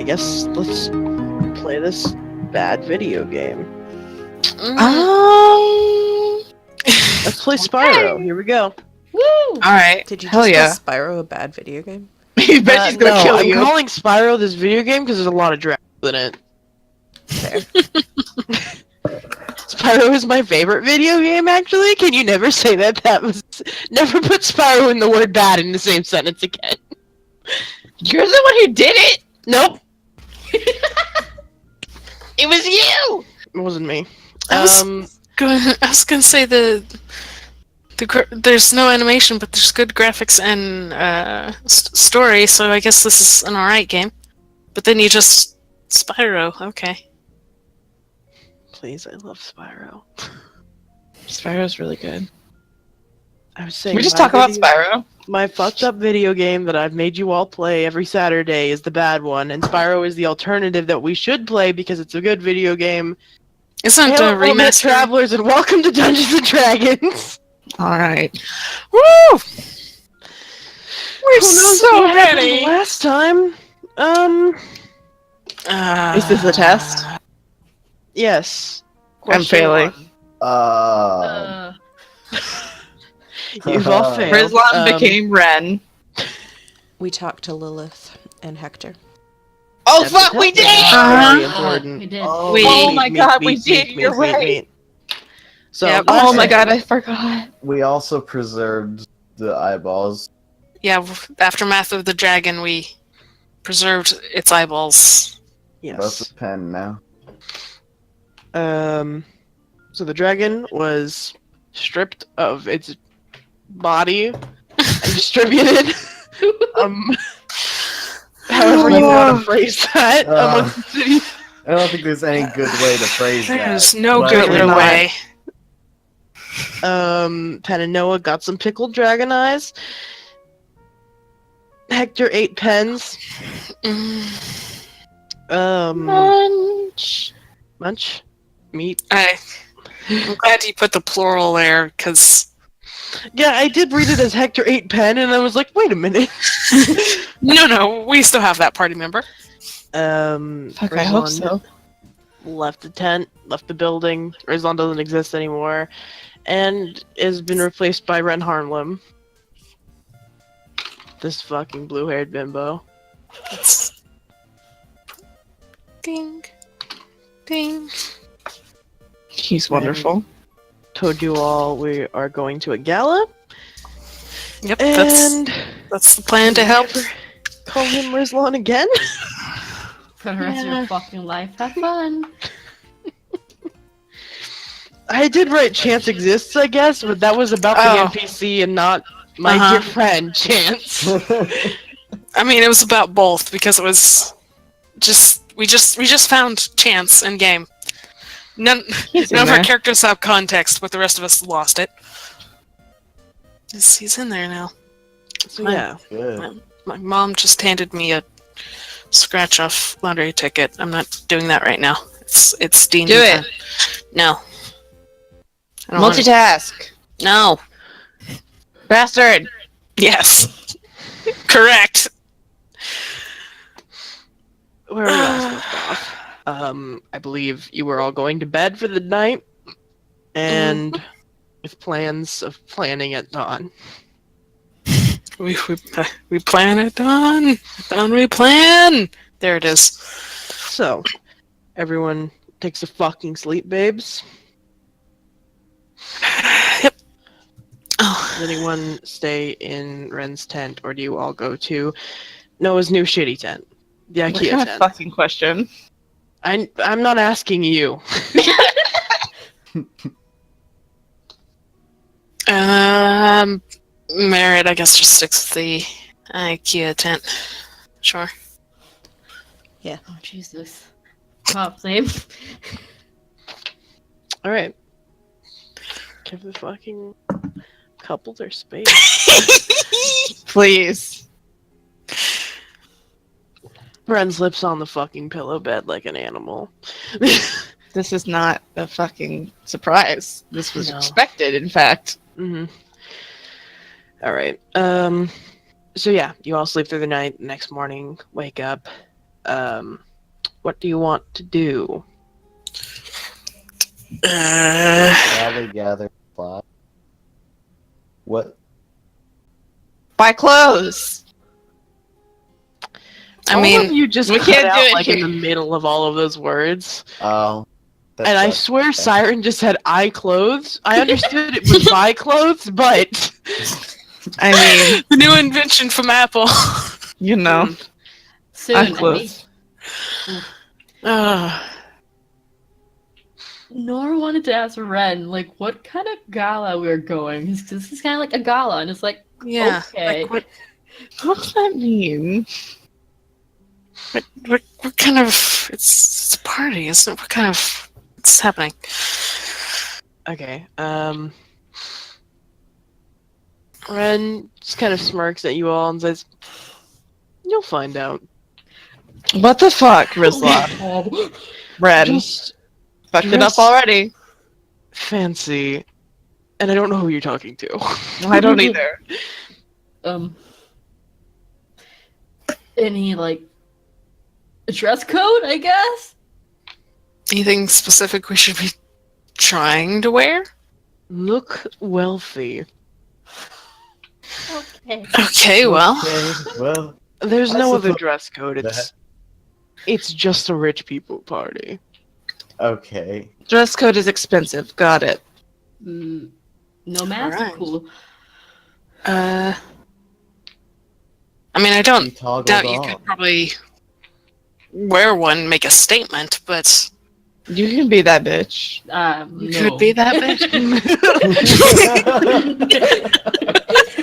guess let's play this bad video game. Let's play Spyro. Here we go. Woo! Alright. Did you Hell just yeah. call Spyro a bad video game? You bet she's gonna kill I'm you. calling Spyro this video game because there's a lot of dragons in it. Fair. Spyro is my favorite video game, actually. Can you never say that? Never put Spyro and the word bad in the same sentence again. You're the one who did it! Nope. It was you! It wasn't me. I was gonna say there's no animation, but there's good graphics and story, so I guess this is an alright game. But then you just Spyro, okay. Please, I love Spyro. Spyro's really good. I was saying We just talk about Spyro. My fucked up video game that I've made you all play every Saturday is the bad one, and Spyro is the alternative that we should play because it's a good video game. Isn't it a Hello, remaster? Travelers, and welcome to Dungeons and Dragons. Alright. Woo! We're Who knows so what happened ready. last time? Is this a test? Yes. I'm failing. You've all failed. Rizlan became Ren. We talked to Lilith and Hector. Oh That's fuck, we did! very important. We did. Oh my god, we did, you're right. So, Yep. Oh my god, I forgot. We also preserved the eyeballs. Yeah, aftermath of the dragon, we preserved its eyeballs. That's yes. a pen now. So the dragon was stripped of its body and distributed. However you want to phrase that. Amongst the city. I don't think there's any good way to phrase that. There's no but- good Clearly not. way. Pen and Noah got some pickled dragon eyes. Hector ate pens. Munch. Meat. I'm glad you put the plural there, because... Yeah, I did read it as Hector ate pen, and I was like, wait a minute. No, we still have that party member. Fuck, I hope so. Left the tent, left the building. Rizlan doesn't exist anymore, and has been replaced by Ren Harlem. This fucking blue-haired bimbo. It's... Ding. Ding. He's wonderful. Told you all we are going to a gala, Yep, and that's the plan to help. call him Rizlan again. For the rest of your fucking life. Have fun. I did write Chance Exists, I guess, but that was about the NPC and not my dear friend, Chance. I mean, it was about both, because it was we just found Chance in game. None of our characters have context, but the rest of us lost it. He's in there now. So yeah. Good. My mom just handed me a scratch-off lottery ticket. I'm not doing that right now. It's D&D Do time. it. No. I don't wanna- Multitask. No. Bastard. Yes. Correct. Where we last left off. I believe you were all going to bed for the night, and with plans of planning at dawn. We plan it on. We plan. There it is. So, everyone takes a fucking sleep, babes. Yep. Oh, Does anyone stay in Ren's tent, or do you all go to Noah's new shitty tent? The What IKEA kind of tent. fucking question? I'm not asking you. Merritt, I guess, just sticks with the IKEA tent. Sure. Oh, Jesus. Oh, same. Alright. Give the fucking couple their space. Please. Ren slips on the fucking pillow bed like an animal. This is not a fucking surprise. This was No. expected, in fact. Mm-hmm. Alright. So yeah, you all sleep through the night. Next morning, wake up. What do you want to do? Gather, fly. What? Buy clothes. I All mean, of you just we cut can't do out it like in here. the middle of all of those words. Oh. that And I sucks. swear Okay. Siren just said "I clothes." I understood it was buy clothes, but I mean, the new invention from Apple. you know. Soon, I'm close. Uh, Nora wanted to ask Ren, like, what kind of gala we're going. This is kind of like a gala, and it's like, yeah. okay. Like what What's that mean? kind of? It's a party, isn't it? What kind of? What's happening? okay. Ren just kind of smirks at you all and says, "You'll find out." What the fuck, Rizla? Oh, Red. Just Fucked it up dress- already. fancy, and I don't know who you're talking to. I don't either. Any, like, dress code, I guess? Anything specific we should be trying to wear? Look wealthy. Okay. Okay, well, Okay, well, There's I no other suppose dress code. It's just a rich people party. okay. Dress code is expensive. Got it. No mask? Alright. Cool. I mean, I You don't toggled doubt you on. could probably wear one, make a statement, but You can be that bitch. you No. could be that bitch.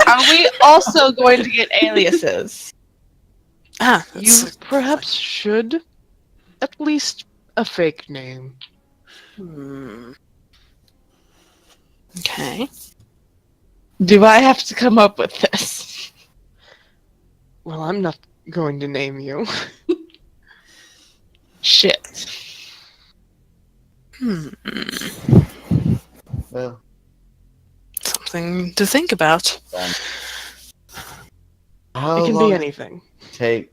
Are we also going to get aliases? Ah, You that's perhaps should. At least a fake name. Okay. Do I have to come up with this? Well, I'm not going to name you. Shit. Well, Something to think about. how It can long be does anything. it take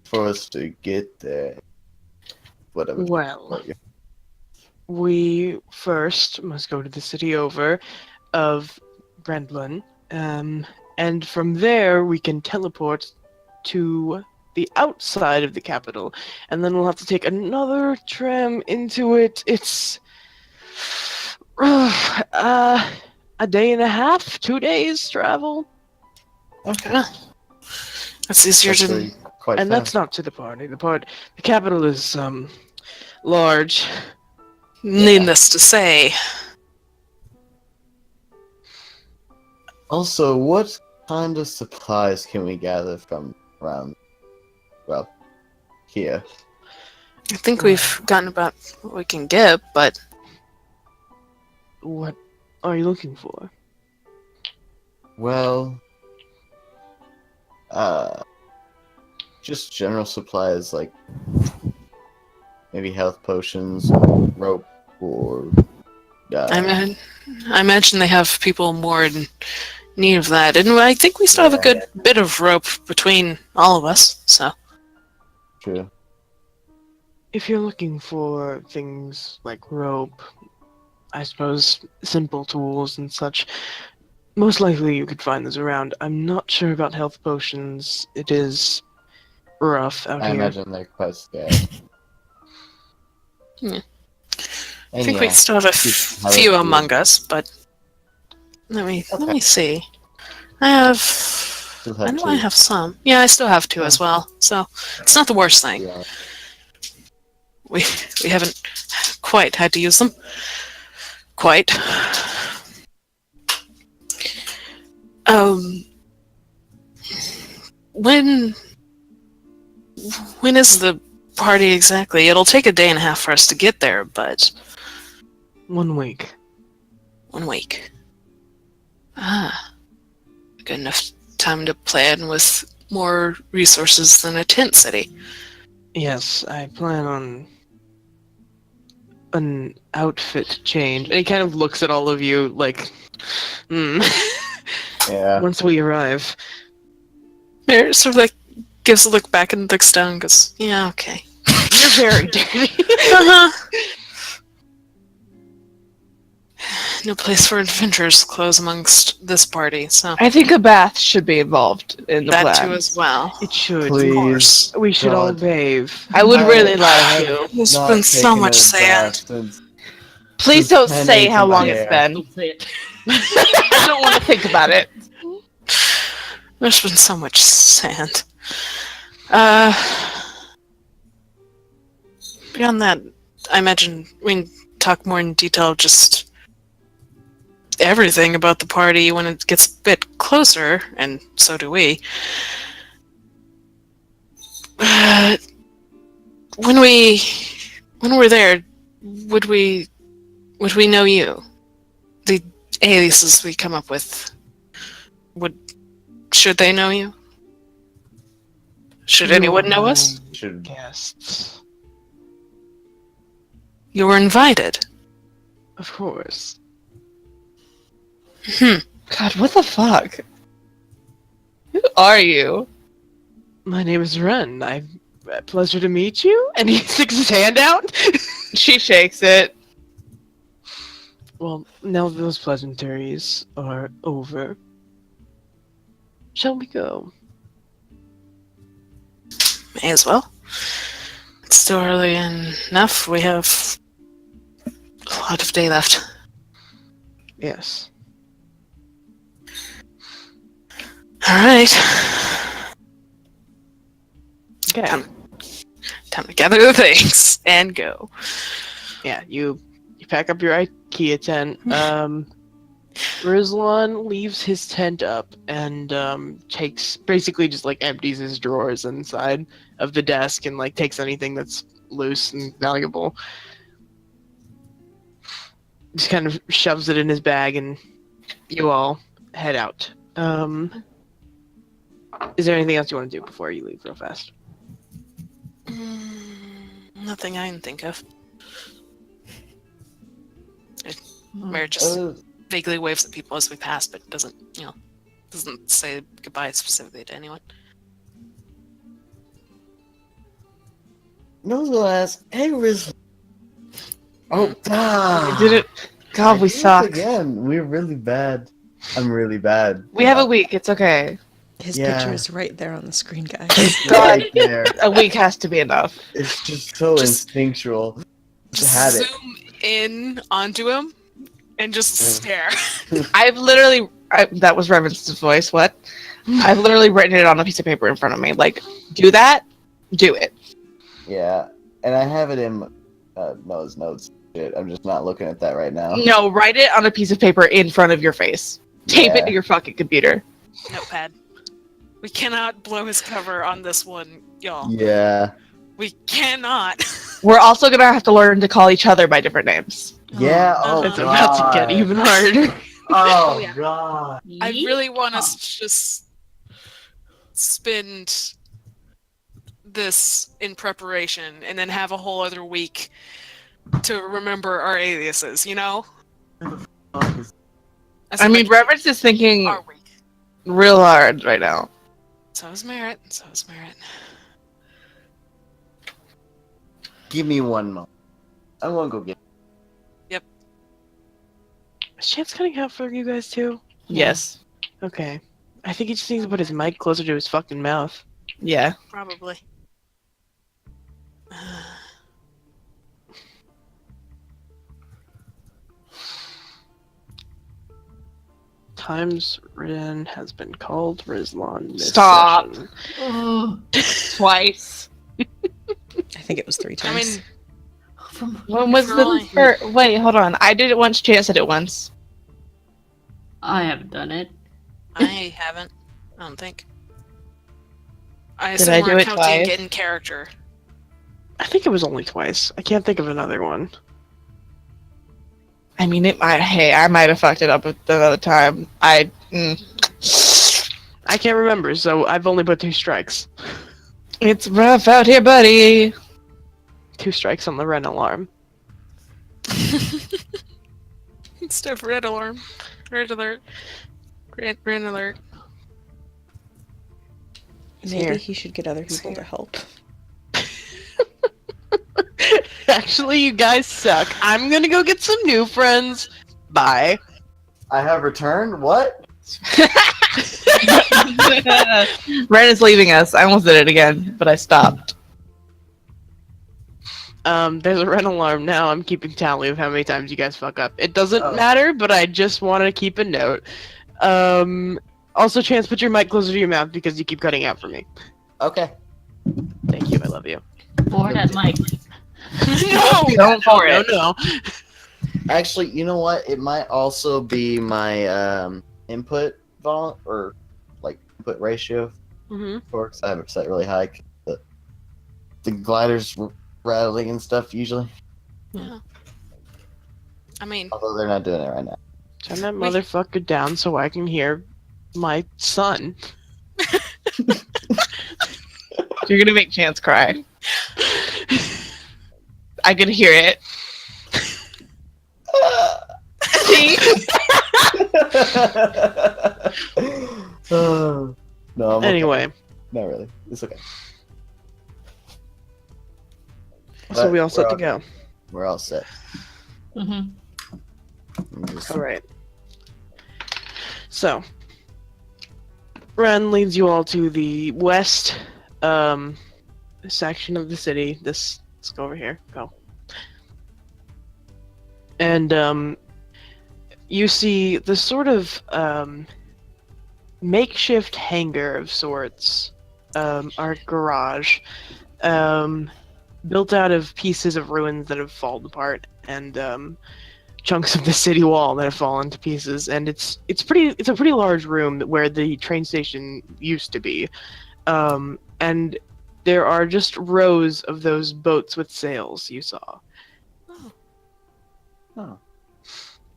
for us to get there? Whatever. Well, we first must go to the city over of Brendlin, and from there we can teleport to the outside of the capital, and then we'll have to take another tram into it. It's a day and a half, 2 days travel, Okay. That's easier to. Actually, quite and that's fast. not to the party. The capital is large. Needless to say. Also, what kind of supplies can we gather from around, well, here? I think we've gotten about what we can get, but What are you looking for? Well, just general supplies like maybe health potions, or rope, or I imagine they have people more in need of that. And I think we still have a good bit of rope between all of us, so. true. If you're looking for things like rope, I suppose simple tools and such, most likely you could find those around. I'm not sure about health potions. It is rough out I here. imagine they're quite scared. Yeah. I Anyhow, think we still have a few among us, but let me see. I know I have some. Yeah, I still have two as well. So it's not the worst thing. Yeah. We haven't quite had to use them. Quite. When is the party exactly? It'll take a day and a half for us to get there, but 1 week. 1 week. Good enough time to plan with more resources than a tent city. Yes, I plan on an outfit change. And he kind of looks at all of you like, Yeah. once we arrive. They're sort of like gives a look back and looks down and goes, yeah, okay. You're very dirty. Uh-huh. No place for adventurers close amongst this party, so I think a bath should be involved in the that plan. too as well. It should. Please. We should all God. bathe. I would really I like have to. There's not been so taken much a sand. bath since Please since don't 10 say how in long my it's hair. been. Don't say it. I don't want to think about it. There's been so much sand. Beyond that, I imagine we can talk more in detail, just everything about the party when it gets a bit closer, and so do we. When we're there, would we know you? The aliases we come up with, should they know you? Should anyone know us? Should Guests. You were invited. Of course. God, what the fuck? Who are you? My name is Ren. Pleasure to meet you. And he sticks his hand out. She shakes it. Well, now those pleasantries are over. Shall we go? May as well. It's still early enough. We have a lot of day left. Yes. Alright. Okay. Time to gather the things and go. Yeah, you pack up your IKEA tent. Rizlan leaves his tent up and takes basically just like empties his drawers inside of the desk and like takes anything that's loose and valuable. Just kind of shoves it in his bag and you all head out. Is there anything else you want to do before you leave real fast? Nothing I can think of. Mare just vaguely waves at people as we pass, but doesn't say goodbye specifically to anyone. No one's gonna ask, hey Riz. Oh god. Did it? God, we I did it suck. Again, we're really bad. I'm really bad. We have a week. It's okay. His Yeah. picture is right there on the screen, guys. It's right there. A week has to be enough. It's just so Just- instinctual. Just Had it. zoom in onto him and just stare. I've literally. That was Revan's voice. What? I've literally written it on a piece of paper in front of me. Like, do that. Do it. Yeah, and I have it in Noah's notes. Shit, I'm just not looking at that right now. No, write it on a piece of paper in front of your face. Tape it Yeah. to your fucking computer. Notepad. We cannot blow his cover on this one, y'all. Yeah. We cannot. We're also gonna have to learn to call each other by different names. Yeah. Oh, It's Uh-huh. about to get even harder. Oh yeah. god. I really want us to just spend this in preparation and then have a whole other week to remember our aliases, you know? I mean, Reverence is thinking our week. real hard right now. So is Merit. So is Merit. Give me 1 moment. I won't go get. Is Chance cutting out for you guys too? Yes. Okay. I think he just needs to put his mic closer to his fucking mouth. Yeah. Probably. Times written has been called Rizlan. This Stop. session. Oh, Twice. I think it was 3 I times. mean, from When was Really? Wait, hold on. I did it once. Chance did it once. I haven't done it. I haven't. I don't think. I Did assume I we're do it counting twice? in character. I think it was only twice. I can't think of another one. I mean, it might. Hey, I might have fucked it up another time. I can't remember, so I've only put 2 strikes. It's rough out here, buddy. 2 strikes on the Ren alarm. Stuff red alarm. Red alert. Red alert. Maybe here. he should get other people here. to help. Actually, you guys suck. I'm gonna go get some new friends. Bye. I have returned? What? Ren is leaving us. I almost did it again, but I stopped. There's a red alarm now. I'm keeping tally of how many times you guys fuck up. It doesn't Oh. matter, but I just want to keep a note. Also, Chance, put your mic closer to your mouth because you keep cutting out for me. Okay. Thank you. I love you. Board at Mike. No! Don't for No, it. no. Actually, you know what? It might also be my input or like input ratio Mm-hmm. for because I have it set really high. 'Cause the gliders rattling and stuff usually, I mean, although they're not doing it right now. Turn that motherfucker down so I can hear my son. You're gonna make Chance cry. I could hear it. See? No, I'm okay. Anyway, Not really. It's okay. so we all set to We're go. We're all set. Mm-hmm. I'm just- All right. So, Ren leads you all to the west section of the city. Let's go over here. Go. And you see the sort of makeshift hangar of sorts, our garage, built out of pieces of ruins that have fallen apart and chunks of the city wall that have fallen to pieces. And it's a pretty large room where the train station used to be, and there are just rows of those boats with sails you saw. Oh.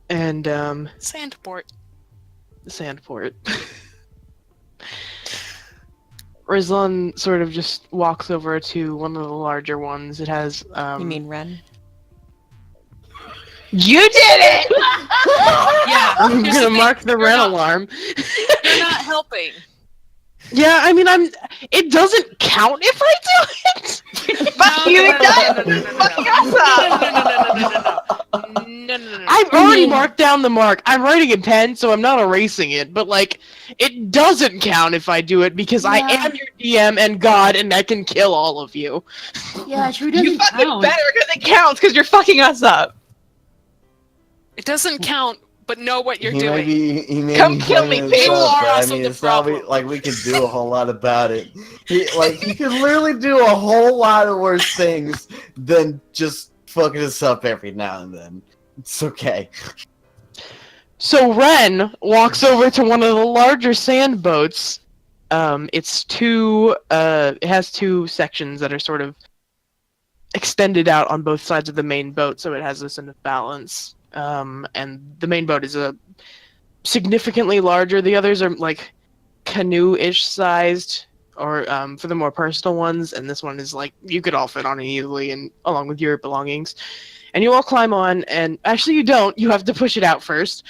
And Sandport. Sandport. Rizlan sort of just walks over to one of the larger ones. It has You mean Ren? You did it! Yeah. I'm here's the gonna thing, mark the you're red not- alarm. You're not helping. Yeah, I mean, it doesn't count if I do it. Fuck you, it does! Fuck us up! No. I've already marked down the mark. I'm writing in pen, so I'm not erasing it. But like, it doesn't count if I do it because I Yeah. am your DM and God, and I can kill all of you. Yeah, it sure You doesn't fucking count. better because it counts because you're fucking us up. It doesn't count, but know what you're he doing. He may Come be kill me, blaming bitch. himself, You are but I also mean, the it's not problem. like we can do a whole lot about it. He could literally do a whole lot of worse things than just fucking us up every now and then. It's okay. So Ren walks over to one of the larger sand boats. It has two sections that are sort of extended out on both sides of the main boat, so it has this enough balance. And the main boat is significantly larger. The others are like canoe-ish sized, or for the more personal ones, and this one is like you could all fit on it easily, and along with your belongings. And you all climb on, and actually you don't. You have to push it out first.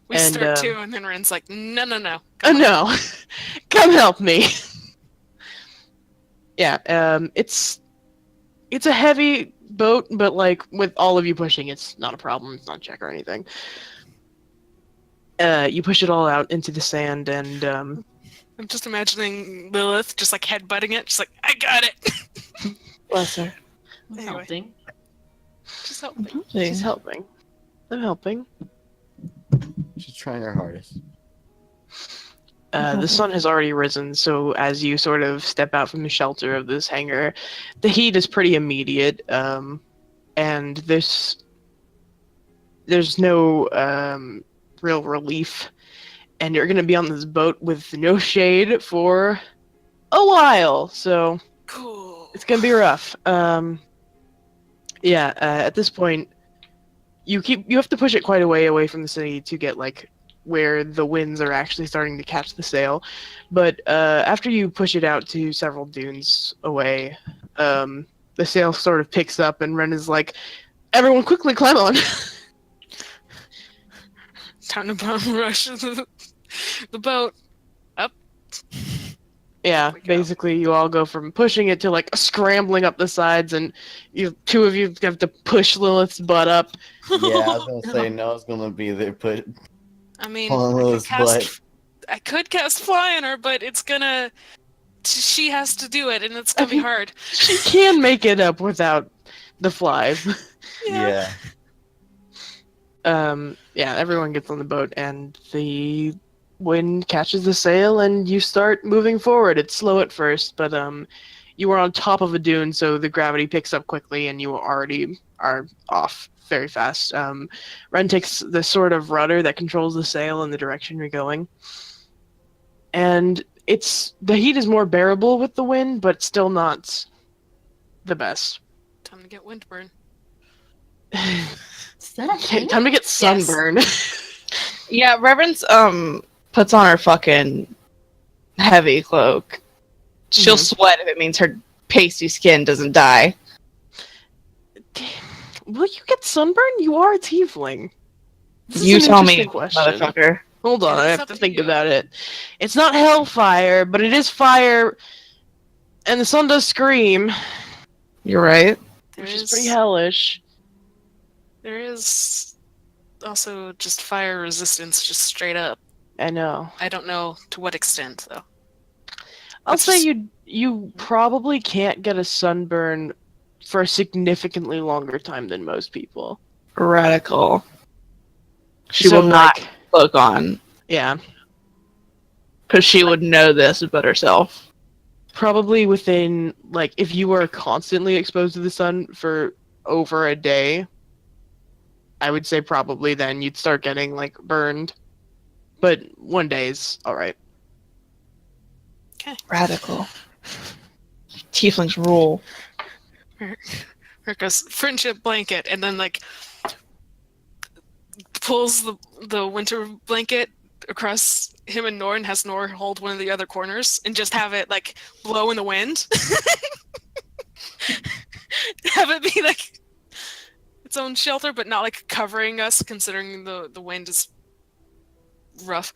We And, start too, and then Ren's like, no. Oh no, come help me. Yeah, it's a heavy boat, but like with all of you pushing, it's not a problem. It's not a check or anything. You push it all out into the sand, and I'm just imagining Lilith just like headbutting it, just like, I got it. bless her. Anyway. Something. Just help me. She's helping. I'm helping. She's trying her hardest. The sun has already risen, so as you sort of step out from the shelter of this hangar, the heat is pretty immediate, and there's no real relief, and you're gonna be on this boat with no shade for a while, so Cool. it's gonna be rough. At this point, you have to push it quite a way away from the city to get like where the winds are actually starting to catch the sail. But after you push it out to several dunes away, the sail sort of picks up, and Ren is like, "Everyone, quickly climb on!" Time to bomb rush the boat. Up, Yeah, we go. basically you all go from pushing it to like scrambling up the sides, and two of you have to push Lilith's butt up. Yeah, I was gonna say Noah's gonna be there, but I mean, Lilith's butt. I could cast fly on her, but it's gonna. She has to do it, and it's gonna be hard. She can make it up without the fly. Yeah. Yeah, everyone gets on the boat, and the wind catches the sail, and you start moving forward. It's slow at first, but you are on top of a dune, so the gravity picks up quickly, and you already are off very fast. Ren takes the sort of rudder that controls the sail in the direction you're going, and the heat is more bearable with the wind, but still not the best. Time to get windburn. Is that a thing? Time to get sunburn. Yeah, Reverence puts on her fucking heavy cloak. She'll sweat if it means her pasty skin doesn't die. Will you get sunburn? You are a tiefling. This is You an tell me, interesting question. motherfucker. Hold on, Yeah, I it's have up to to think you. about it. It's not hellfire, but it is fire, and the sun does scream, You're right. which is pretty hellish. There is also just fire resistance, just straight up. I know. I don't know to what extent, though. I'll It's say just- you probably can't get a sunburn for a significantly longer time than most people. Radical. She So, will not like, cloak on, yeah, because she would know this about herself. probably within, like, if you were constantly exposed to the sun for over a day, I would say probably then you'd start getting, like, burned. But one day is alright. Radical. Tieflings rule. Here goes friendship blanket, and then like pulls the winter blanket across him and Nor, and has Nor hold one of the other corners, and just have it like blow in the wind. Have it be like its own shelter, but not like covering us, considering the wind is rough.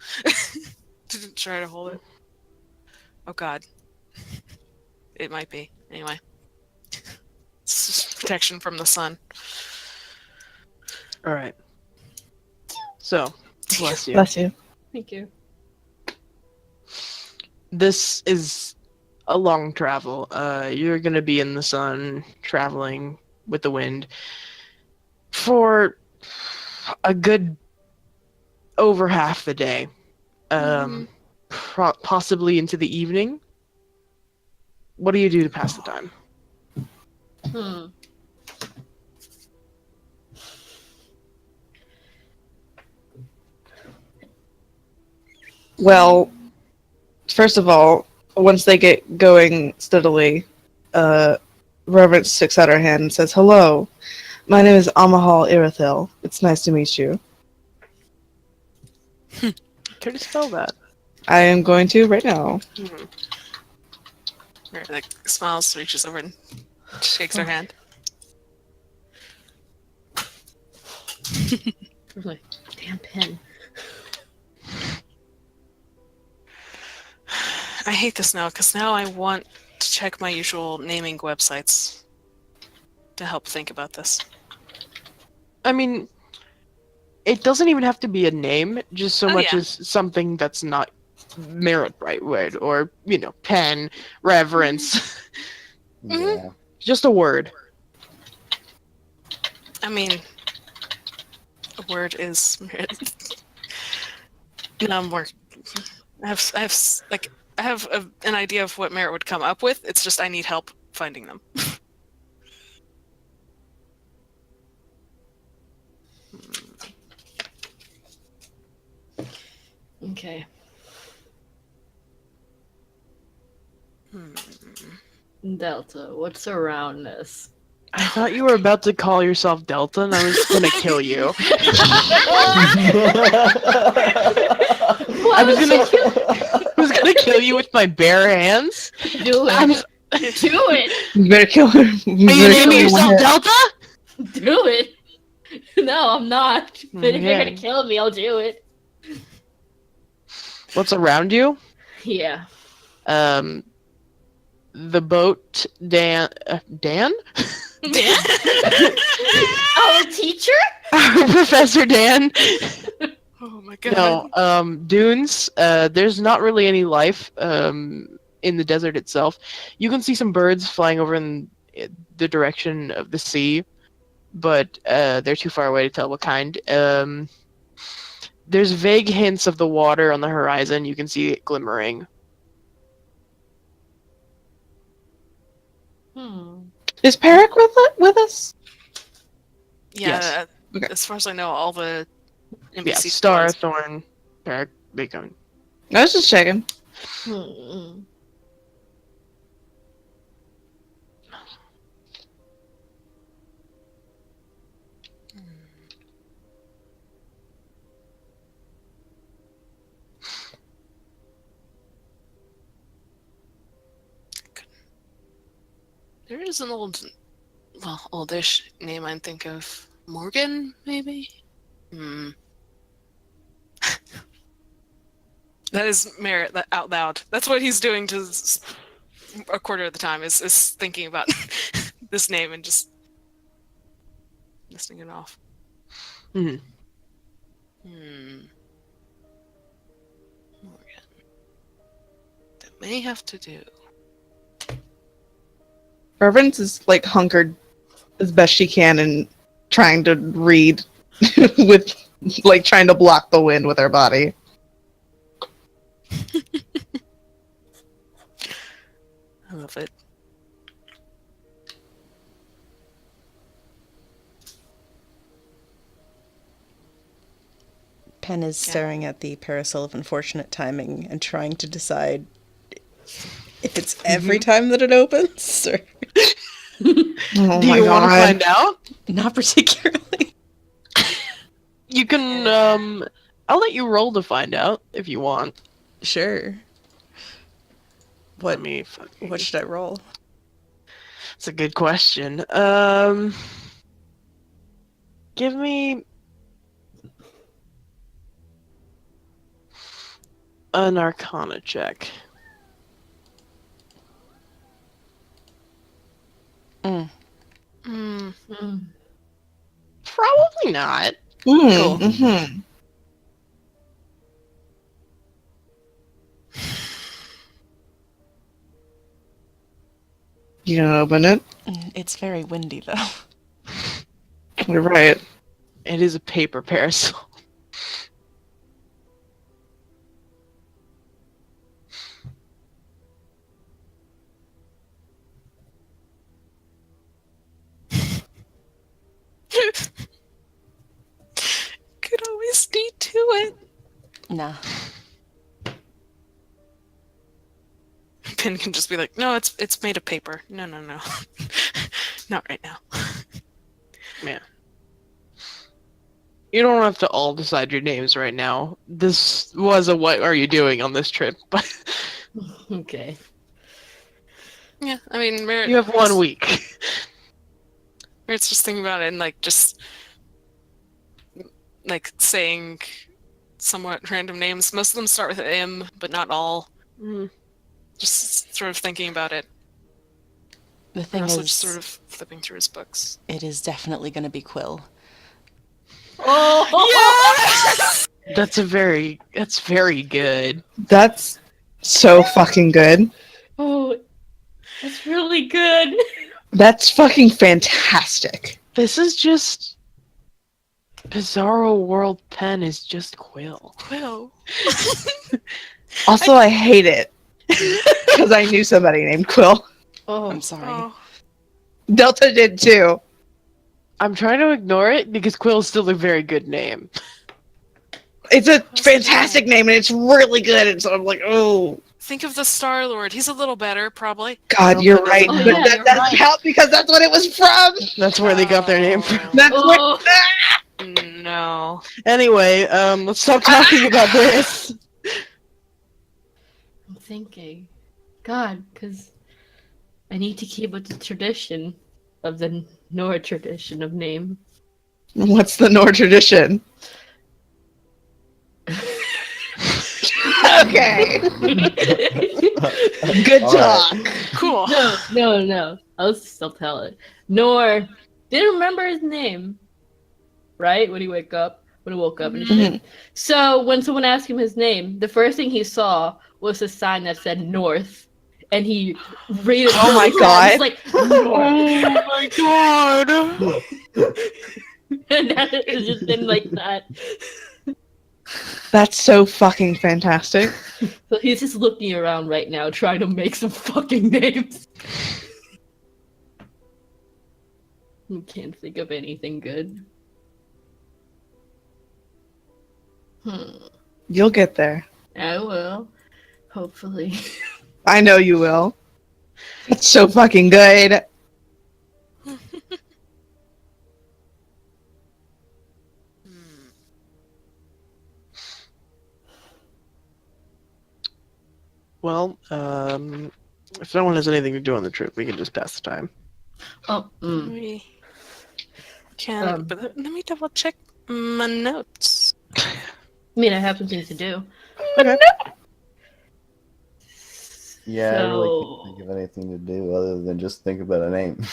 To try to hold it. Oh God, it might be anyway. It's just protection from the sun. Alright. So, bless you. Bless you. Thank you. This is a long travel. You're gonna be in the sun, traveling with the wind for a good over half the day. Possibly into the evening. What do you do to pass the time? Well, first of all, once they get going steadily, Reverence sticks out her hand and says, "Hello, my name is Amahal Irithil. It's nice to meet you." Care to spell that? I am going to right now. Mary, like smiles, reaches over and shakes her hand. Where's my damn pen? I hate this now because now I want to check my usual naming websites to help think about this. I mean, it doesn't even have to be a name, just so much yeah. as something that's not merit right word, or, you know, pen, reverence. Yeah. Just a word. I mean, a word is. No more. I have an idea of what Merritt would come up with. It's just I need help finding them. Okay. Delta, what's around this? I thought you were about to call yourself Delta, and I was gonna kill you. I was gonna kill you with my bare hands. Do it. Do it. You better kill her. Are you naming yourself Delta? Do it. No, I'm not. But if you're Okay. gonna kill me, I'll do it. What's around you? Yeah. The boat Dan Dan? Dan? Our teacher? Professor Dan. Oh my god. No, dunes. There's not really any life in the desert itself. You can see some birds flying over in the direction of the sea, but they're too far away to tell what kind. There's vague hints of the water on the horizon. You can see it glimmering. Is Peric with us? Yeah, Yes. Okay. as far as I know, all the Yeah, NPC Star, squads- Thorn, Peric, they come. I was just checking. Hmm. There is an oldish name I think of. Morgan, maybe? Hmm. That is Merritt that out loud. That's what he's doing to a quarter of the time is thinking about this name and just listing it off. Mhm. Morgan. That may have to do. Reverence is like hunkered as best she can and trying to read with like trying to block the wind with her body. I love it. Pen is staring at the parasol of unfortunate timing and trying to decide if it's every time that it opens or Oh Do my you want to god. find out? not particularly. You can, I'll let you roll to find out if you want. Sure. Let What me fucking... what should I roll? It's a good question. Give me an Arcana check. Mm. Probably not. Cool. Mm-hmm. You gonna open it? It's very windy though. You're right. It is a paper parasol. Could always need to it. Nah. Pin can just be like, no, it's made of paper. No. Not right now. Man. You don't have to all decide your names right now. This was a what are you doing on this trip, but Okay. Yeah, I mean, Merritt, you have 1 week. Merritt's just thinking about it and like just like saying somewhat random names. Most of them start with M, but not all. Mm. Just sort of thinking about it. The And thing also is, just sort of flipping through his books. it is definitely going to be Quill. Oh! That's very good. That's so fucking good. Oh, that's really good. That's fucking fantastic. This is just Bizarro World Pen is just Quill. Quill. Also, I hate it because I knew somebody named Quill. Oh, I'm sorry. Oh. Delta did too. I'm trying to ignore it because Quill is still a very good name. It's a fantastic name and it's really good. And so I'm like, oh Think of the Star Lord. He's a little better, probably. god, Nope, you're that right. doesn't But count. that You're doesn't right. help because that's what it was from. That's where they got their name from. That's Oh. what. No. Anyway, let's stop talking about this. I'm thinking. God, because I need to keep with the tradition of the Nora tradition of name. What's the Nord tradition? Okay. Good All talk. right. Cool. No. I'll still tell it. Nor didn't remember his name, right? When he woke up and shit. So when someone asked him his name, the first thing he saw was a sign that said North, and he read it. Oh my really fast. God. It's like North, Oh my god! and that is just been like that. That's so fucking fantastic. So he's just looking around right now, trying to make some fucking names. I can't think of anything good. You'll get there. I will, hopefully. I know you will. That's so fucking good. Well, if no one has anything to do on the trip, we can just pass the time. Oh, We can, but let me double check my notes. I mean, I have some things to do. Yeah, I really So- can't think of anything to do other than just think about a name.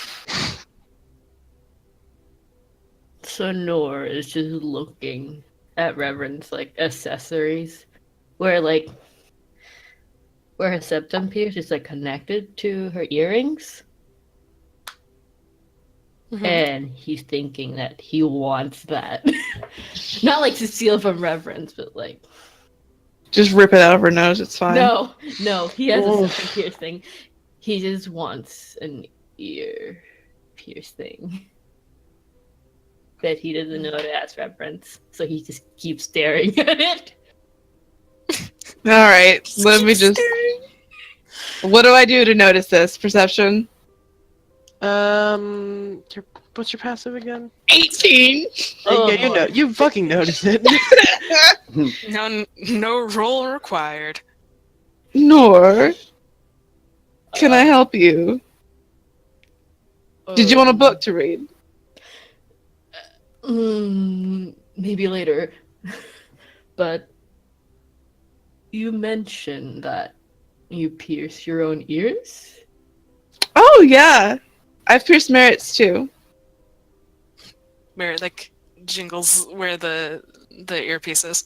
So Nor is just looking at Reverend's like accessories, where her septum pierce is like connected to her earrings, and he's thinking that he wants that, not like to steal from Reverend's, but like Just rip it out of her nose. It's fine. no, he has a Oh. septum piercing. He just wants an ear piercing. That he doesn't know to ask Reverend's, so he just keeps staring at it. All right. Let me just. What do I do to notice this? Perception. What's your passive again? 18. Oh, yeah, you know, boy. you fucking noticed it. No roll required. Nor. Can I help you? Did you want a book to read? Maybe later. But you mentioned that you pierce your own ears? Oh yeah, I've pierced Merritt's too. Where like jingles where the earpiece is.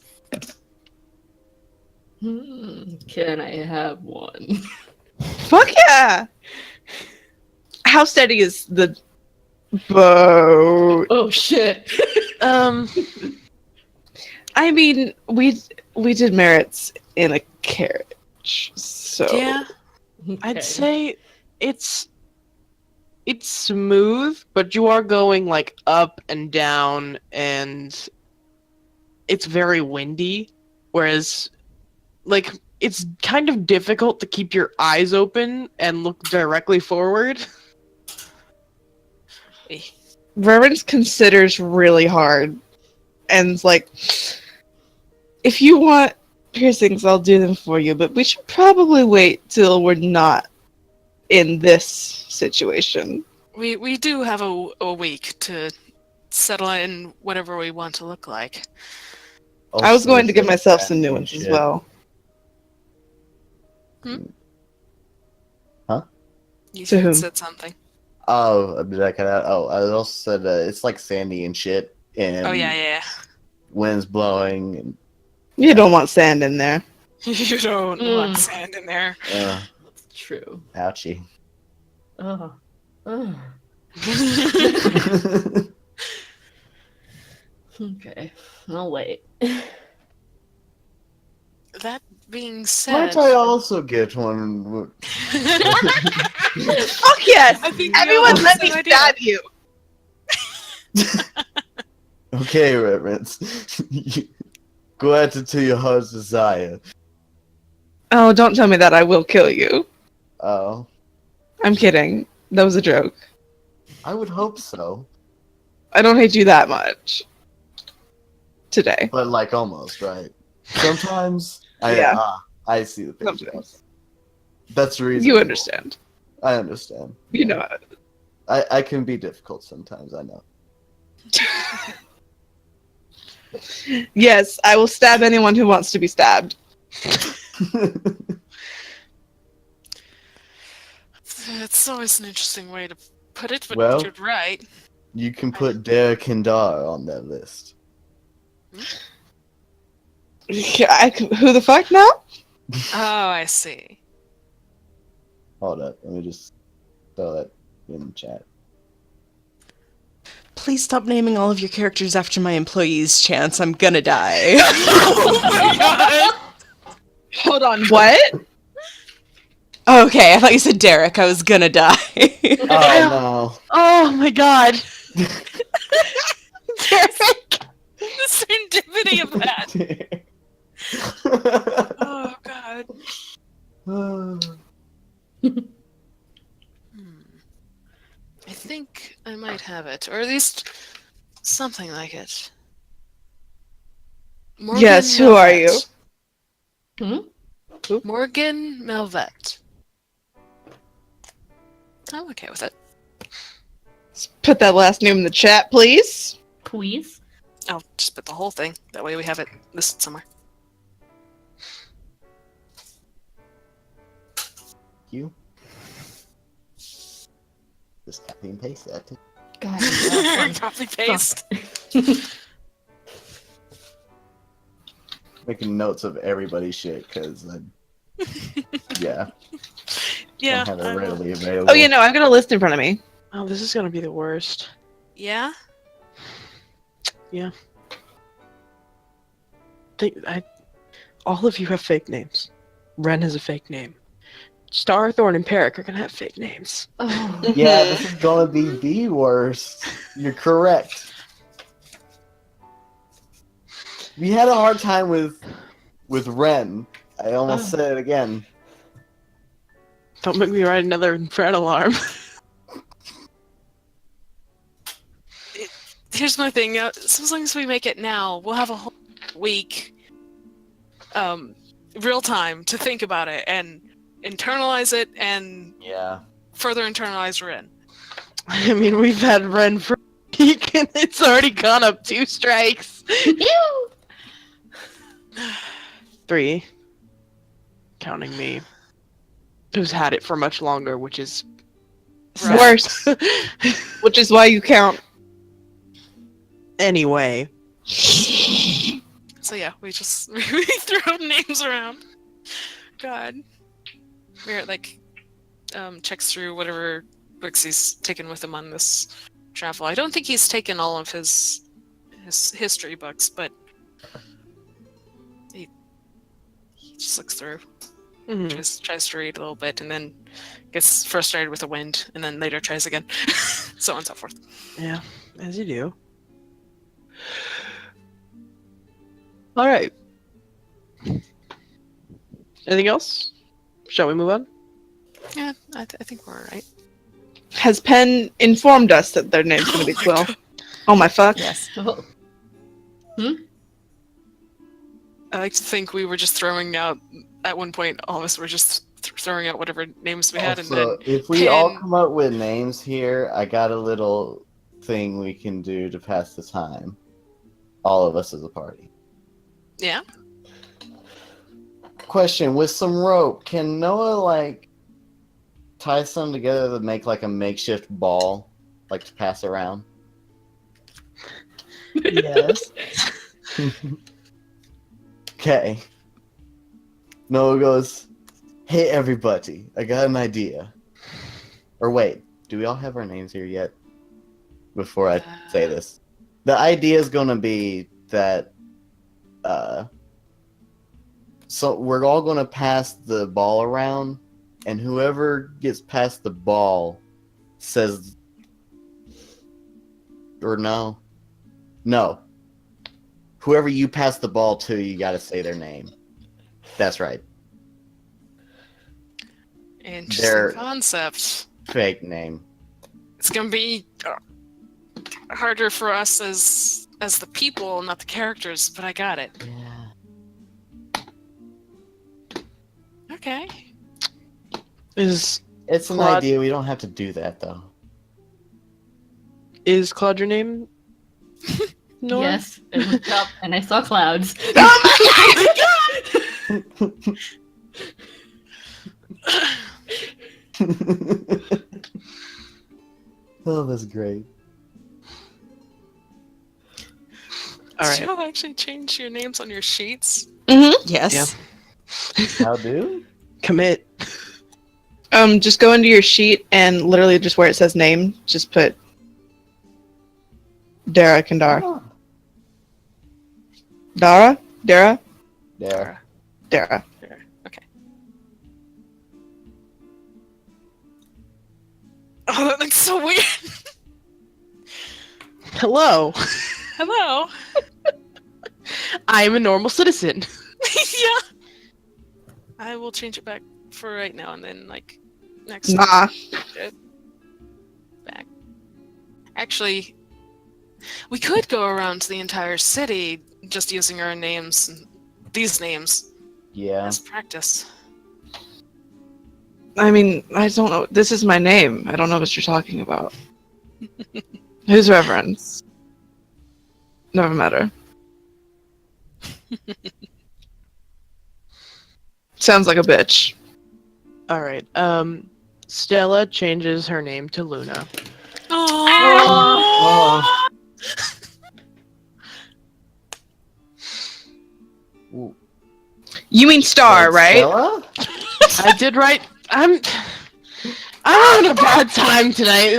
Can I have one? Fuck yeah! How steady is the boat? Oh shit! I mean, we did Merritt's in a carriage, so Yeah, I'd Okay. say it's smooth, but you are going like up and down, and it's very windy. Whereas, like, it's kind of difficult to keep your eyes open and look directly forward. Reverence considers really hard, and like, if you want piercings, I'll do them for you, but we should probably wait till we're not in this situation. We do have a week to settle in whatever we want to look like. I was going to give myself some new new ones as well. You To whom? said something. Oh, did I cut out? Oh, I also said it's like sandy and shit, and Oh yeah. wind's blowing, and You don't want sand in there. You don't want sand in there. That's true. ouchie. Oh. Okay. I'll wait. That being said, Might I also get one? Fuck yes! I think we Everyone all let have me that idea. stab you! Okay, Reverence. Go at it to your heart's desire. Oh, don't tell me that. I will kill you. Oh, I'm kidding. That was a joke. I would hope so, I don't hate you that much. Today. but like almost right. Sometimes Yeah. I see the picture. Sometimes. That's the reason. You understand. I understand. You know it. I can be difficult sometimes. I know. Yes, I will stab anyone who wants to be stabbed. It's always an interesting way to put it, but Well- you're right. You can put Derek Kindar on that list. Who the fuck now? Oh, I see. Hold up, let me just throw that in the chat. Please stop naming all of your characters after my employees, Chance. I'm gonna die. Oh my god! Hold on, what? Okay, I thought you said Derek. I was gonna die. Oh Oh my god. The serendipity of that. no! Oh god. I think I might have it, or at least something like it. Morgan Yes, who are Melvet. Hmm? Morgan Melvet. I'm okay with it. Let's put that last name in the chat, please. Please. I'll just put the whole thing. That way we have it listed somewhere. You? Just copy and paste that. God. Copy paste. Making notes of everybody's shit, because yeah, Yeah. don't have I it will. readily available. Oh, yeah, no, I've got a list in front of me. Oh, this is gonna be the worst. Yeah. All of you have fake names. Ren has a fake name. Starthorn and Peric are gonna have fake names. Oh. Yeah, this is gonna be the worst. You're correct. We had a hard time with Ren. I almost Oh. said it again. Don't make me write another Fred alarm. Here's my thing. So as long as we make it now, we'll have a whole week, real time to think about it and internalize it and Yeah. further internalize Ren. I mean, we've had Ren for a week and it's already gone up 2 strikes. Ew. 3. Counting me. Who's had it for much longer, which is Right. Worse. Which is why you count. Anyway. So yeah, we just we throw names around. God, Merritt checks through whatever books he's taken with him on this travel. I don't think he's taken all of his history books, but he just looks through, Mhm. just tries to read a little bit, and then gets frustrated with the wind, and then later tries again, so on and so forth. Yeah, as you do. Alright. Anything else? Shall we move on? Yeah, I think we're alright. Has Penn informed us that their name's going to be Quill? Oh my fuck. Yes. Oh. I like to think we were just throwing out, at one point, all of us were just throwing out whatever names we had, and Also, then if we all Penn- come up with names here, I got a little thing we can do to pass the time. All of us as a party. yeah. Question, with some rope, can Noah, tie some together to make, a makeshift ball, to pass around? Yes. Okay. Noah goes, hey everybody, I got an idea. Or wait, do we all have our names here yet? Before I say this. The idea is gonna be that, so we're all gonna pass the ball around, and whoever gets past the ball says, or no. Whoever you pass the ball to, you gotta say their name. That's right. Interesting They're- concept. Fake name. It's gonna be harder for us as the people, not the characters, but I got it. Yeah. Okay. Is It's an Claude- idea. We don't have to do that, though. Claude your name? No. Yes. I looked up and I saw clouds. Oh, that's great. All Did right. you actually change your names on your sheets? Yes. How do? Commit. Just go into your sheet and literally just where it says name, just put Dara Kandar. Ah, Dara? Dara? there. Dara. Okay. Oh, that looks so weird. Hello. Hello. I'm a normal citizen. Yeah. I will change it back for right now, and then like next time Nah. back. Actually, we could go around the entire city just using our names, and these names Yeah. as practice. I mean, I don't know. This is my name. I don't know what you're talking about. Who's Reverence? Never matter. Sounds like a bitch. All right. Stella changes her name to Luna. Oh. Ooh. You mean Star, Wait, right? Stella? I did right. I'm having a bad time tonight.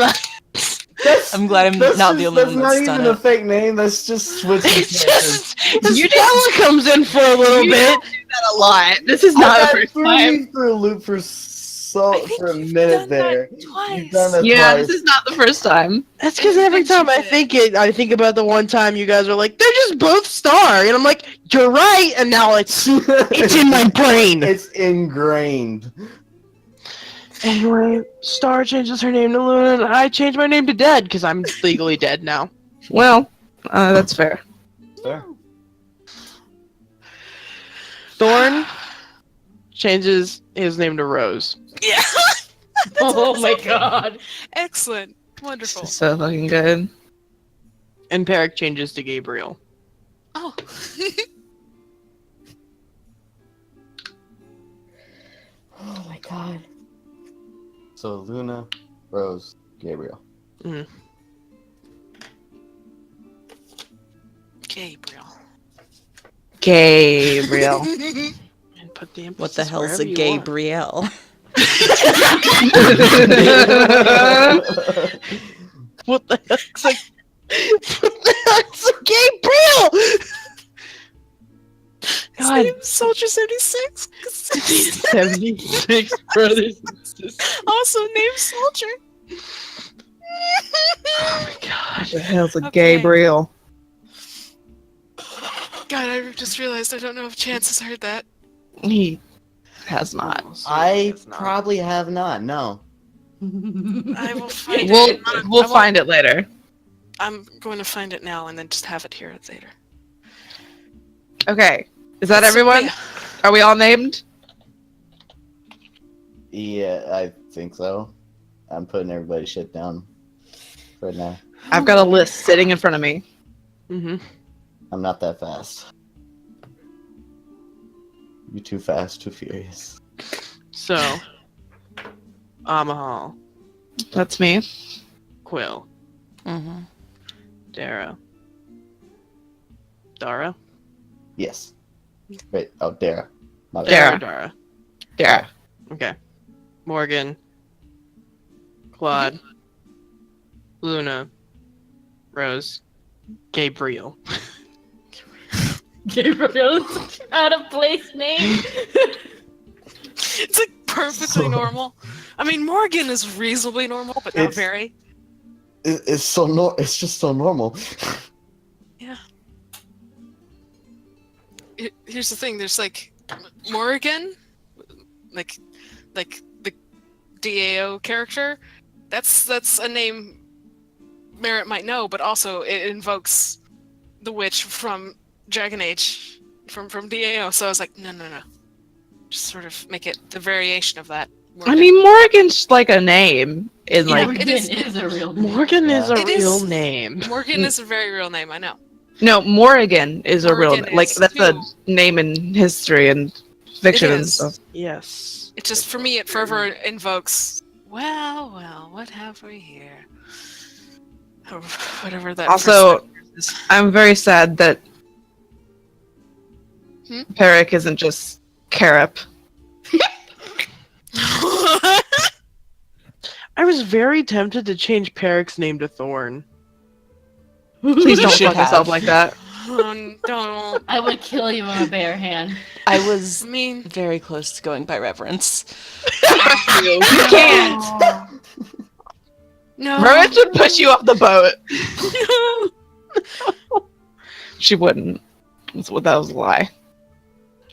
I'm glad I'm That's not just, the only that's one not that's done even a it. fake name. That's just switching It's characters. just You Stella comes in for a little You bit. That a lot. This is I not the got first threw time. you through a loop for I think for a you've minute done that there. twice. You've done that Yeah, twice. this is not the first time. That's because every Thanks, you time I did. think it, I think about the one time you guys are like, they're just both Star, and I'm like, you're right, and now it's in my brain. It's ingrained. Anyway, Star changes her name to Luna, and I change my name to Dead because I'm legally dead now. Well, that's fair. Fair. Thorn changes his name to Rose. Yeah. Oh my god. Excellent. Wonderful. So fucking good. And Peric changes to Gabriel. Oh. Oh my god. So Luna, Rose, Gabriel. Gabriel. Gabriel. And put the What the emphasis hell's wherever a you want. Gabriel? What the heck's a what the heck's a Gabriel? His God, name's Soldier 76. 76 brothers and sisters. Also named Soldier. Oh my god. the hell's a Okay. Gabriel? God, I just realized I don't know if Chance has heard that. He has not. I probably have not. No. I will find We'll it. we'll find it later. I'm going to find it now and then just have it here later. Okay. Is that So, everyone? yeah. Are we all named? Yeah, I think so. I'm putting everybody's shit down right now. I've got a list sitting in front of me. Mm-hmm. I'm not that fast. You too fast, too furious. So, Amahal, That's me. Quill, Mm-hmm. Dara, Dara, Yes. Wait, oh, Dara. My bad. Dara. Dara. Dara. Okay. Morgan, Claude, Luna, Rose, Gabriel. Gabriel is such an out of place name. It's like perfectly normal. I mean, Morgan is reasonably normal, but not It's- very. It's so it's just so normal. Yeah. Here's the thing. There's like Morgan, like the DAO character. That's a name Merritt might know, but also it invokes the witch from Dragon Age, from DAO. So I was like, no. Just sort of make it the variation of that. I mean, Morgan's like a name in like. Morgan it is- is a real name. Morgan is a It is- real name. Morgan is a very real name. I know. No, Morrigan is a real Morrigan like is that's a too. name in history and fiction It and is. stuff. Yes. It just, for me, it forever invokes, well, what have we here? Or whatever that Also, first is. I'm very sad that Hmm? Peric isn't just Carip. I was very tempted to change Peric's name to Thorn. Please You don't should fuck yourself have. like that. Don't. I would kill you on a bare hand. I was I mean, very close to going by reverence. You can't. no. Mermaid would push you off the boat. No. She wouldn't. That was a lie.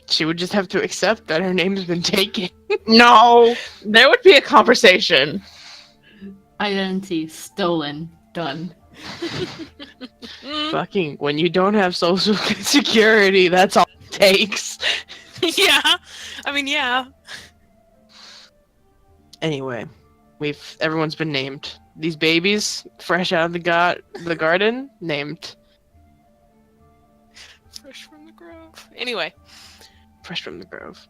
She would just have to accept that her name's been taken. No, there would be a conversation. Identity stolen. Done. Fucking, when you don't have social security, that's all it takes. Yeah. I mean, yeah. Anyway, everyone's been named. These babies, fresh out of the garden, named. Fresh from the grove. Anyway. Fresh from the grove.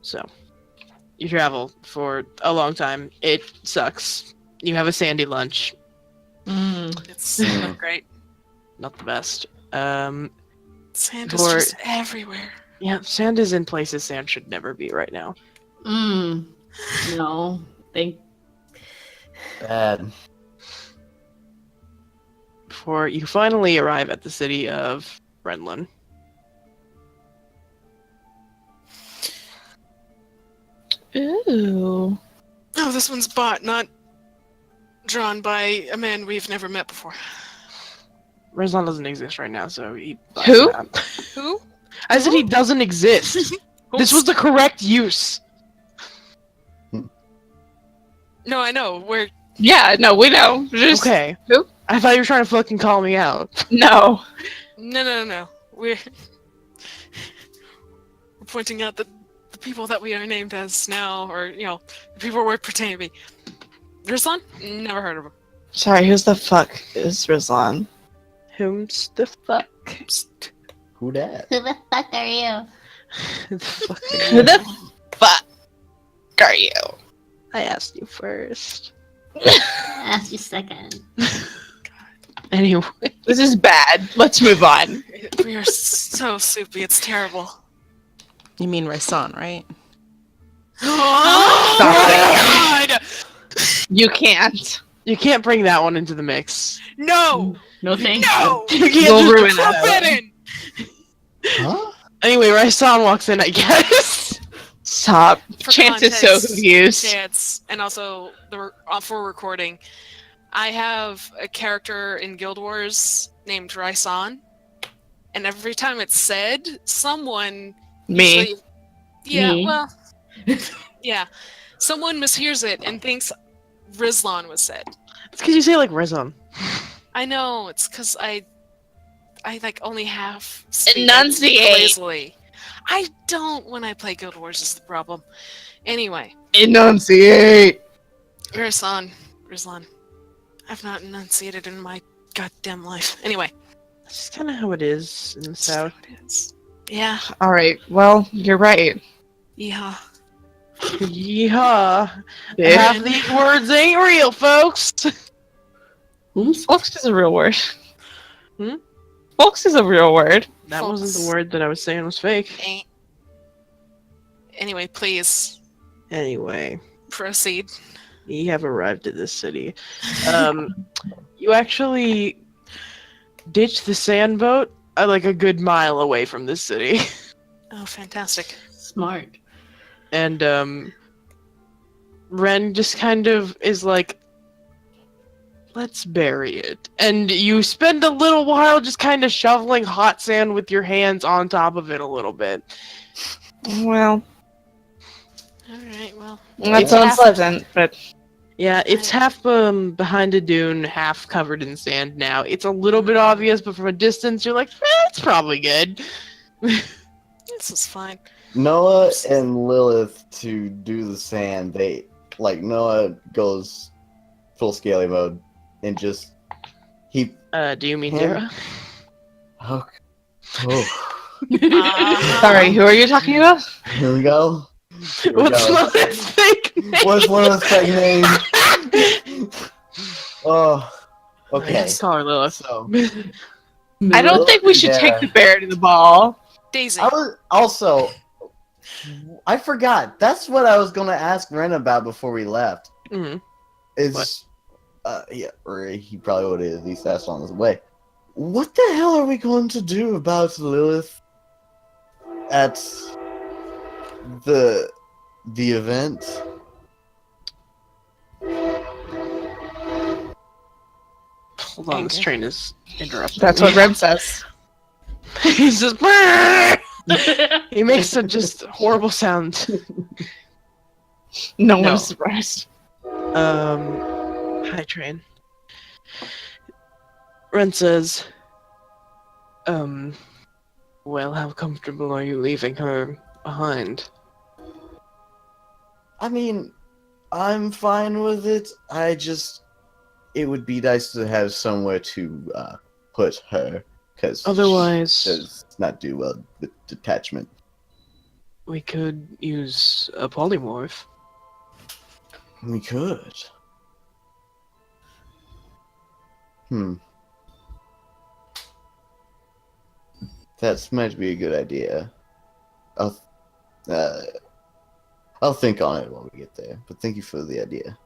So, you travel for a long time. It sucks. You have a sandy lunch. It's not great. Not the best. Sand is Or- just everywhere. Yeah, sand is in places sand should never be right now. No. Thank. Bad. Before you finally arrive at the city of Brenlin. Ooh. Oh, this one's bought, not drawn by a man we've never met before. Rezan doesn't exist right now, so he. Who? Who? I said he doesn't exist. This was the correct use. No, I know. We're Yeah, no, we know. Just, Okay. Who? I thought you were trying to fucking call me out. No. no. We're pointing out that the people that we are named as now, or the people we're pretending to be. Rizlan? Never heard of him. Sorry, who's the fuck is Rizlan? Whom's the fuck? Who dat? Who the fuck are you? The fuck Who the fuck are you? I asked you first. Ask you second. Anyway. This is bad. Let's move on. We are so soupy. It's terrible. You mean Raisan, right? Oh Stop my god! You can't. You can't bring that one into the mix. No! No thanks. No! You can't We'll just- ruin it. Forbidden! Huh? Anyway, Raisan walks in, I guess. Stop. For Chance is so context, confused. Chance, and also for recording, I have a character in Guild Wars named Raisan, and every time it's said, someone Me. usually- yeah, Me. well, yeah, someone mishears it and thinks Rizlan was said. It's because you say like Rezan. I know, it's because I like only half speak Enunciate. lazily. I don't when I play Guild Wars is the problem. Anyway, Enunciate. Rizlan. I've not enunciated in my goddamn life. Anyway, That's just kind of how it is in the that's south. how it is. Yeah, All right. Well, you're right. yeah. Yeehaw. Yeah. Half these words ain't real, folks. Whom's Folks is a real word. Hmm? Folks is a real word. That Folks. wasn't the word that I was saying was fake. Ain't. Anyway, please Anyway, proceed. you have arrived at this city. You actually ditched the sand boat like a good mile away from this city. Oh, fantastic. smart? And Ren just kind of is like, let's bury it. And you spend a little while just kind of shoveling hot sand with your hands on top of it a little bit. Well, All right, well, that's It's half- unpleasant, but Yeah, it's half behind a dune, half covered in sand now. It's a little bit obvious, but from a distance, you're like, it's probably good. this is fine. Noah and Lilith to do the sand. Noah goes full scaly mode and just Do you mean Yeah. Zara? oh, Sorry, who are you talking about? Here we go. Here we What's go. Lilith's fake name? What's one of those fake names? Oh, okay. Let's call her Lilith. So I don't think we should take the bear to the ball. Daisy. I was also. I forgot. That's what I was gonna ask Ren about before we left. Mhm. Is yeah, or he probably would have at least asked on his way. What the hell are we going to do about Lilith at the event? Hold on, this Anger. train is interrupting. That's me. what Ren says. He's just. "Brrr!" He makes a just horrible sound. No No. one's surprised. Hi, train. Ren says, well, how comfortable are you leaving her behind? I mean, I'm fine with it. It would be nice to have somewhere to put her, because Otherwise, she does not do well with detachment. we could use a polymorph. We could. That might be a good idea. I'll think on it when we get there. But thank you for the idea.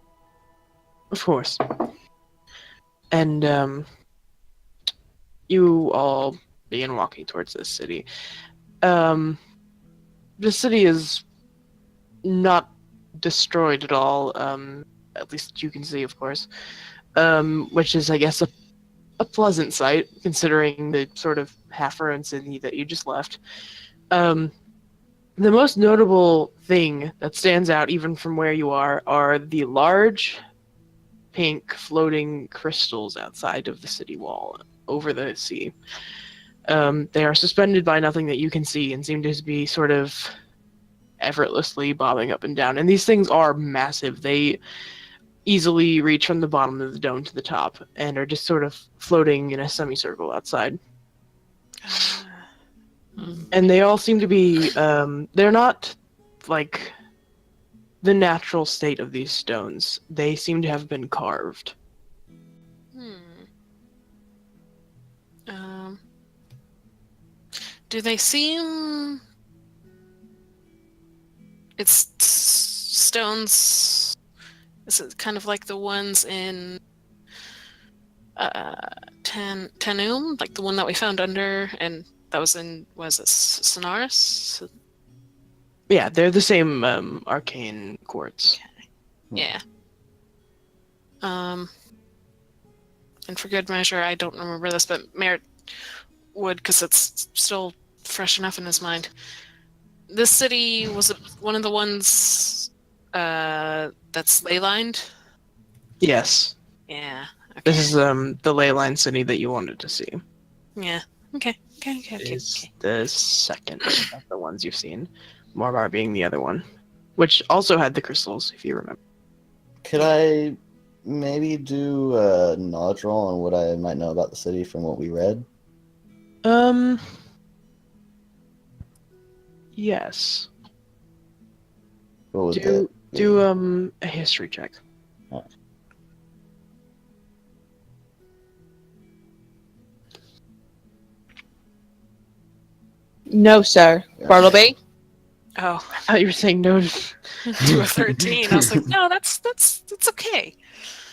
Of course. And, you all begin walking towards this city. The city is not destroyed at all, at least you can see, of course, which is, I guess, a pleasant sight, considering the sort of half-ruined city that you just left. The most notable thing that stands out, even from where you are the large pink floating crystals outside of the city wall over the sea. They are suspended by nothing that you can see and seem to be sort of effortlessly bobbing up and down. And these things are massive. They easily reach from the bottom of the dome to the top and are just sort of floating in a semicircle outside. And they all seem to be, they're not like the natural state of these stones. They seem to have been carved. Do they seem? It's stones. Is it kind of like the ones in Tanum, like the one that we found under, and that was in was it Sonaris? Yeah, they're the same arcane quartz. Yeah. And for good measure, I don't remember this, but Merritt would, because it's still fresh enough in his mind. This city was one of the ones that's ley-lined? Yes. Yeah. Okay. This is the ley line city that you wanted to see. Yeah. Okay. Is the second of the ones you've seen. Morbar being the other one, which also had the crystals, if you remember. Could I maybe do a knowledge roll on what I might know about the city from what we read? Yes. What would Do that be? a history check. Alright. No, sir. Yeah. Bartleby? Oh, I thought you were saying no to... to a 13. I was like, no, that's okay.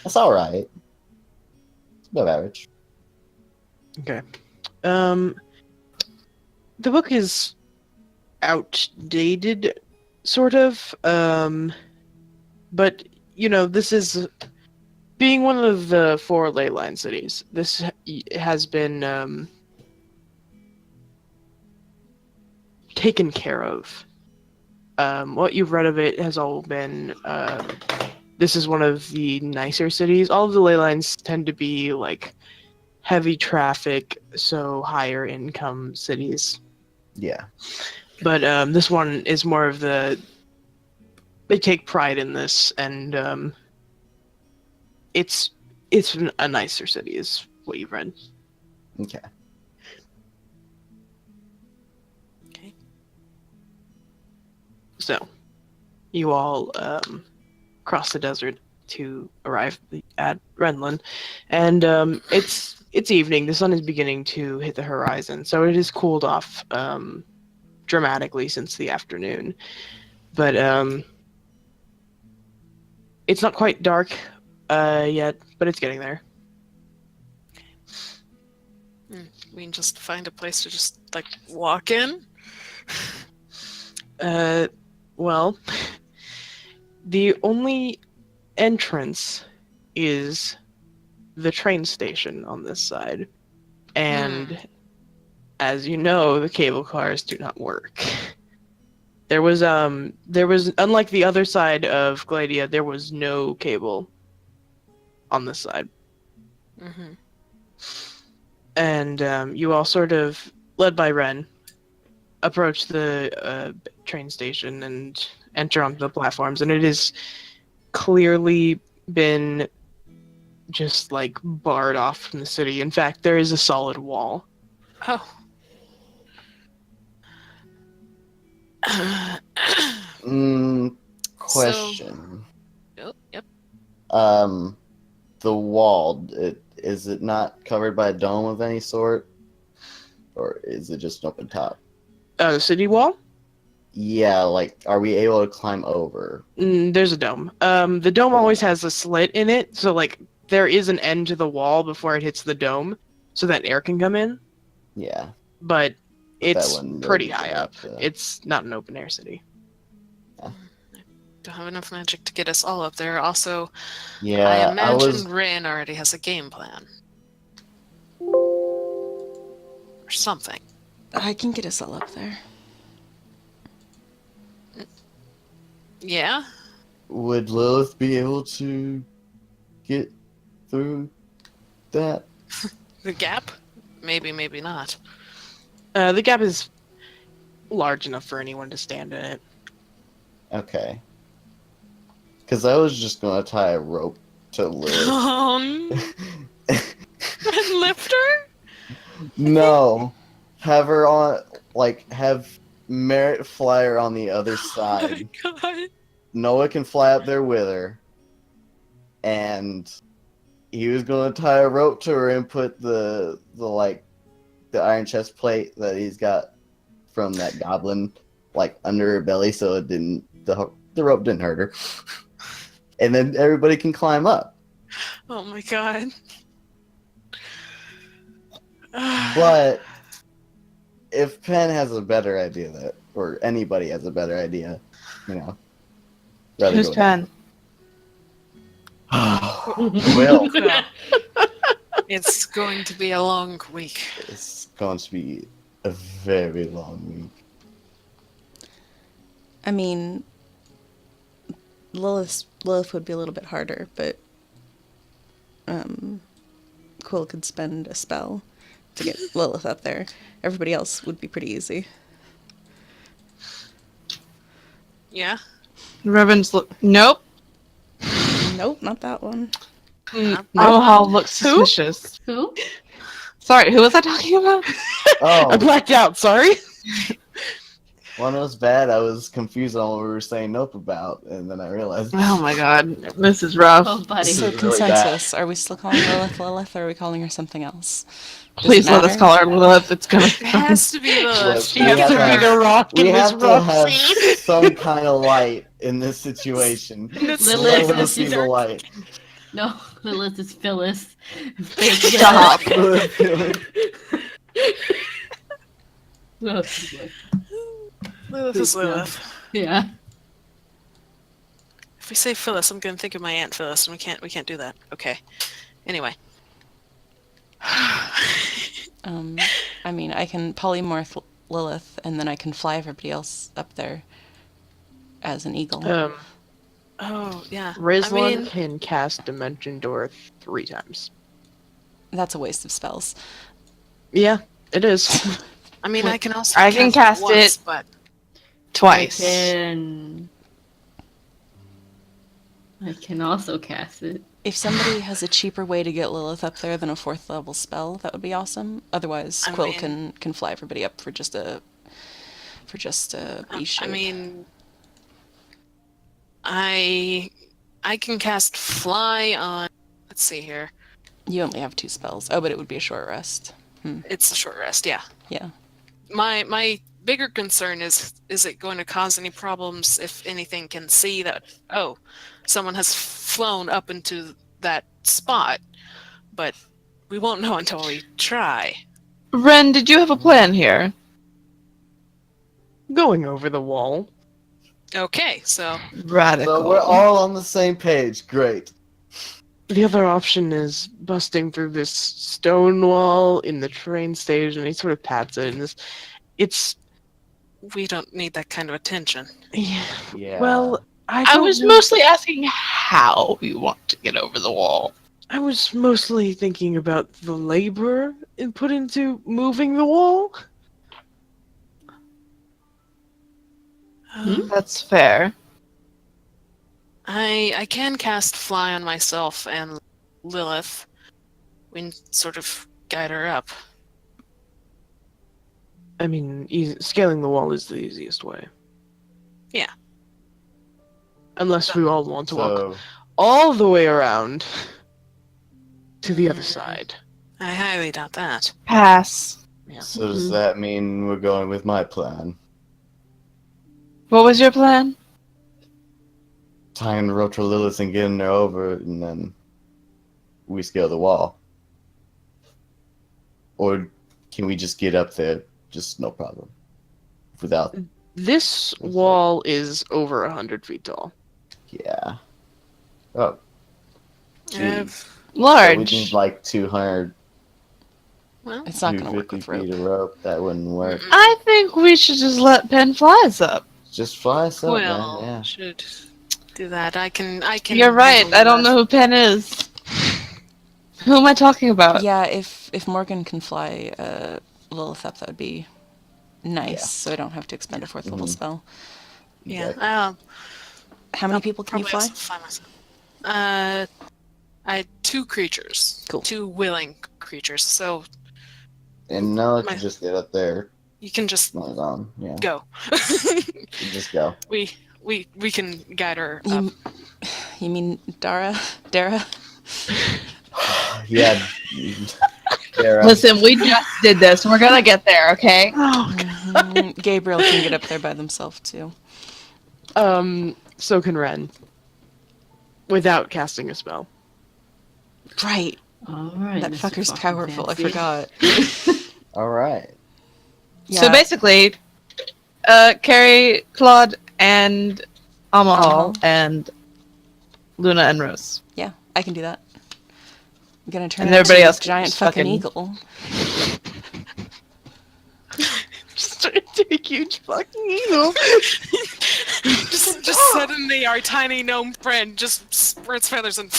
That's all right. It's above average. Okay. The book is outdated, sort of. But, you know, this is... Being one of the 4 ley line cities, this has been taken care of. What you've read of it has all been... this is one of the nicer cities. All of the ley lines tend to be, like, heavy traffic, so higher income cities. Yeah. But this one is more of the... They take pride in this, and it's a nicer city, is what you've read. Okay. So, you all cross the desert to arrive at Renlin, and it's evening. The sun is beginning to hit the horizon, so it has cooled off dramatically since the afternoon. But it's not quite dark yet, but it's getting there. We can just find a place to just like walk in. Well, the only entrance is the train station on this side, and as you know, the cable cars do not work. There was unlike the other side of Gladia, there was no cable on this side. Mm-hmm. And you all sort of, led by Ren, approach the train station and enter onto the platforms, and it has clearly been just like barred off from the city. In fact, there is a solid wall. Oh. Question. Yep. The wall, is it not covered by a dome of any sort? Or is it just an open top? The city wall? Yeah, like, are we able to climb over? There's a dome. The dome always has a slit in it, so like there is an end to the wall before it hits the dome, so that air can come in. Yeah. But it's wouldn't really pretty be high good, up. so- It's not an open air city. Don't have enough magic to get us all up there. Also, Yeah, I I imagine was... Rin already has a game plan. Or something. I can get us all up there. Yeah? Would Lilith be able to get through that? The gap? Maybe, maybe not. The gap is large enough for anyone to stand in it. Okay. Because I was just going to tie a rope to Lilith. And lift her? No. Have her on, like, have Merit fly her on the other side. Oh my god. Noah can fly up there with her. And he was going to tie a rope to her and put the iron chest plate that he's got from that goblin, like, under her belly so it didn't, the rope didn't hurt her. And then everybody can climb up. Oh my god. But if Penn has a better idea or anybody has a better idea, rather Who's go. Pen? Well, It's going to be a long week. it's going to be a very long week. I mean, Lilith would be a little bit harder, but Quill could spend a spell to get Lilith up there. Everybody else would be pretty easy. Yeah? Reverend's nope. Nope, not that one. Omaha looks suspicious. Who? Sorry, who was I talking about? I Oh, blacked out, sorry. one was bad. I was confused on what we were saying nope about, and then I realized. Oh my god, this is rough. Oh, buddy. This So is really consensus, are we still calling Lilith Lilith, or are we calling her something else? Does Please it let us matter? call her Lilith. It's gonna. It has to be the. Look, She we has have to to be have- the rock We in this have to rough have scene. some kind of light in this situation. It's Lilith Lilith is be the dark. light. No, Lilith is Phyllis. Stop. No, Lilith is Lilith. yeah. If we say Phyllis, I'm gonna think of my Aunt Phyllis, and we can't do that. Okay. Anyway. I mean, I can polymorph Lilith, and then I can fly everybody else up there as an eagle. Oh, yeah. Rizlan I mean, can cast Dimension Door 3 times. That's a waste of spells. Yeah, it is. I can also I can cast once, it. but Twice. I can also cast it. If somebody has a cheaper way to get Lilith up there than a 4th level spell, that would be awesome. Otherwise, I Quill mean- can fly everybody up for just a I E-shape. mean, I can cast fly on. Let's see here. You only have 2 spells. Oh, but it would be a short rest. It's a short rest. Yeah. Yeah. My bigger concern is it going to cause any problems if anything can see that someone has flown up into that spot, but we won't know until we try. Ren, did you have a plan here? Going over the wall. Okay, so Radical. So we're all on the same page. Great. The other option is busting through this stone wall in the train station, and he sort of pats it, and it's we don't need that kind of attention. yeah. Yeah. Well, I I don't was know- mostly asking how you want to get over the wall. I was mostly thinking about the labor input into moving the wall. That's fair. I can cast fly on myself and Lilith. We can sort of guide her up. I mean, scaling the wall is the easiest way. Yeah. Unless we all want to walk So all the way around to the other side. I highly doubt that. Pass. so does that mean we're going with my plan? What was your plan? Tying the rope to Lilith and getting her over, and then we scale the wall. Or can we just get up there, just no problem, without? This wall is over 100 feet tall. Yeah. Oh. Geez. Uh, So Large. we need like 200, well, It's not going to work 250 with rope. feet of rope. That wouldn't work. I think we should just let Penn fly us up. Just fly us up, well, man. Yeah. should do that. I can. You're right. handle I don't that. know who Penn is. Who am I talking about? Yeah, if Morgan can fly Lilith up, that would be nice. Yeah. So I don't have to expend a 4th level spell. Yeah. Exactly. How many people can you Probably fly? also fly myself. I had 2 creatures. Cool. 2 willing creatures. So And now I My- can just get up there you can just on his own. Yeah. go. You just go. we can guide her up. You mean Dara? Yeah. Sarah. Listen, we just did this. We're gonna get there, okay? Gabriel can get up there by themselves too. So can Ren. Without casting a spell. Right. All right. That Mr. fucker's fucking powerful. I fancy. forgot. All right. So Yeah. basically, Carrie, Claude, and Amahal, Amahal. and Luna and Rose. Yeah, I can do that. I'm gonna turn And into everybody a else can giant just fucking fucking- eagle. Just turn into a huge fucking eagle. just suddenly our tiny gnome friend just spreads feathers and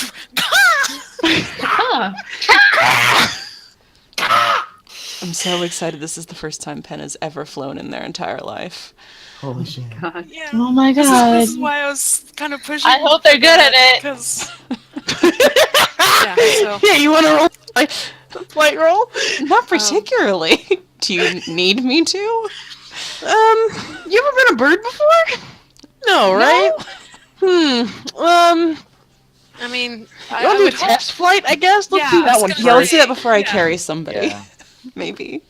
Ah, I'm so excited. This is the first time Penn has ever flown in their entire life. Holy shit. God. yeah. Oh my This god. is why I was kind of pushing. I hope they're good at it. Because yeah, so Yeah, you want to roll a flight roll? Not particularly. Do you need me to? You ever been a bird before? No, right? I mean, You I want to do a would hope. test flight, I guess? Let's Yeah, do I that was one gonna first. Yeah, let's do that before I Yeah. carry somebody. Yeah. Maybe.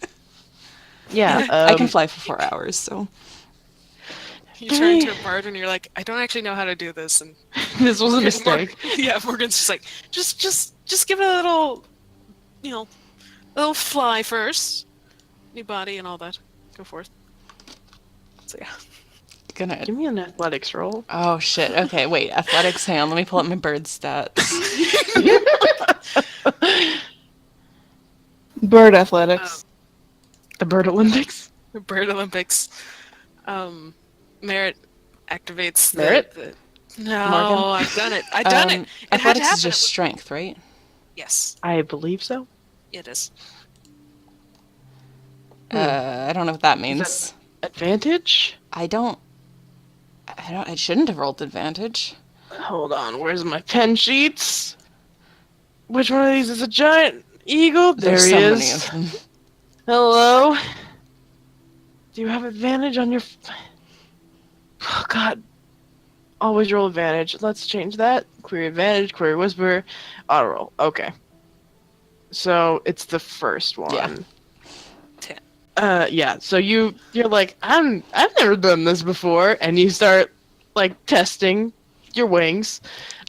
Yeah, I can fly for 4 hours, so. You turn to a bird and you're like, I don't actually know how to do this, and This was a mistake. yeah, Morgan's just like, just give it a little, a little fly first, new body and all that. Go forth. So yeah. Gonna. Give me an athletics roll. Oh shit. Okay, wait. Athletics. Hang on. Let me pull up my bird stats. Bird athletics. The Bird Olympics. The Bird Olympics. Merit activates the- Merit? the- no, Morgan? I've done it. I've done it. It had to Athletics is happen. just strength, right? Yes, I believe so. it is. I don't know what that means. Advantage? I don't. I shouldn't have rolled advantage. Hold on, where's my pen sheets? Which one of these is a giant eagle? There There's he so is. many of them. Hello? Do you have advantage on your... Oh, God. Always roll advantage. Let's change that. Query advantage, query whisper, auto roll. Okay. So it's the first one. Yeah. 10. Yeah. So you're like, I've never done this before, and you start like testing your wings.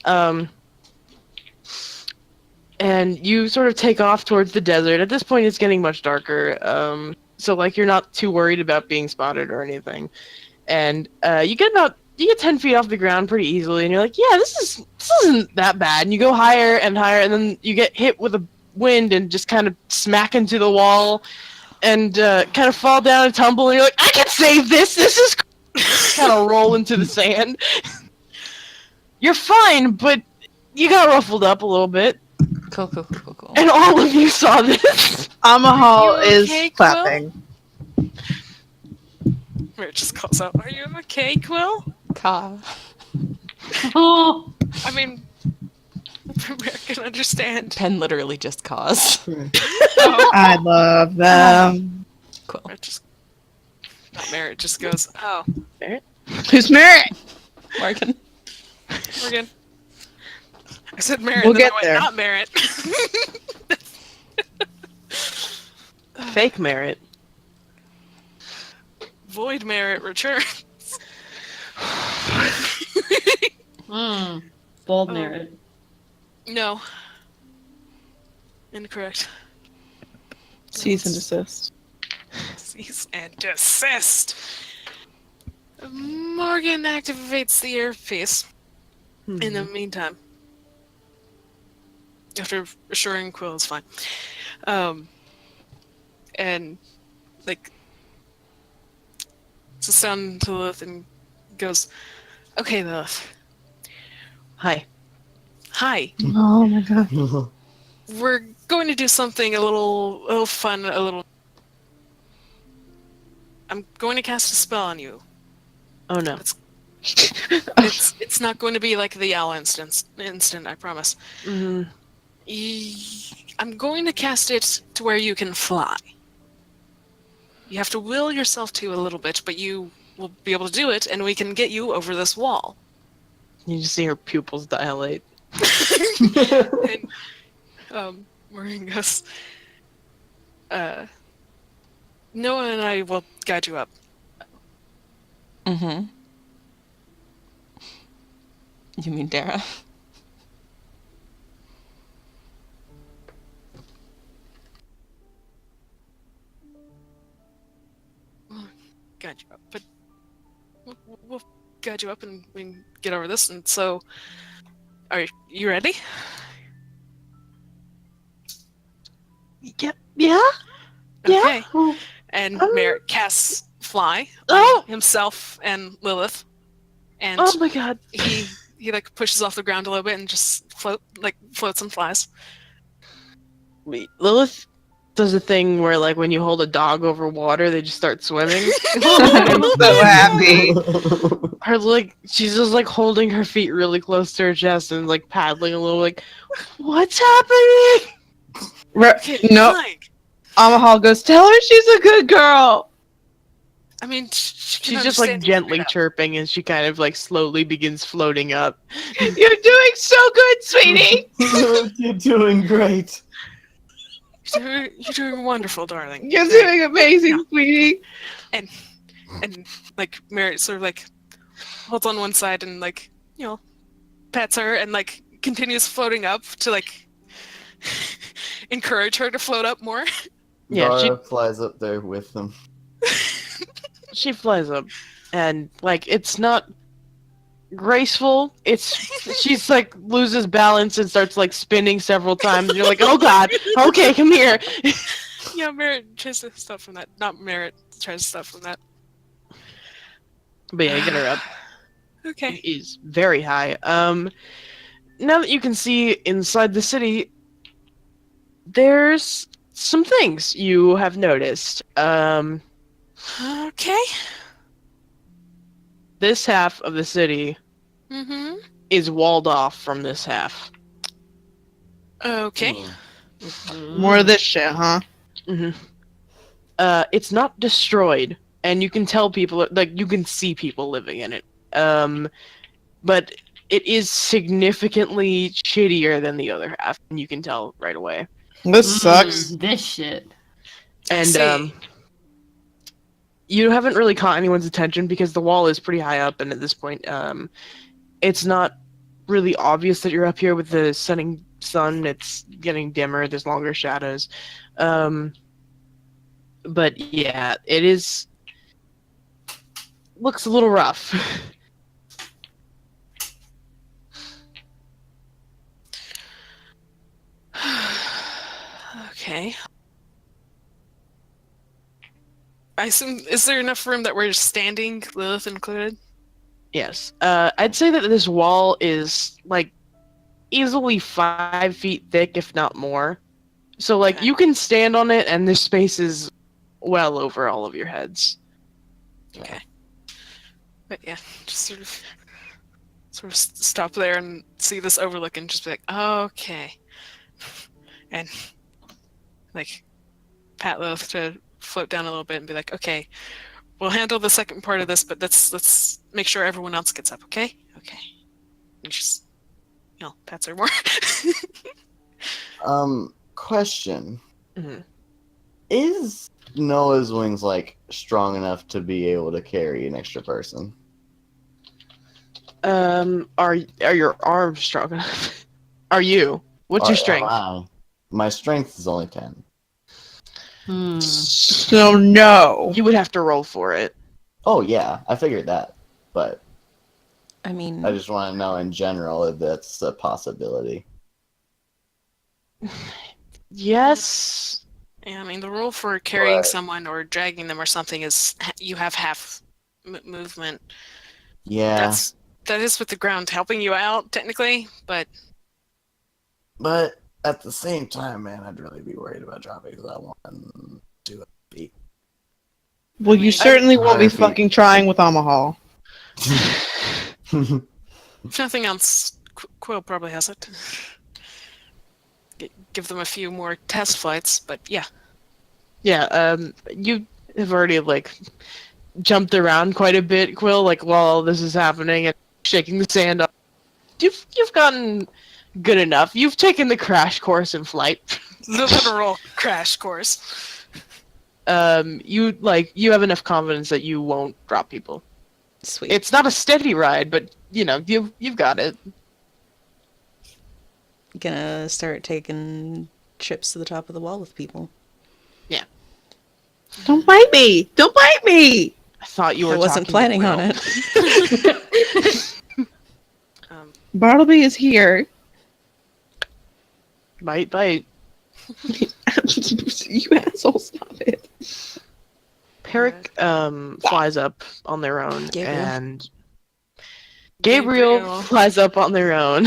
And you sort of take off towards the desert. At this point, it's getting much darker. So like you're not too worried about being spotted or anything. And you get 10 feet off the ground pretty easily, and you're like, yeah, this isn't that bad. And you go higher and higher, and then you get hit with a wind and just kind of smack into the wall, and kind of fall down and tumble. And you're like, I can save this. This is kind of roll into the sand. You're fine, but you got ruffled up a little bit. Cool. And all of you saw this. Amahal Are you is okay, clapping. Where it just calls out, "Are you okay, Quill?" Ka. Oh, I mean, I can understand. Pen literally just cause. Oh, I love them. Cool. it just not Merritt just goes, "Oh, Who's Merritt? Morgan. we're good." I said Merritt, We'll then I get went, there. not Merritt. Fake merit. Void Merritt returns. bold Oh. merit. No. Incorrect. Cease and desist. Cease and desist. Morgan activates the earpiece. In the meantime, after assuring Quill is fine, and like, sits down to Lilith and goes, "Okay, Lilith. Hi. Hi. Oh my god. We're going to do something a little fun, a little. I'm going to cast a spell on you. Oh no. It's not going to be like the owl instant, I promise. hmm I'm going to cast it to where you can fly. You have to will yourself to a little bit, but you will be able to do it, and we can get you over this wall." You just see her pupils dilate. And Maureen goes, "Noah and I will guide you up." Mm-hmm. You mean Dara? Guide you up, but we'll guide you up, and we can get over this. And so, are you ready? Yep. Yeah. Yeah. Okay. Oh. And Um, Merritt casts fly Oh. on himself and Lilith, and Oh my god. he like pushes off the ground a little bit and just floats and flies. Wait, Lilith does a thing where, like, when you hold a dog over water, they just start swimming. I'm so happy. Her, like, she's just, like, holding her feet really close to her chest and, like, paddling a little, like, what's happening? Okay, No, flying. Amahal goes, tell her she's a good girl. I mean, she can She's just, like, understand you gently straight up. chirping as she kind of, like, slowly begins floating up. You're doing so good, sweetie. You're doing great. You're doing wonderful, darling. You're Great. doing amazing, sweetie. And like Merritt sort of like holds on one side and like, you know, pets her and like continues floating up to like encourage her to float up more. Yeah, Dara flies up there with them. she flies up, and, like, it's not graceful. She's, like, loses balance and starts, like, spinning several times, and you're like, oh god, okay, come here. Yeah, Merritt tries to stop from that. Not Merritt tries to stop from that. But yeah, get her up. Okay. It is very high. Now that you can see inside the city, there's some things you have noticed. Okay. This half of the city Mm-hmm. is walled off from this half. Okay. More of this shit, huh? hmm It's not destroyed, and you can tell people, like, you can see people living in it. but it is significantly shittier than the other half, and you can tell right away. This sucks. This shit. I And see. you haven't really caught anyone's attention because the wall is pretty high up, and at this point, it's not really obvious that you're up here with the setting sun. It's getting dimmer. There's longer shadows. But yeah, it is. Looks a little rough. Okay. I assume, is there enough room that we're standing, Lilith included? Yes. I'd say that this wall is like easily 5 feet thick, if not more. So like Okay. you can stand on it, and this space is well over all of your heads. Okay. But yeah, just sort of stop there and see this overlook and just be like, okay. And like pat Lilith to float down a little bit and be like, okay, we'll handle the second part of this, but let's make sure everyone else gets up, okay? Okay. And just pats her more. Question. Mhm. Is Noah's wings like strong enough to be able to carry an extra person? Are your arms strong enough? Are you? What's your strength? My strength is only 10. So no. You would have to roll for it. Oh yeah, I figured that. But I mean, I just want to know in general if that's a possibility. Yes. Yeah, I mean, the rule for carrying But- someone or dragging them or something is you have half movement. Yeah, That is with the ground helping you out, technically, but but at the same time, man, I'd really be worried about dropping that one and do it. Well, you certainly won't be 100 feet. fucking trying with Amahal. if nothing else, Quill probably has it. Give them a few more test flights, but yeah. Yeah, you have already like jumped around quite a bit, Quill, like while all this is happening and shaking the sand off. You've gotten good enough. You've taken the crash course in flight. The literal crash course. You have enough confidence that you won't drop people. sweet. It's not a steady ride, but you've got it. Gonna start taking trips to the top of the wall with people. Don't bite me! Don't bite me! I thought you were I wasn't talking to planning on Will. it. Bartleby is here. Bite. You asshole, stop it. Peric flies up on their own, Gabriel. and Gabriel flies up on their own.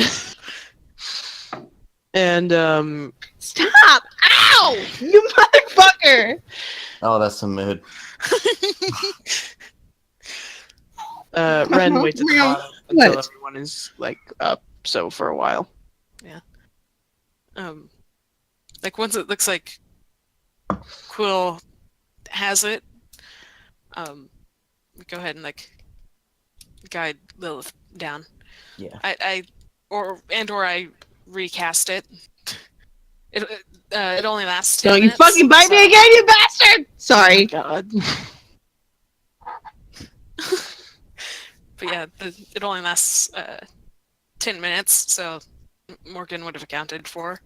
And Stop! Ow! You motherfucker! Oh, that's some mood. Ren waits at the Meow. bottom until What? everyone is like up. So for a while. Like once it looks like Quill has it, go ahead and like guide Lilith down. Yeah. I recast it. It only lasts 10 Don't you minutes, fucking bite me so- again, you bastard! Sorry. God. But yeah, it only lasts 10 minutes, so Morgan would have accounted for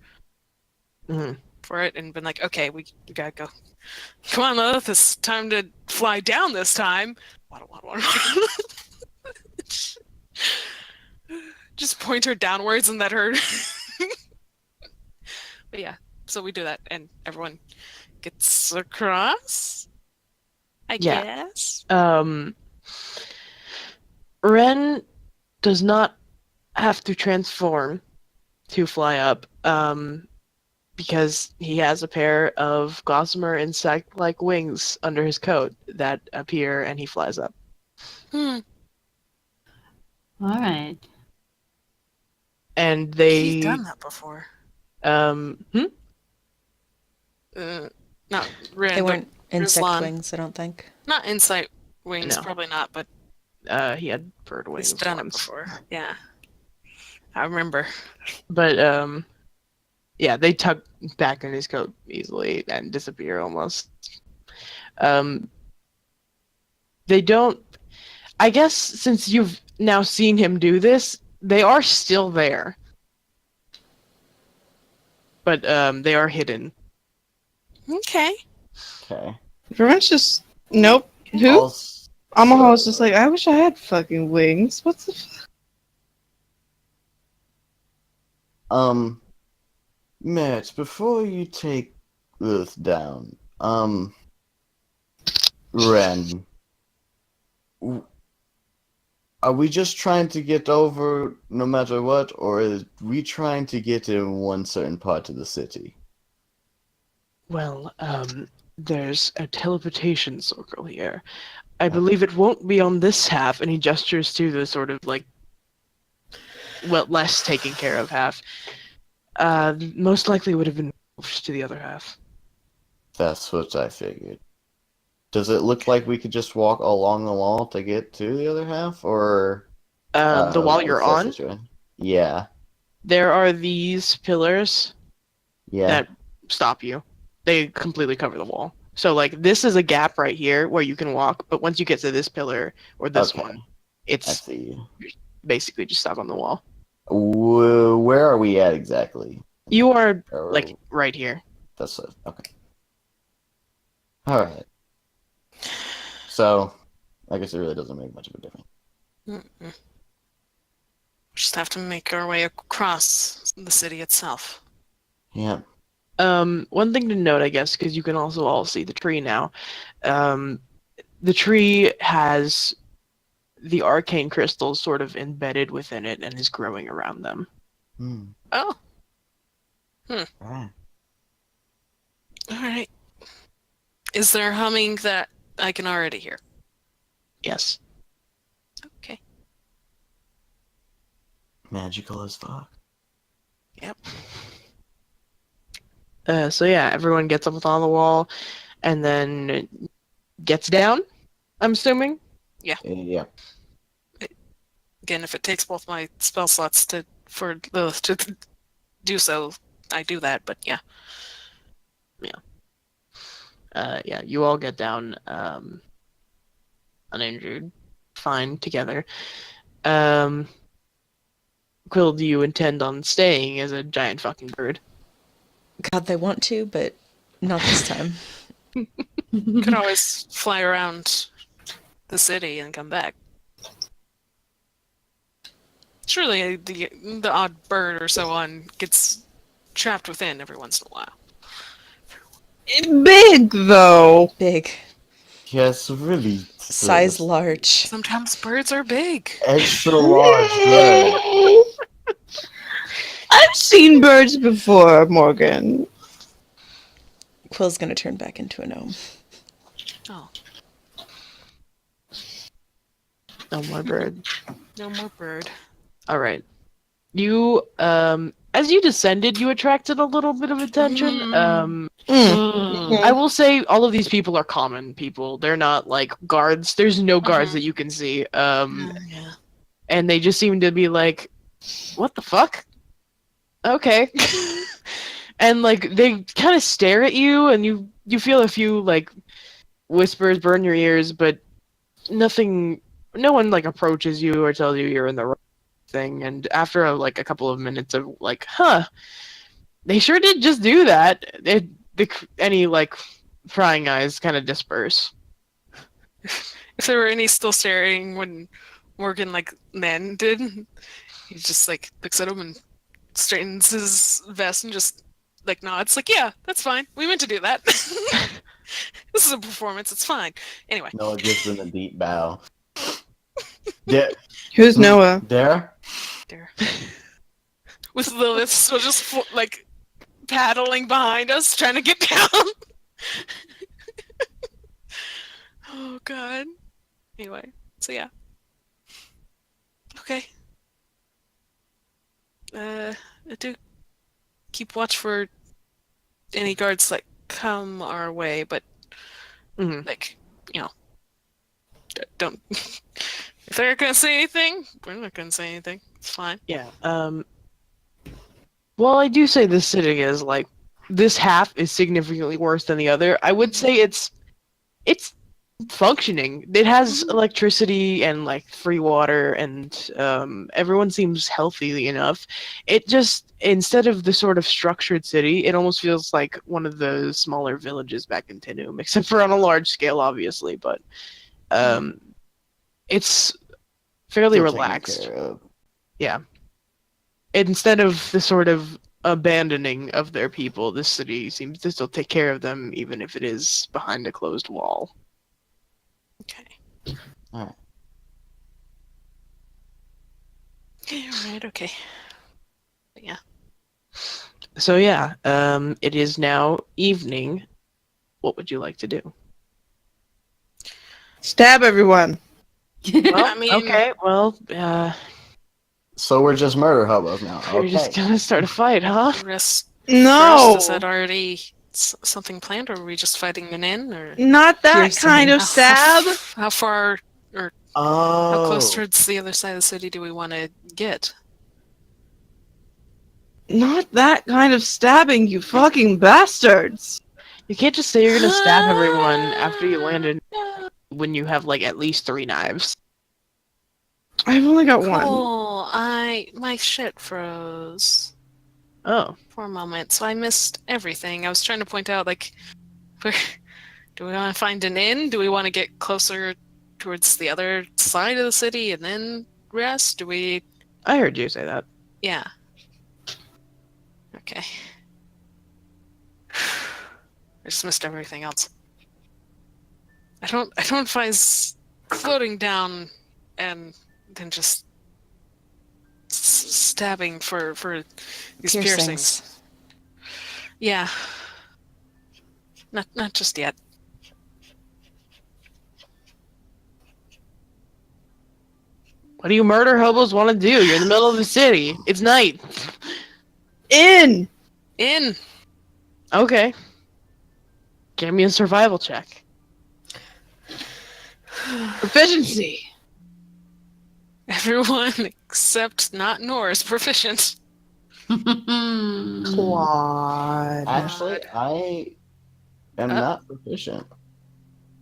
Mhm. it and been like, okay, we gotta go. Come on, Lilith, it's time to fly down this time. Waddle, waddle, waddle. Just point her downwards and let her. But yeah, so we do that, and everyone gets across. I Yeah. guess. Ren does not have to transform to fly up, because he has a pair of gossamer insect-like wings under his coat that appear, and he flies up. All right. And He's they, done that before. hmm? Not Ren, They but weren't insect Ruslan. wings, I don't think. Not insight wings, No. probably not, but He had bird wings He's done it once. before. Yeah. I remember. But yeah, they tuck back in his coat easily and disappear almost. Um, they don't. I guess since you've now seen him do this, they are still there, but they are hidden. Okay. Okay. Revenge just nope. Who? Also, Omaha was just like, I wish I had fucking wings. What's the Matt, before you take this down, Ren, w- are we just trying to get over no matter what, or are we trying to get in one certain part of the city? Well, there's a teleportation circle here. I believe it won't be on this half, and he gestures to the sort of like, well, less taken care of half. Most likely would have been moved to the other half. That's what I figured. Does it look like we could just walk along the wall to get to the other half, or The wall you're what's that on, situation? Yeah, there are these pillars yeah. that stop you. They completely cover the wall. So like this is a gap right here where you can walk, but once you get to this pillar or this Okay, one, I it's see. basically just stuck on the wall. Where are we at exactly? You are Or- like right here. That's it. Okay. All right. So, I guess it really doesn't make much of a difference. Mm-mm. Just have to make our way across the city itself. Yeah. One thing to note, I guess, because you can also all see the tree now. The tree has the arcane crystals sort of embedded within it and is growing around them. Hmm. Oh, Right. all right. Is there humming that I can already hear? Yes. Okay. Magical as fuck. Yep. So yeah, everyone gets up on the wall and then gets down, I'm assuming. Yeah. Again, if it takes both my spell slots for Lilith to do so, I do that. But yeah. Yeah, you all get down uninjured, fine together. Quill, do you intend on staying as a giant fucking bird? God, they want to, but not this time. Could always fly around the city and come back. Surely the odd bird or so on gets trapped within every once in a while. big though? Big. Yes, really. Size large. Sometimes birds are big. Extra large bird. I've seen birds before, Morgan. Quill's gonna turn back into a gnome. Oh, No more bird. no more bird. All right. You as you descended, you attracted a little bit of attention. Mm. I will say all of these people are common people. They're not like guards. There's no guards Mhm. that you can see. Yeah. And they just seem to be like, what the fuck? Okay. And like they kind of stare at you and you feel a few like whispers burn your ears, but no one like approaches you or tells you you're in the wrong thing. And after like a couple of minutes of like, huh, they sure did just do that. Any like prying eyes kind of disperse. If there were any still staring when Morgan then did, he just looks at him and straightens his vest and just nods yeah, that's fine. We meant to do that. This is a performance. It's fine. Anyway. Noah gives them a deep bow. There. Who's Noah? There. There. With Lilith still just paddling behind us, trying to get down. Oh god. Anyway, so yeah. Okay. I do keep watch for any guards that come our way, but Mhm. don't If they're not gonna say anything, we're not gonna say anything. It's fine. Yeah. Well, I do say this city is like this half is significantly worse than the other. I would say it's functioning. It has electricity and like free water, and everyone seems healthy enough. It just instead of the sort of structured city, it almost feels like one of the smaller villages back in Tinum, except for on a large scale, obviously. But um, it's fairly Still taken relaxed. care of. Yeah. Instead of the sort of abandoning of their people, this city seems to still take care of them, even if it is behind a closed wall. Okay. Alright. Alright, okay. But yeah. So yeah, it is now evening. What would you like to do? Stab everyone. Well, I mean- okay, well, So we're just murder hobos now. you're Okay. just gonna start a fight, huh? Rest No, first, is that already something planned, or are we just fighting an inn, or not that Piercing. kind of How- stab. How far, or Oh. how close towards the other side of the city do we want to get? Not that kind of stabbing, you fucking bastards. You can't just say you're gonna stab everyone after you landed when you have like at least 3 knives. I've only got one. Cool. My shit froze Oh, for a moment, so I missed everything. I was trying to point out, like, where do we want to find an inn? Do we want to get closer towards the other side of the city and then rest? Do we? I heard you say that. Yeah. Okay. I just missed everything else. I don't find floating down and then just stabbing for these piercings. Yeah. Not just yet. What do you murder hobos want to do? You're in the middle of the city. It's night. In. In. Okay. Give me a survival check. Proficiency. Everyone except not Nor is proficient. Claude. Actually, I am not proficient.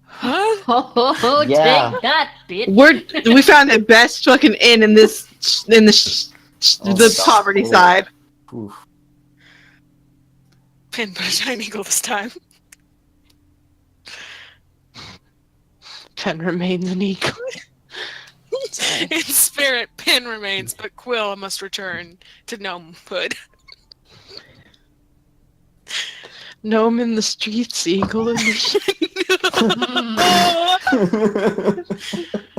Huh? Oh, Yeah. take that, bitch. We found the best fucking inn in this Oh, the God. poverty side. Oof. Pin but a giant eagle this time. Pen remains an eagle. In spirit, Pin remains, but Quill must return to Gnomehood. Gnome in the streets, eagle in the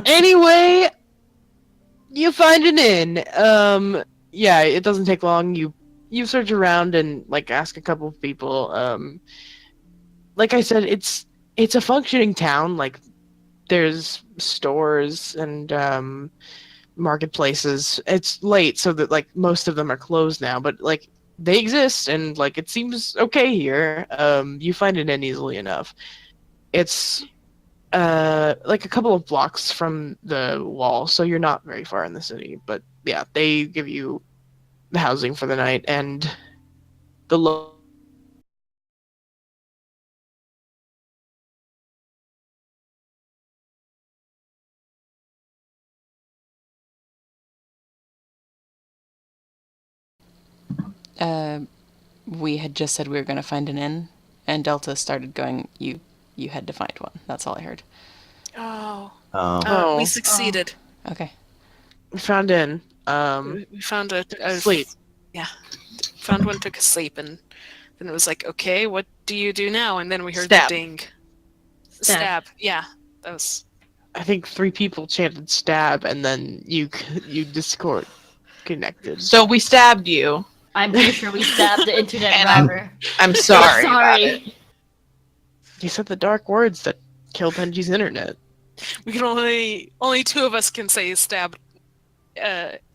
Anyway, you find an inn. Yeah, it doesn't take long. You search around and like ask a couple of people. Like I said, it's a functioning town. Like there's stores and marketplaces. It's late, so that like most of them are closed now, but like they exist and like it seems okay here. You find an inn easily enough. It's like a couple of blocks from the wall, so you're not very far in the city. But yeah, they give you the housing for the night and the We had just said we were going to find an inn, and Delta started going, you had to find one. That's all I heard. Oh. Oh. We succeeded. Okay. found inn. We found a Sleep. Yeah. Found one, took a sleep, and then it was like, okay, what do you do now? And then we heard Stab. the ding. Stab. Yeah. That was. I think 3 people chanted stab, and then you Discord connected. So we stabbed you. I'm pretty sure we stabbed the internet And I'm- robber. I'm sorry. about it. Sorry. You said the dark words that killed Benji's internet. We can only 2 of us can say stab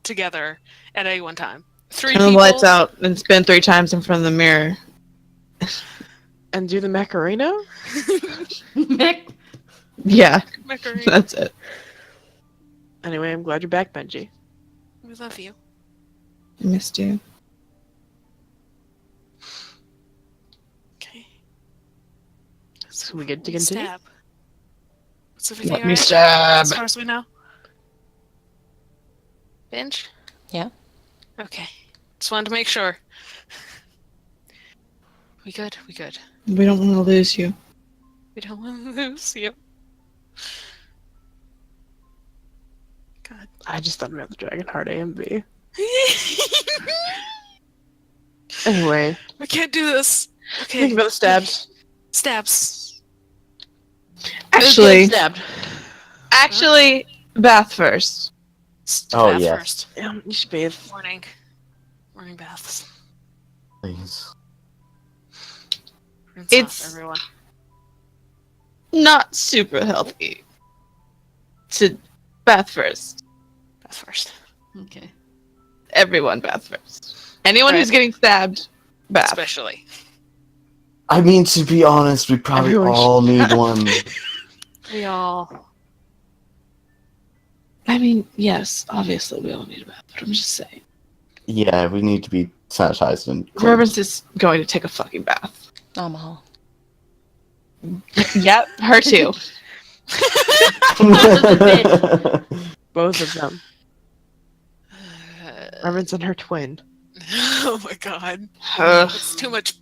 together at any one time. 3 Turn the people. lights out and spin 3 times in front of the mirror. And do the Macarena? Yeah, Macarena. that's it. Anyway, I'm glad you're back, Benji. We love you. Missed you. Okay. So we get to continue? Stab. What's everything Let me alright? stab. As far as we know. Binge? Yeah. Okay. Just wanted to make sure. We good? We good. We don't want to lose you. We don't want to lose you. God. I just thought about the Dragonheart AMV. Anyway, We can't do this. Okay. think about the stabs. Stabs. Actually, Stabbed. Bath first. Oh, Bath yes. first. Yeah, you should bathe. Morning. Morning baths. Please. Rinse It's- off, everyone. Not super healthy. To bath first. Bath first. Okay. Everyone bath first. Anyone Right. who's getting stabbed, bath. Especially. I mean, to be honest, we probably Everyone all should- need one. We all. I mean, yes, obviously we all need a bath, but I'm just saying. Yeah, we need to be sanitized and clean. Reverence is going to take a fucking bath. Mahal. Yep, her too. Both of them. Uh, Reverence and her twin. oh my god. Ugh, It's too much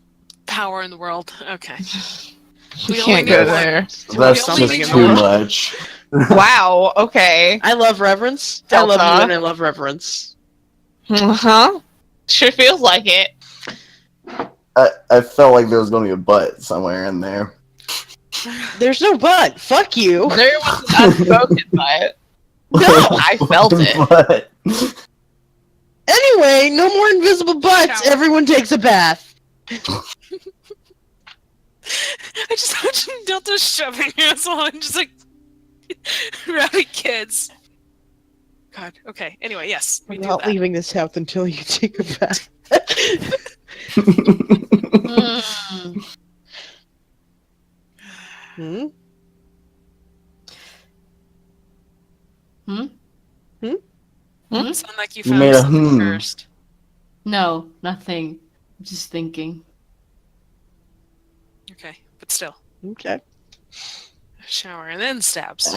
power in the world. Okay. we We only can't need go one. there. That's We only just need too one. much. Wow, okay. I love Reverence. I love Delta. you and I love Reverence. Uh-huh. Sure feels like it. I felt like there was going to be a butt somewhere in there. There's no but. Fuck you. There was an unspoken by it. No. I felt it. But Anyway, no more invisible butts. Shower. Everyone takes a bath. I just imagine Delta shoving us all and just like rowdy kids. God. Okay. Anyway, yes, we I'm do not that. leaving this house until you take a bath. Mm. Hmm? Hmm? Sound like you You found made a something hmm. first. No, nothing. I'm just thinking. Okay, but still, Okay. shower and then stabs.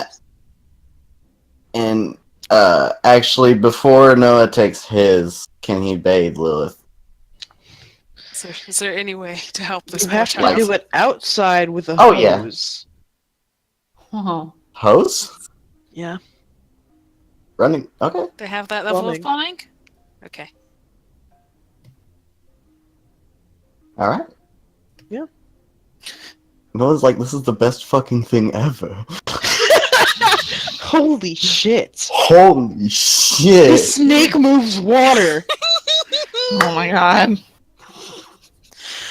and actually, before Noah takes his, can he bathe Lilith? Is there any way to help this You poor have to child? do it outside with a Oh, yeah. hose. Oh. Hose? Yeah. Running? Okay. They have that level Plumbing. of plumbing? Okay. All right. Yeah. Noah's like, this is the best fucking thing ever. Holy shit. Holy The shit. snake moves water. Oh my god.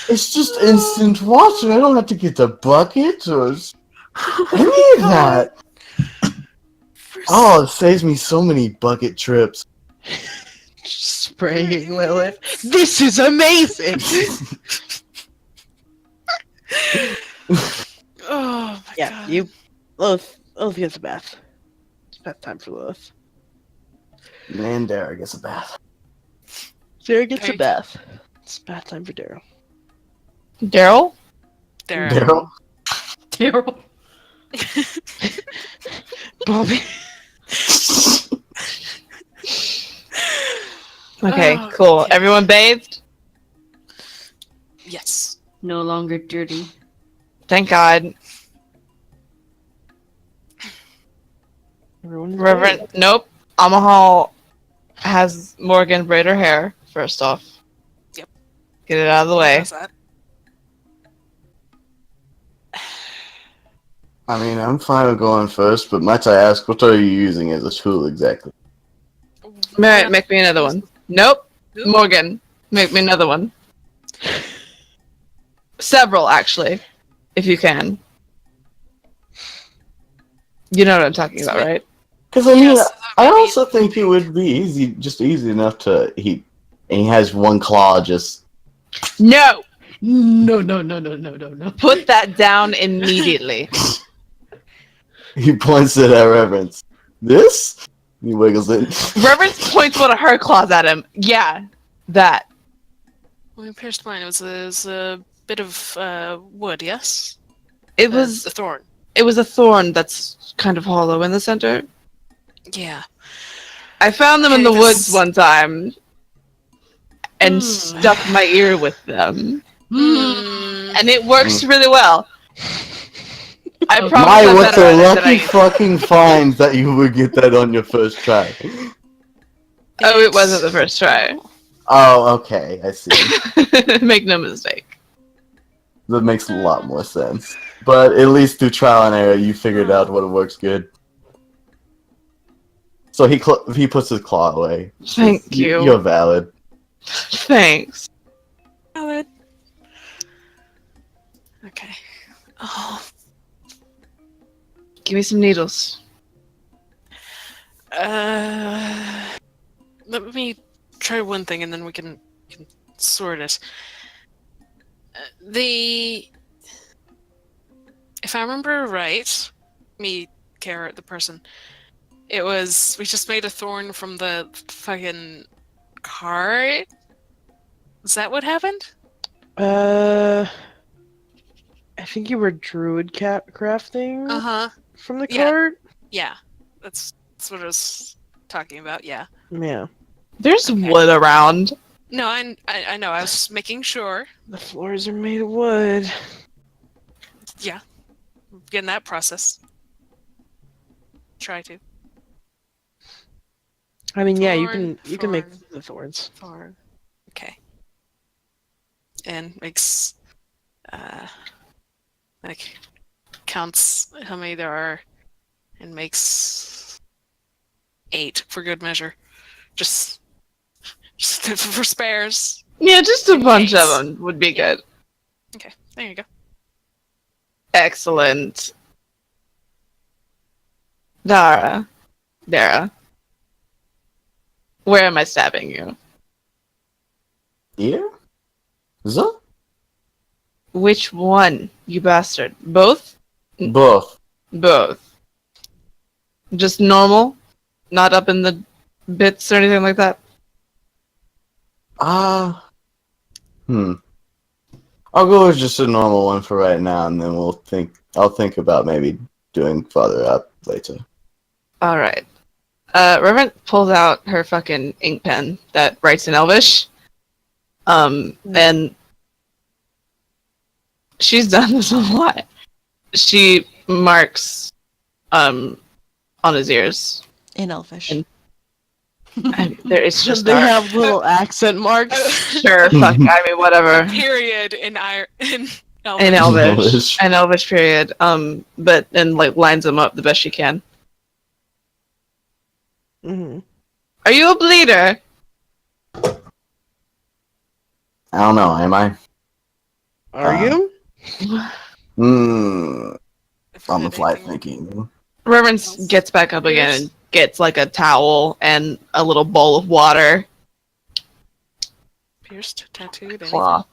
It's just instant water. I don't have to get a bucket or any of that. Oh, it saves me so many bucket trips. Spraying Lilith. This is amazing. Oh my Yeah, god. Lilith gets a bath. It's bath time for Lilith. And Dara gets a bath. Sarah gets a Okay. bath. It's bath time for Daryl. Daryl? There. Daryl? Daryl. Bobby. Okay, Oh, cool. okay. Everyone bathed? Yes. No longer dirty. Thank God. Everyone Reverend, nope. Amahal has Morgan braid her hair, first off. Yep. Get it out of the way. How's that? I mean, I'm fine with going first, but might I ask, what are you using as a tool exactly? Merritt, make me another one. Nope. Nope. Morgan, make me another one. Several, actually, if you can. You know what I'm talking about, right? Because I mean, Yes, I that would be- also think it would be easy enough to and he has one claw just. No! No, no, no, no, no, no, no. Put that down immediately. He points it at Reverence. This He wiggles it. Reverence points one of her claws at him. Yeah, that. When I pierced mine, it was a bit of wood, yes? It A was thorn. it was a thorn that's kind of hollow in the center. Yeah. I found them in the woods one time and stuck my ear with them. And it works really well. I Okay. promise My, I'm what better the at it than I lucky used to fucking find that you would get that on your first try. Oh, it wasn't the first try. Oh, okay, I see. Make no mistake. That makes a lot more sense. But at least through trial and error, you figured out what works good. So he puts his claw away. Thank you. You're valid. Thanks. Valid. Okay. Oh. Give me some needles. Let me try one thing and then we can sort it. If I remember right, me, Carrot, the person, it was, we just made a thorn from the fucking cart? Is that what happened? I think you were druid crafting Uh-huh. from the Yeah. card. Yeah. That's what I was talking about, yeah. Yeah. There's Okay. wood around. No, I know, I was making sure. The floors are made of wood. Yeah. Getting that process. Try to. I mean, yeah, you Thorn, can make thorn. the thorns. Thorn. Okay. And makes like counts how many there are and makes 8 for good measure. Just for spares. Yeah, just a In bunch case. of them would be Yeah. good. Okay, there you go. Excellent. Dara. Where am I stabbing you? Ear? Is that? Which one, you bastard? Both? Both. Both. Just normal? Not up in the bits or anything like that? I'll go with just a normal one for right now, and then I'll think about maybe doing farther up later. Alright. Reverend pulls out her fucking ink pen that writes in Elvish. And she's done this a lot. She marks on his ears. In Elvish. And- There it's just they dark. have little accent marks. Sure, fuck, I mean whatever. Period in In Elvish. Elvish. An Elvish period. But and like lines them up the best she can. Hmm. Are you a bleeder? I don't know, am I? Are you? On the fly thinking. Reverence gets back up again and gets like a towel and a little bowl of water. Pierced, tattooed, anything? Claw.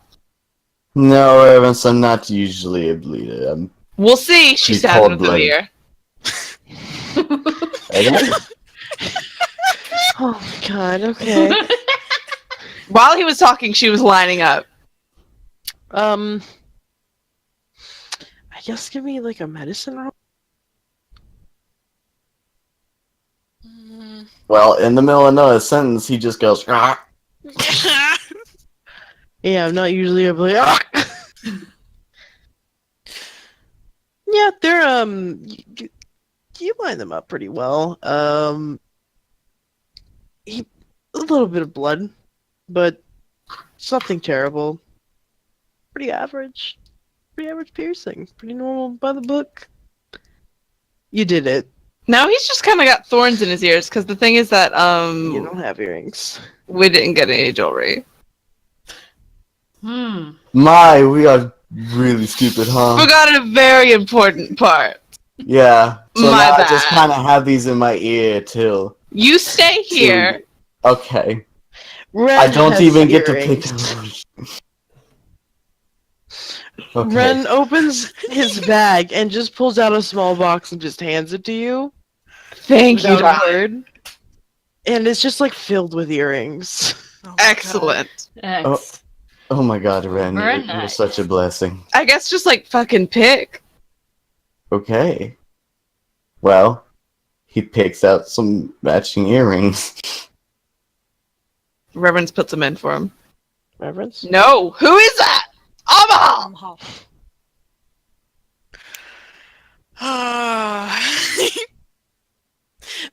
No, Reverence, I'm not usually a bleeder. I'm We'll see. She Pretty stabbed him through the cold-blooded. ear. Oh my god. Okay. While he was talking, she was lining up. I guess give me like a medicine roll. Mm. Well, in the middle of another sentence, he just goes, "Ah." Yeah, I'm not usually a bleeder. Yeah, they're you line them up pretty well. A little bit of blood, but something terrible. Pretty average. Pretty average piercing. Pretty normal by the book. You did it. Now he's just kind of got thorns in his ears because the thing is that You don't have earrings. we didn't get any jewelry. My, we are really stupid, huh? Forgot a very important part. Yeah. So My now I just bad. kind of have these in my ear, too. You stay here. Okay. Ren I don't has even get to pick. earrings. Okay. Ren opens his bag and just pulls out a small box and just hands it to you Thank you, without a darling. word. And it's just like filled with earrings. Oh my God. Excellent. X. Oh my god, Ren, Very you're nice. such a blessing. I guess just like fucking pick. Okay. Well, he picks out some matching earrings. Reverence puts them in for him. Reverence? No, who is that? Omaha!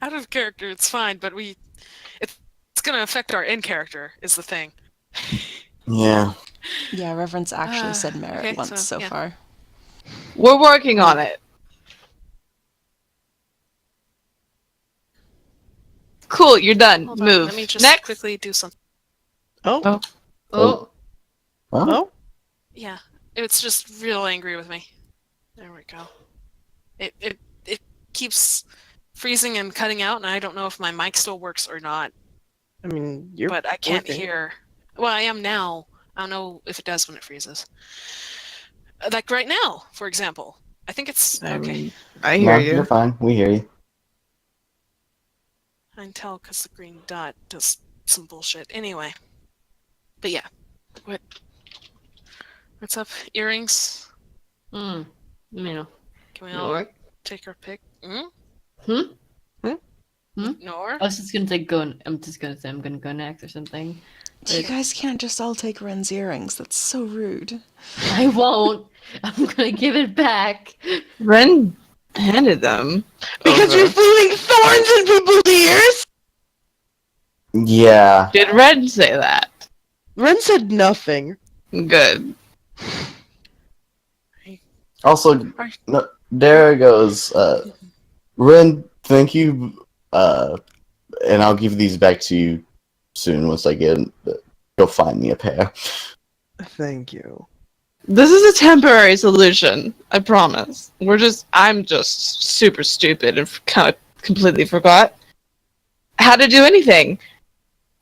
Out of character, it's fine, but it's gonna affect our in character is the thing. Yeah. Yeah, Reverence actually said merit okay, once so yeah. far. We're working on it. Cool, you're done. Hold on, Move. let me just Next. quickly do something. Oh. Oh, Well, Oh. Yeah, it's just real angry with me. There we go. It keeps freezing and cutting out, and I don't know if my mic still works or not. I mean, you're. But I can't working. hear. Well, I am now. I don't know if it does when it freezes. Like right now, for example. I think it's I okay. mean, I hear no, you. you're fine. We hear you. I can tell because the green dot does some bullshit. Anyway. But yeah. What's up? Earrings? you know, Can we all Nor. take our pick? Hmm? Hmm? Nor? I was just gonna say go. I'm just gonna say I'm gonna go next or something. You guys can't just all take Ren's earrings. That's so rude. I won't. I'm gonna give it back. Ren handed them. because over. you're feeling thorns in people's ears. Yeah. Did Ren say that? Ren said nothing. Good. Also, no, there goes, Ren, thank you, and I'll give these back to you soon once I get, go find me a pair. Thank you. This is a temporary solution. I promise. I'm just super stupid and kind of completely forgot how to do anything.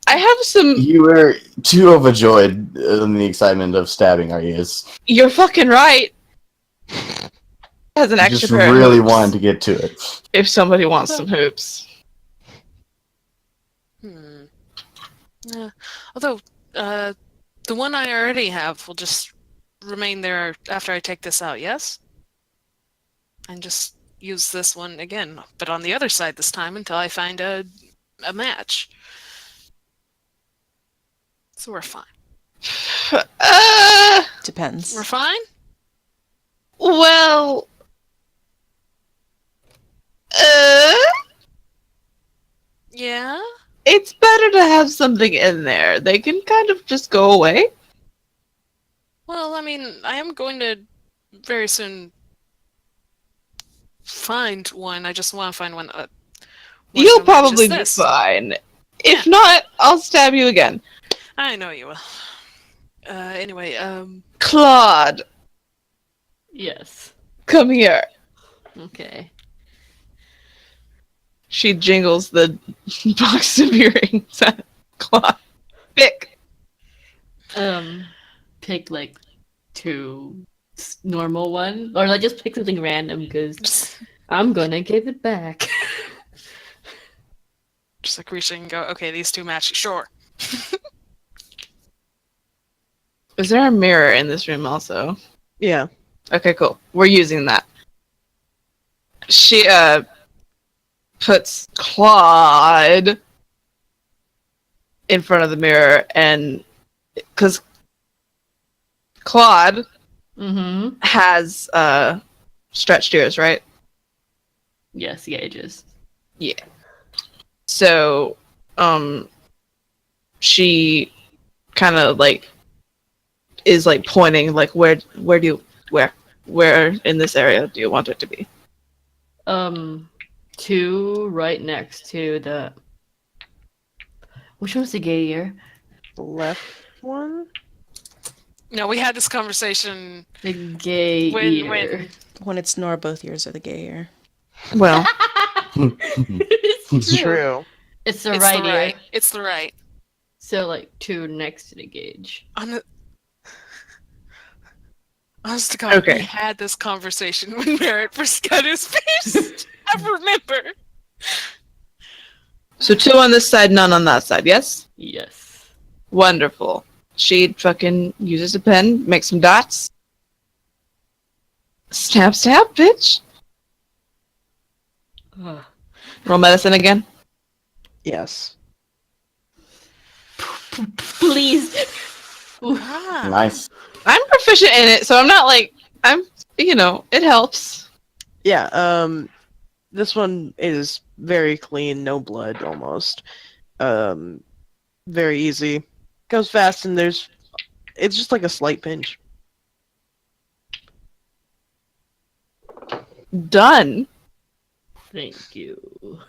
I have some. You were too overjoyed in the excitement of stabbing our ears. You're fucking right. Has an You extra just pair of really hoops. wanted to get to it. If somebody wants some hoops. Yeah. Although, the one I already have will just remain there after I take this out, yes? And just use this one again, but on the other side this time until I find a match. So we're fine. Depends. We're fine? Well. Yeah? It's better to have something in there. They can kind of just go away. Well, I mean, I am going to very soon find one. I just want to find one. You'll that matches probably be this. fine. If not, I'll stab you again. I know you will. Anyway, Claude, Yes. come here. Okay. She jingles the box of earrings at Claude. Pick. Pick like two normal one, or like just pick something random because I'm gonna give it back. just like reaching and go, okay, these two match. Sure. Is there a mirror in this room also? Yeah. Okay, cool. We're using that. She puts Claude in front of the mirror, and because Claude Mm-hmm. has stretched ears, right? Yes, gauges. Yeah. So she kind of like is like pointing like where in this area do you want it to be? Two right next to the. Which one's the gay ear? The left one? No, we had this conversation. The gay ear. When When it's Nor, both ears are the gay ear. Well, it's True. It's the it's right the ear. right. It's the right. So like two next to the gauge. Honest to God, Okay. we had this conversation when Merritt first got his face. I remember. So 2 on this side, none on that side, yes? Yes. Wonderful. She fucking uses a pen, makes some dots. Stab, stab, bitch. Ugh. Roll medicine again. Yes. Please. Oof. Ah. Nice. I'm proficient in it, so I'm not like, it helps. Yeah, this one is very clean, no blood almost. Very easy. Goes fast and it's just like a slight pinch. Done. Thank you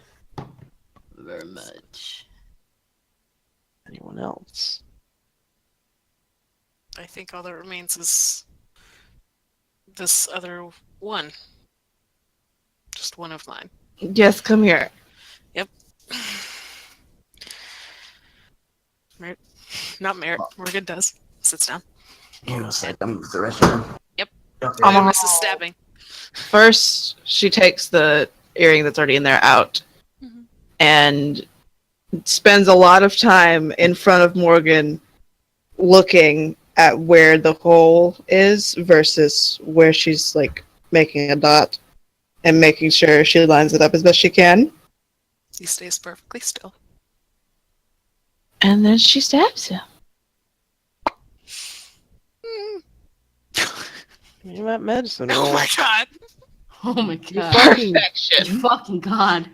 very much. Anyone else? I think all that remains is this other one. Just one of mine. Yes, come here. Merit. Not Merit. Morgan does. Sits down. Hang on a sec. I'm the restroom. Yep. Okay. I'm a- Mrs. Stabbing. First, she takes the earring that's already in there out Mhm. and spends a lot of time in front of Morgan looking at where the hole is versus where she's like making a dot and making sure she lines it up as best she can. He stays perfectly still. And then she stabs him. Give me that medicine Oh roll. my god! Oh my You god. fucking, Perfection. Fucking god.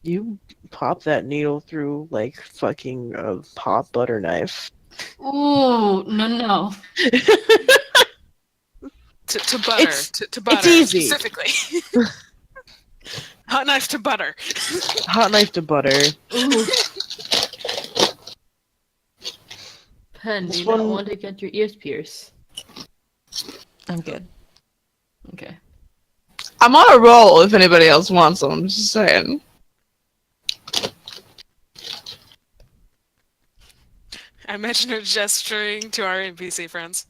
you pop that needle through like fucking a hot butter knife. Ooh, no. To butter. It's- To butter. it's easy. Specifically. Hot knife to butter. Hot knife to butter. Ooh. Pen, do This you not one- want to get your ears pierced? I'm good. Okay. I'm on a roll if anybody else wants them. I'm just saying. I imagine her gesturing to our NPC friends.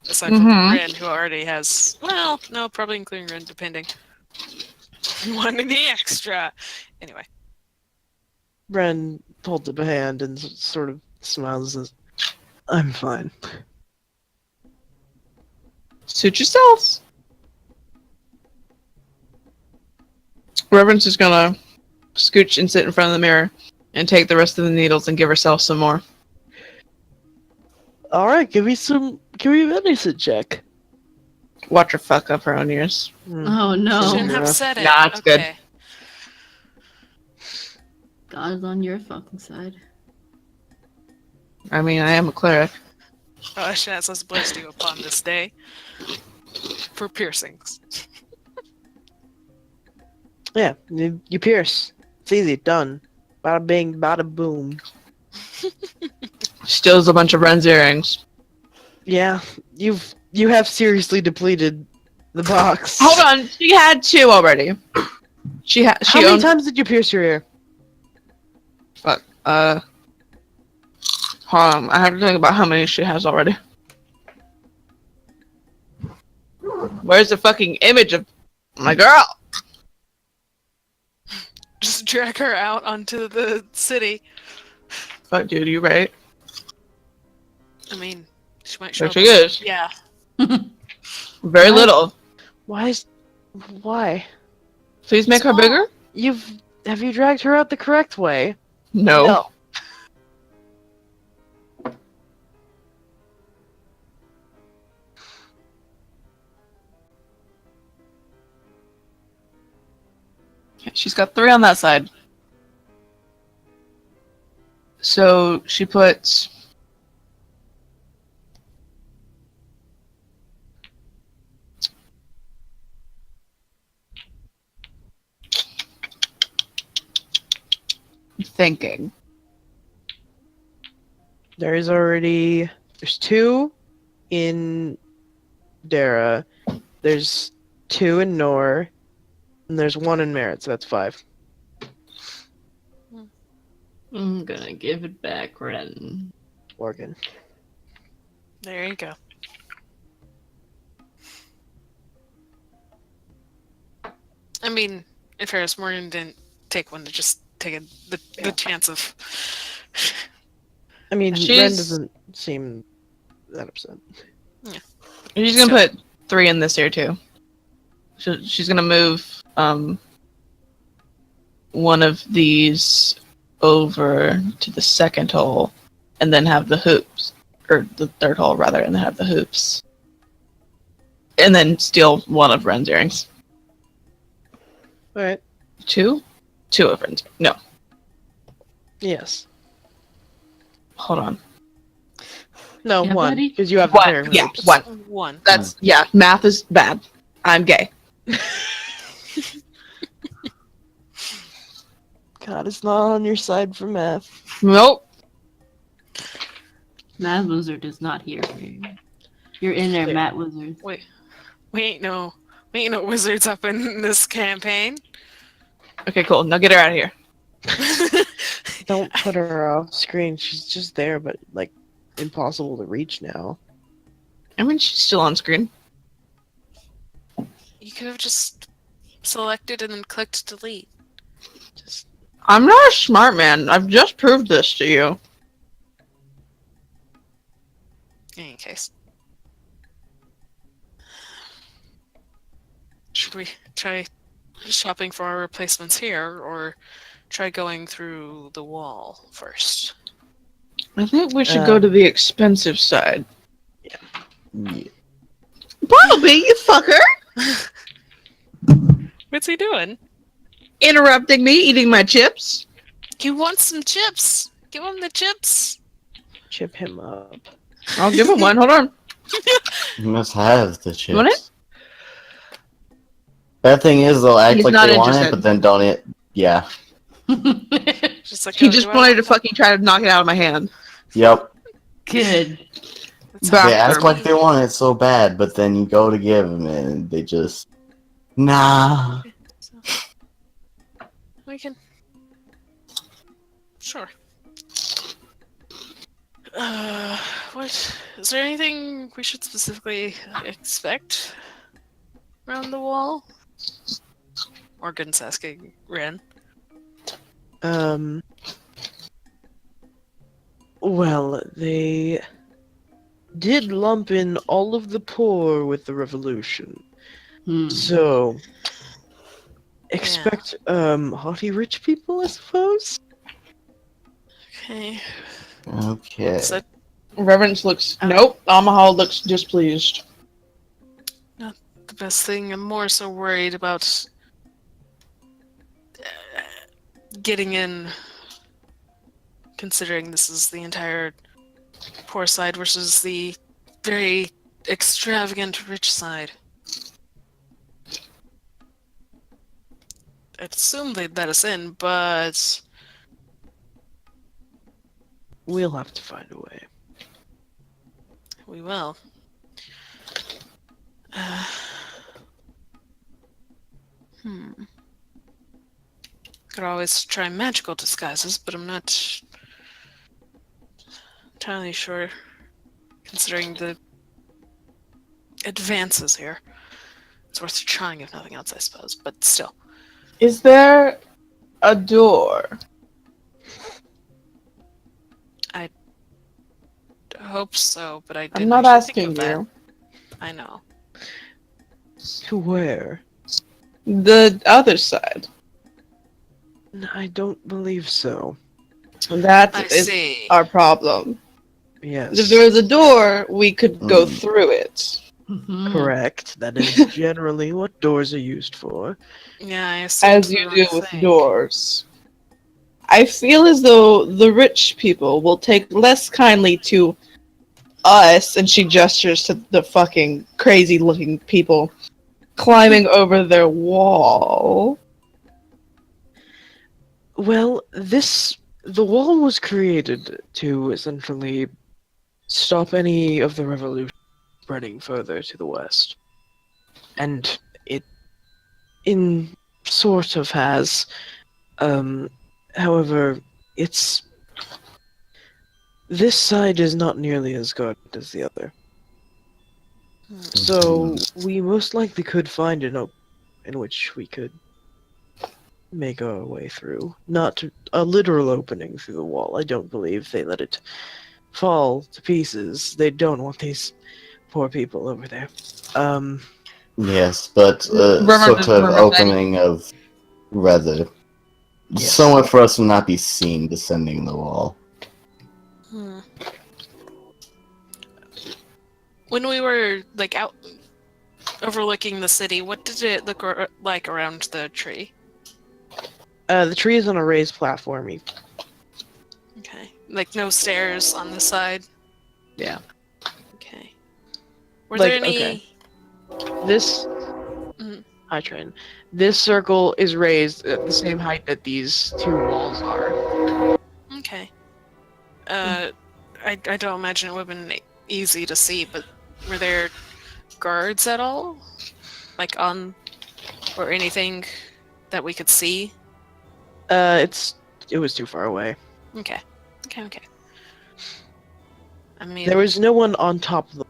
Aside from Mhm. Ren, who already has, well, no, probably including Ren, depending. One in the extra. Anyway. Ren holds up a hand and sort of smiles and says, I'm fine. Suit yourselves. Reverend's just gonna scooch and sit in front of the mirror and take the rest of the needles and give herself some more. Alright, give me a medicine check. Watch her fuck up her own ears. Oh no. Shouldn't have rough. said it. Nah, it's good. Okay. God is on your fucking side. I mean, I am a cleric. Oh, Shanaz has blessed you upon this day. For piercings. Yeah, you pierce. It's easy, done. Bada bing, bada boom. Steals a bunch of Ren's earrings. Yeah, you have seriously depleted the box. Hold on, she had 2 already. She How she many owned. times did you pierce your ear? Fuck. Hold on. I have to think about how many she has already. Where's the fucking image of my girl? Just drag her out onto the city. Fuck, dude, you right? I mean, she might show There up. she is. Yeah. Very What? little. Why? Please make her Small. bigger? Have you dragged her out the correct way? No. She's got 3 on that side. So she puts thinking. There's 2 in Dara, there's 2 in Nor, and there's 1 in Merritt, so that's 5. I'm gonna give it back, Ren. Morgan. There you go. I mean, in fairness, Morgan didn't take one to just taking the chance of. I mean, Ren She's doesn't seem that upset. she's gonna put 3 in this here too. She's gonna move one of these over to the second hole, and then have the hoops, or the third hole rather, and then have the hoops, and then steal one of Ren's earrings. All right. 2 of Ren's. No, Yes. hold on. No, Yeah, one, buddy. because you have the pair of Yeah, hoops. 1. One. That's math is bad. I'm gay. God is not on your side for math. Nope. Matt Wizard is not here. You're in there, Yeah. Matt Wizard. We ain't no wizards up in this campaign. Okay, cool. Now get her out of here. Don't put her off screen. She's just there, but like impossible to reach now. I mean, she's still on screen. You could have just selected and then clicked delete. Just I'm not a smart man. I've just proved this to you. In any case. Should we try shopping for our replacements here, or try going through the wall first? I think we should go to the expensive side. Yeah. Bartleby, you fucker! What's he doing? Interrupting me eating my chips. He wants some chips. Give him the chips. chip him up. I'll give him one. Hold on. You must have the chips. Want it? Bad thing is they'll act He's like not they want it, interested. but then don't it. Yeah. Just like, He oh, just do I wanted to want fucking try to knock it out of my hand. Yep. Good. That's Back They how- act like they want it so bad, but then you go to give them it, and they just nah. We can. Sure. What is there anything we should specifically expect around the wall? Morgan's asking Ren. Well, they did lump in all of the poor with the revolution. So expect haughty rich people, I suppose. Okay. Okay. So Reverence looks. Nope. Amahal looks displeased. the best thing, I'm more so worried about getting in, considering this is the entire poor side versus the very extravagant rich side. I'd assume they'd let us in, but We'll have to find a way. we will. Could always try magical disguises, but I'm not entirely sure, considering the advances here. It's worth trying, if nothing else, I suppose, but still. Is there a door? I hope so, but I didn't I'm not actually think asking of that. you. I know. To where? The other side. I don't believe so. That I is see. our problem. Yes. If there was a door, we could go through it. Correct. That is generally what doors are used for. Yeah, I assumed As the you wrong do with thing. doors. I feel as though the rich people will take less kindly to us, and she gestures to the fucking crazy looking people climbing over their wall. Well, the wall was created to essentially stop any of the revolution spreading further to the west. And it in sort of has. However, this side is not nearly as guarded as the other. So we most likely could find an opening in which we could make our way through. Not a literal opening through the wall. I don't believe they let it fall to pieces. They don't want these poor people over there. Yes, but Reverend sort is of Reverend Benny. opening of rather Yes. somewhere for us to not be seen descending the wall. Hmm. When we were like out overlooking the city, what did it look like around the tree? The tree is on a raised platform. Okay, like no stairs on the side. Yeah. Okay. Were Like, there any? This Mhm. hi train. This circle is raised at the same height that these two walls are. Okay. I don't imagine it would have been easy to see, but were there guards at all? Like on, or anything that we could see? It was too far away. Okay. Okay. I mean, There was no one on top of the.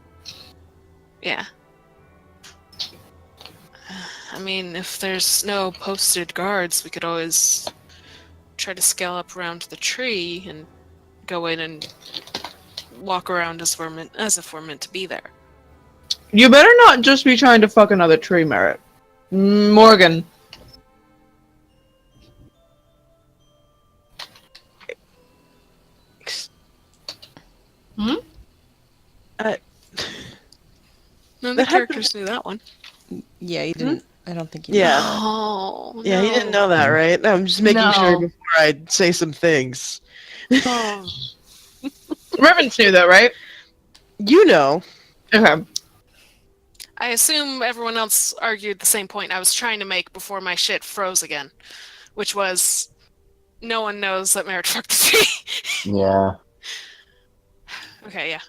yeah. I mean, if there's no posted guards, we could always try to scale up around the tree and go in and walk around as if we're meant to be there. You better not just be trying to fuck another tree, Merritt. Morgan. Hmm? None of That the characters knew that one. Yeah, you didn't. I don't think you. Yeah. Oh, Yeah, you didn't know no. that, right? I'm just making sure No. before I say some things. Oh. Reverend knew that, right? You know. Okay. I assume everyone else argued the same point I was trying to make before my shit froze again, which was no one knows that Merritt fucked the tree. Yeah. Okay, yeah.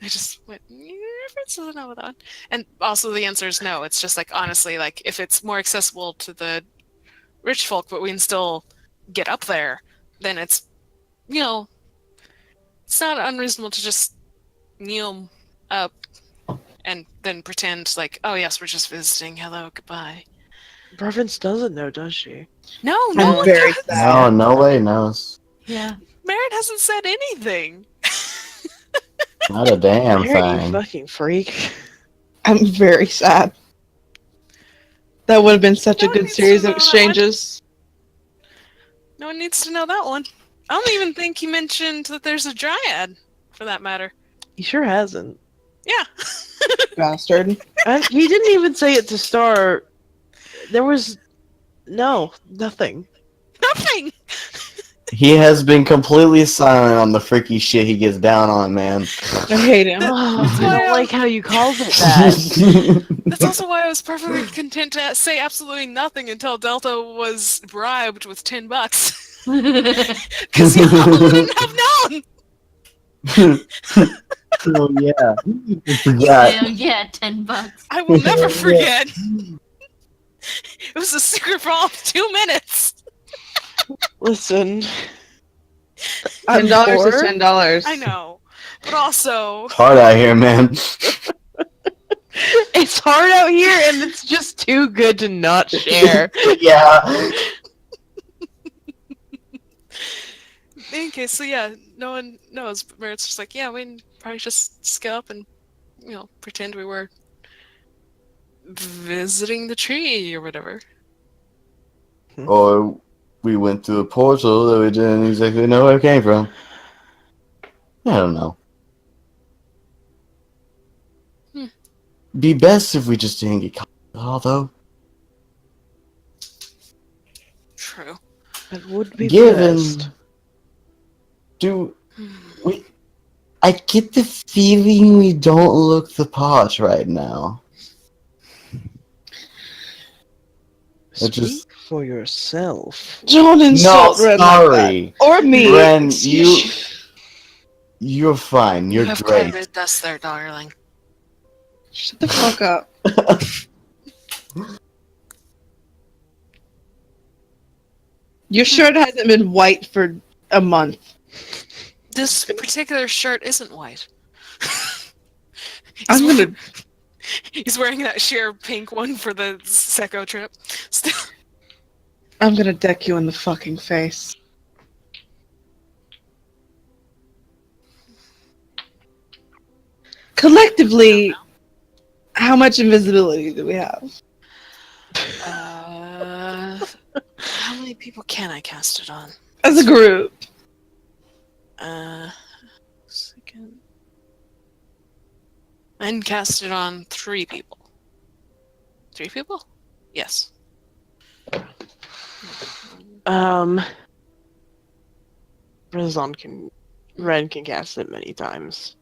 I just went, reference doesn't know that one. And also the answer is no. It's just like, honestly, like, if it's more accessible to the rich folk, but we can still get up there, then it's, it's not unreasonable to just kneel up and then pretend like, oh yes, we're just visiting. Hello, goodbye. Province doesn't know, does she? No I'm one very does. sad. No, no way knows. Yeah. Merritt hasn't said anything. Not a damn Merritt, you thing. fucking freak. I'm very sad. That would have been such No a one good needs to series know of that one. exchanges. No one needs to know that one. I don't even think he mentioned that there's a dryad, for that matter. He sure hasn't. Yeah. Bastard. He didn't even say it to start. There was nothing. Nothing. He has been completely silent on the freaky shit he gets down on, man. I hate him. Oh, That's I why don't I- like how you called it that. That's also why I was perfectly content to say absolutely nothing until Delta was bribed with $10. Because y'all wouldn't have known. Oh yeah. Hell yeah, $10. I will never forget. It was a secret for all of 2 minutes. Listen. $10 is poor. $10. I know. But also, Hard out here, man. It's hard out here, and it's just too good to not share. Yeah. okay, so yeah, no one knows. But Merritt's just like, yeah, we can probably just scale up and, pretend we were visiting the tree or whatever. Or we went through a portal that we didn't exactly know where it came from. I don't know. Be best if we just didn't get caught at all, though. True. It would be Given, best. I get the feeling we don't look the part right now. Speak just- for yourself. Don't No, insult Red like sorry. that. Or me. Ren, Excuse- you're fine. You You're have great. quite a bit us there, darling. Shut the fuck up. Your shirt hasn't been white for a month. This particular shirt isn't white. I'm gonna. He's wearing that sheer pink one for the Secco trip. Still, I'm gonna deck you in the fucking face. Collectively, how much invisibility do we have? How many people can I cast it on? As a group. Second. I can cast it on 3 people. 3 people? Yes. Ren can cast it many times.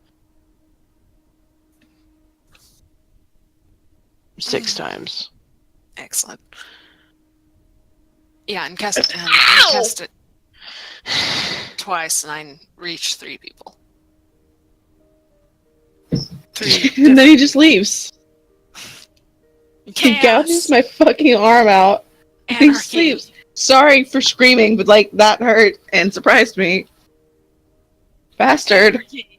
6 times. Excellent. Yeah, and I cast it twice, and I reach 3 people. 3 And then he just leaves. He Chaos! gouges my fucking arm out. He Anarchy! sleeps. Sorry for screaming, but like that hurt and surprised me. Bastard. Anarchy.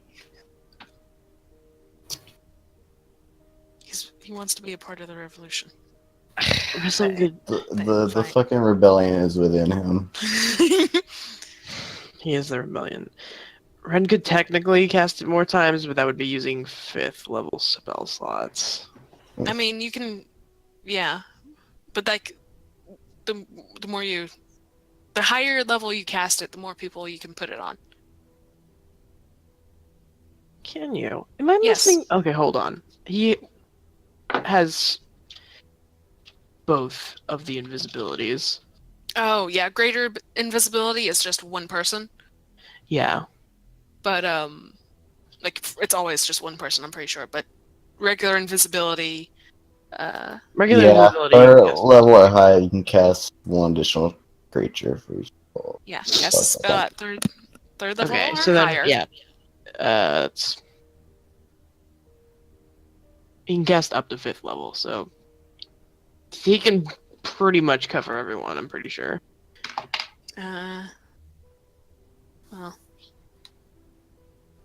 He wants to be a part of the revolution. Wrestle could, The fucking rebellion is within him. he is the rebellion. Ren could technically cast it more times, but that would be using 5th level spell slots. I mean, you can, yeah, but like the higher level you cast it, the more people you can put it on. Can you? Am I Yes. missing? Okay, hold on. He has both of the invisibilities. Oh yeah, greater invisibility is just 1 person, Yeah. but like it's always just 1 person. I'm pretty sure, but regular invisibility. Regular Yeah, invisibility. or yes. level or higher, you can cast 1 additional creature for each level. Yeah, cast a spell at third level Okay, or so then, higher. yeah. He can cast up to 5th level, so he can pretty much cover everyone, I'm pretty sure. Well,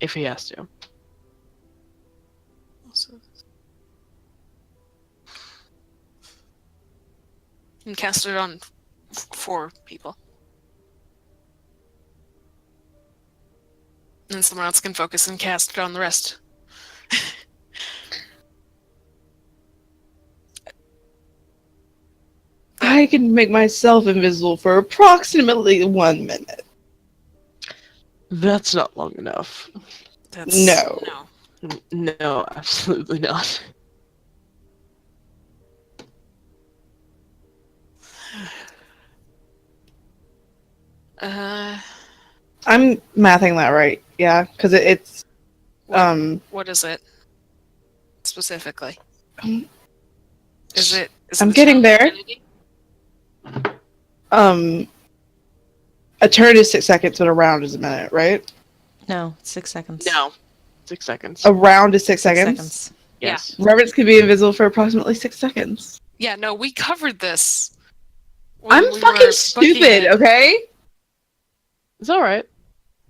If he has to. also, you can cast it on 4 people. And someone else can focus and cast it on the rest. I can make myself invisible for approximately 1 minute. That's not long enough. No. No, absolutely not. I'm mathing that right, yeah, because it's What is it specifically? Um, Is it? I'm the getting town there. identity? A turn is 6 seconds, but a round is a minute, right? No, 6 seconds. No. 6 seconds. A round is 6 6 seconds. seconds. Yes. Reverence can be invisible for approximately 6 seconds. Yeah, no, we covered this. when I'm we were fucking booking stupid, it. okay? It's alright.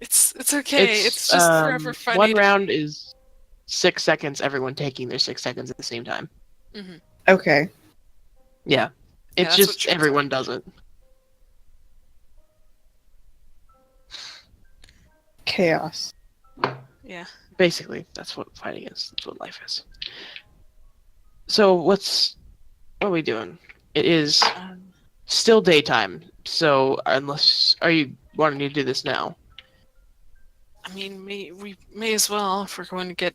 It's okay. It's just forever funny. 1 round is 6 seconds, everyone taking their 6 seconds at the same time. Mm-hmm. Okay. Yeah. Yeah, It's that's what just Trent's everyone does it. Chaos. Yeah. Basically, that's what fighting is. That's what life is. So what are we doing? It is still daytime, so are you wanting to do this now? I mean, we may as well if we're going to get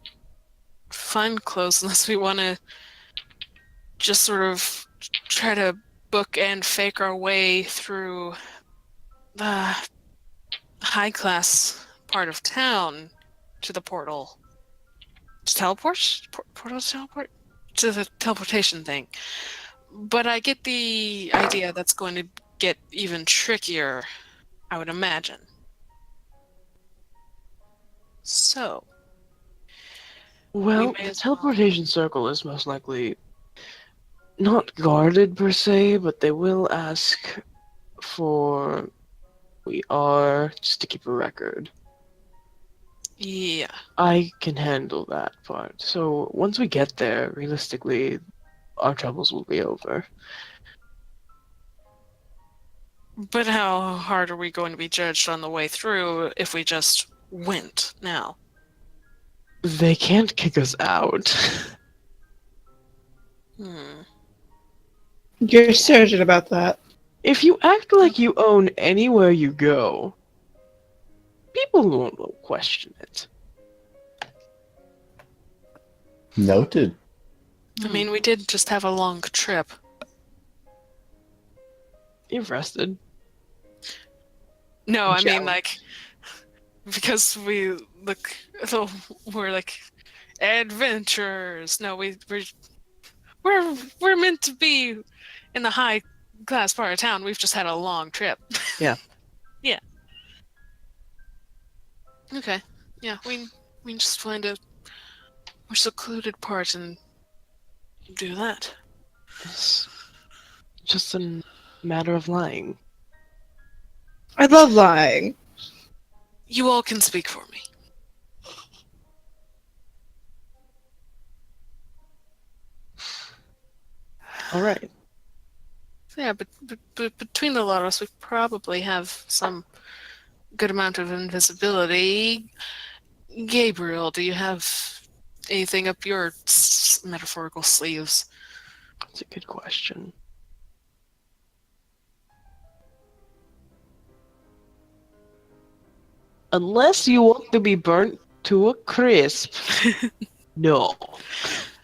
fun clothes, unless we want to just sort of try to book and fake our way through the high class part of town to the portal. To teleport? Portal to teleport? To the teleportation thing. But I get the idea that's going to get even trickier, I would imagine. So. Well, may the as well. teleportation circle is most likely not guarded per se, but they will ask for we are just to keep a record. Yeah. I can handle that part. So once we get there, realistically, our troubles will be over. But how hard are we going to be judged on the way through if we just went now? They can't kick us out. Hmm. You're certain about that? If you act like you own anywhere you go, people won't question it. Noted. I mean, we did just have a long trip. You've rested. No, I mean, Challenge. like, because we look, so we're like adventurers. No, we're meant to be in the high class part of town. We've just had a long trip. Yeah. Yeah. Okay. Yeah, we can just find a more secluded part and do that. It's just a matter of lying. I love lying. You all can speak for me. All right. Yeah, but between the lot of us, we probably have some good amount of invisibility. Gabriel, do you have anything up your metaphorical sleeves? That's a good question. Unless you want to be burnt to a crisp. No.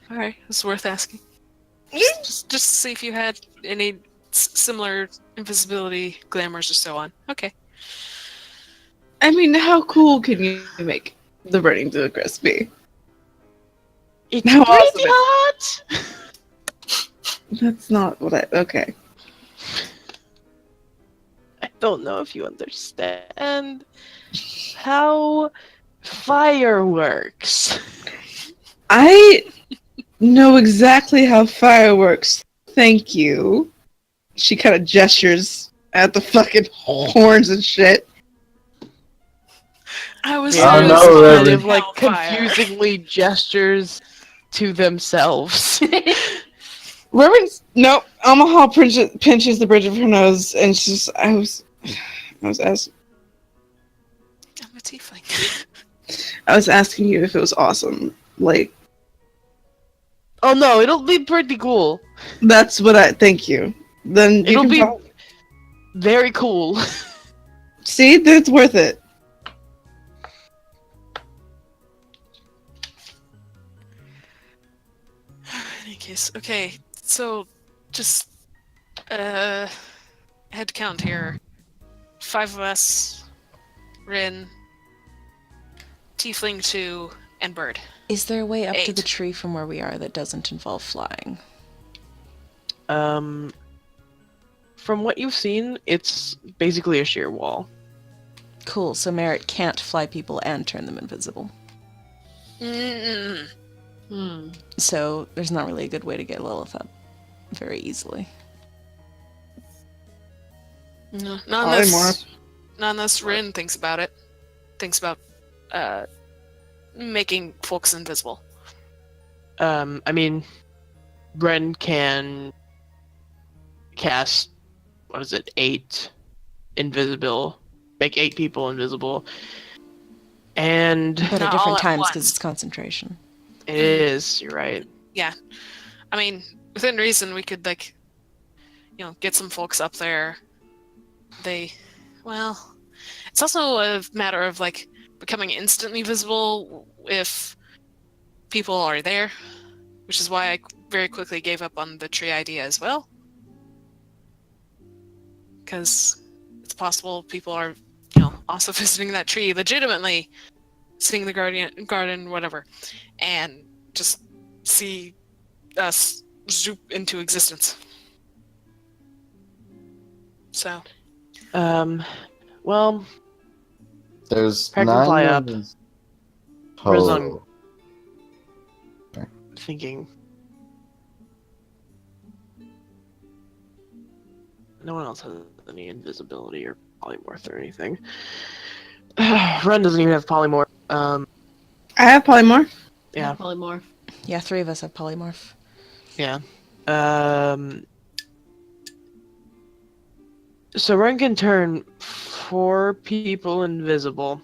All right, it's worth asking. Just to see if you had any similar invisibility glamours or so on. Okay. I mean, how cool can you make the burning to a crispy? It's How pretty awesome is- hot! That's not what I. Okay. I don't know if you understand how fire works. I know exactly how fire works. Thank you. She kind of gestures at the fucking horns and shit. I was Yeah, Oh, really no, smart Reverend. in of like Hellfire. confusingly gestures to themselves. Reverend, no, Omaha pinches the bridge of her nose, and she's. I was asking. I'm a tiefling. I was asking you if it was awesome. Like, Oh no, it'll be pretty cool. that's what I. Thank you. Then you It'll can be talk. very cool. See, that's worth it. In any case, okay, so just head count here. 5 of us, Rin, Tiefling 2, and Bird. Is there a way up to 8. the tree from where we are that doesn't involve flying? From what you've seen, it's basically a sheer wall. Cool, so Merritt can't fly people and turn them invisible. Mm-mm. So there's not really a good way to get Lilith up very easily. No, Polymorph. not unless Rin thinks about it. Thinks about making folks invisible. I mean, Ren can cast, 8 invisible, make 8 people invisible, and But Not at all different at times once. because it's concentration. it is, you're right. I mean, within reason, we could get some folks up there. It's also a matter of becoming instantly visible if people are there, which is why I very quickly gave up on the tree idea as well. Because it's possible people are, also visiting that tree legitimately, seeing the garden, whatever, and just see us zoop into existence. So, Well, There's Pack can 9 fly up. movements Rizong. total. thinking. No one else has any invisibility or polymorph or anything. Ren doesn't even have polymorph. I have polymorph. Yeah, Polymorph. Yeah, 3 of us have polymorph. yeah. So Ren can turn 4 people invisible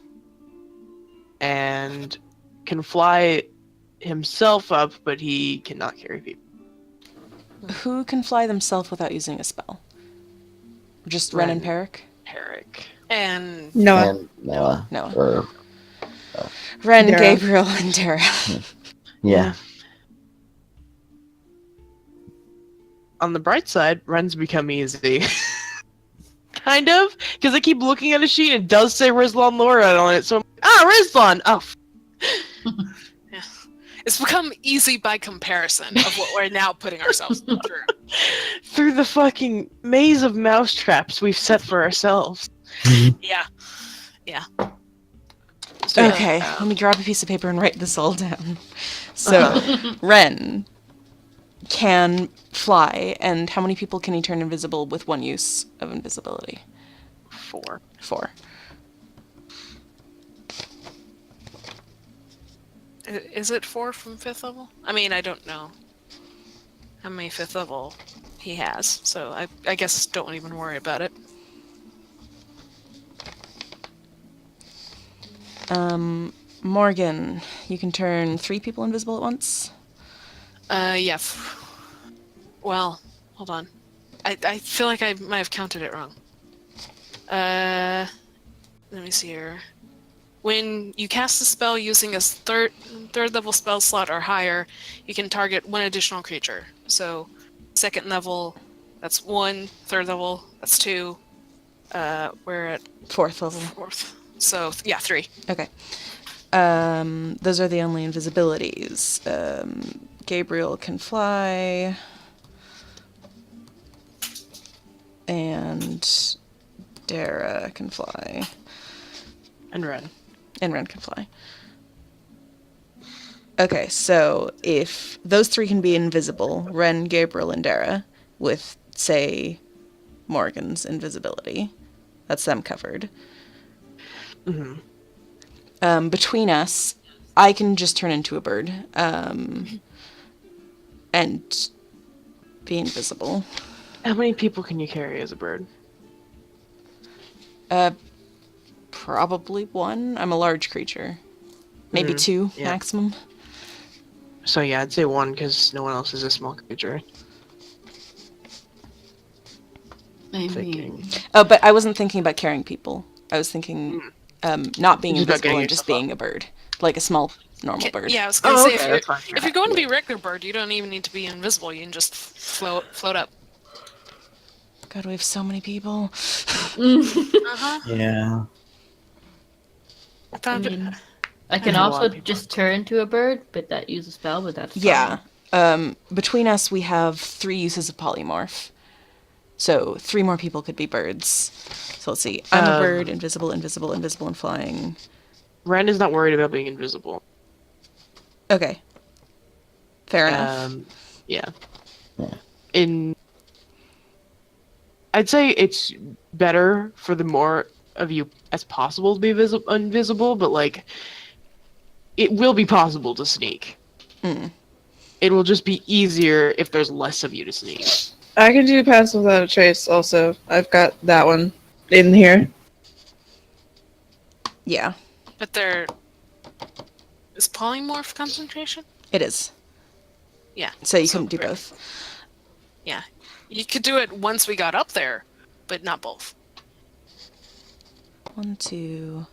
and can fly himself up, but he cannot carry people. Who can fly themselves without using a spell? Just Ren and Peric? Herrick. And Noah. And Noah. Noah. Or, Ren, Dara. Gabriel, and Dara. yeah. On the bright side, Ren's become easy. Kind of, because I keep looking at a sheet and it does say Rizlan Laura on it, so I'm Rizlan! Oh, it's become easy by comparison of what we're now putting ourselves through. through the fucking maze of mousetraps we've set for ourselves. Yeah. So, Okay, let me grab a piece of paper and write this all down. So, Ren can fly, and how many people can he turn invisible with one use of invisibility? 4. 4. Is it 4 from 5th level? I mean, I don't know how many 5th level he has, so I guess don't even worry about it. Morgan, you can turn 3 people invisible at once? Yeah. Well, hold on. I feel like I might have counted it wrong. Let me see here. When you cast a spell using a third level spell slot or higher, you can target 1 additional creature. So, 2nd level, that's 1. 3rd level, that's 2. We're at 4th level. 4th. So, yeah, 3. Okay. Those are the only invisibilities. Gabriel can fly. And Dara can fly. And Ren. And Ren can fly. Okay, so if those 3 can be invisible, Ren, Gabriel, and Dara, with, say, Morgan's invisibility, that's them covered. Mm-hmm. Between us, I can just turn into a bird and be invisible. How many people can you carry as a bird? Probably 1. I'm a large creature. Maybe 2 yeah. maximum. So yeah, I'd say 1 because no one else is a small creature. I Thinking. mean, Oh, but I wasn't thinking about carrying people. I was thinking not being Just about invisible getting and just yourself being a bird. Like a small, normal bird. Yeah, I was gonna Oh, say, okay, that's fine. if you're going to be a regular bird, you don't even need to be invisible. You can just float up. God, we have so many people. Uh-huh. Yeah. I mean, I There's can a lot also of people. just turn into a bird, but that use a spell, but that's Yeah. fine. Between us, we have 3 uses of polymorph. So 3 more people could be birds. So let's see. I'm a bird, invisible, invisible, invisible, and flying. Ren is not worried about being invisible. Okay. Fair enough. Yeah. Yeah. I'd say it's better for the more of you as possible to be invisible, but like, it will be possible to sneak. It will just be easier if there's less of you to sneak. I can do pass without a trace also. I've got that one in here. Yeah, But is polymorph concentration? it is. Yeah. So you couldn't do both. Yeah. You could do it once we got up there, but not both. 1, 2.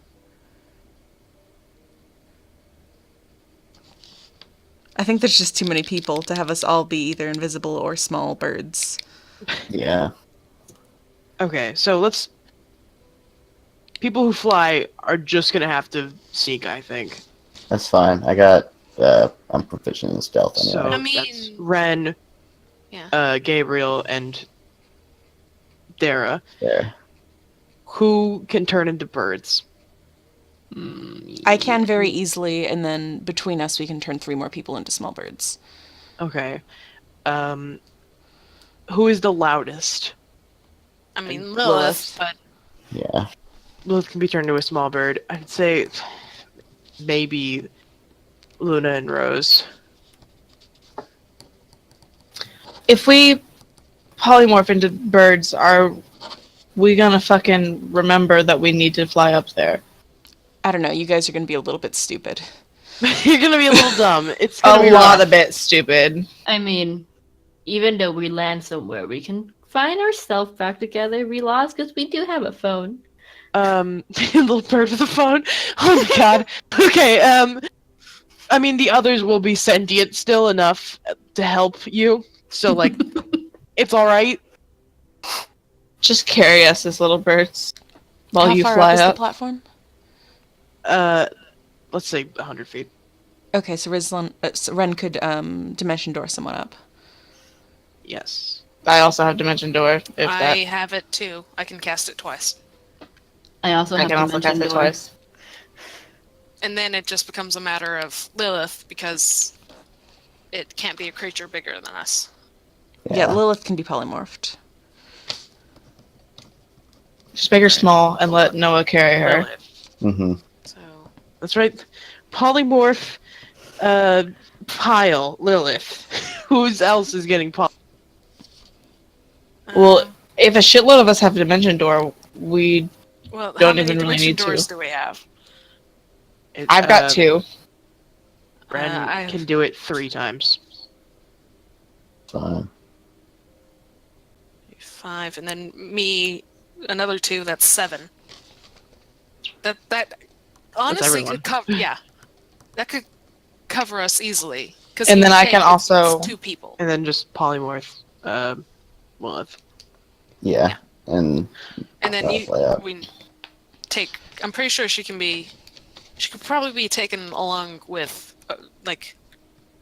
I think there's just too many people to have us all be either invisible or small birds. Yeah. Okay, so let's... People who fly are just gonna have to sneak, I think. That's fine. I'm proficient in stealth anyway. So I mean- that's Ren, Yeah. Gabriel, and Dara, There. who can turn into birds. I can very easily, and then between us, we can turn 3 more people into small birds. Okay. Who is the loudest? I mean, And Lilith, but Yeah. Lilith can be turned into a small bird. I'd say maybe Luna and Rose. If we polymorph into birds, are we gonna fucking remember that we need to fly up there? I don't know. You guys are going to be a little bit stupid. You're gonna be a little dumb. It's A gonna be lot rough. of it stupid. I mean, even though we land somewhere, we can find ourselves back together. We lost because we do have a phone. Little bird with a phone. Oh my god. Okay. I mean, the others will be sentient still enough to help you. So like, it's all right. Just carry us as little birds while How you far fly up is up. the platform? Let's say 100 feet. Okay, so Ren could dimension door someone up. Yes. I also have dimension door. If I that, have it too. I can cast it twice. I also I have can also dimension cast it door. twice. And then it just becomes a matter of Lilith because it can't be a creature bigger than us. Yeah, Lilith can be polymorphed. Just make her small and let Noah carry her. Lilith. Mm-hmm. So That's right. Polymorph, Pile, Lilith. Who's else is getting Well, if a shitload of us have dimension door, we well, how don't many even really dimension need doors to. do we have? I've got 2. Ren I- can do it 3 times. Fine. 5, and then me another 2. That's 7. That honestly everyone. could cover. Yeah, that could cover us easily. Because And then I can also- 2 people. And then just polymorph, Lilith. Yeah. And And then Yeah. we take. I'm pretty sure she can be. She could probably be taken along with,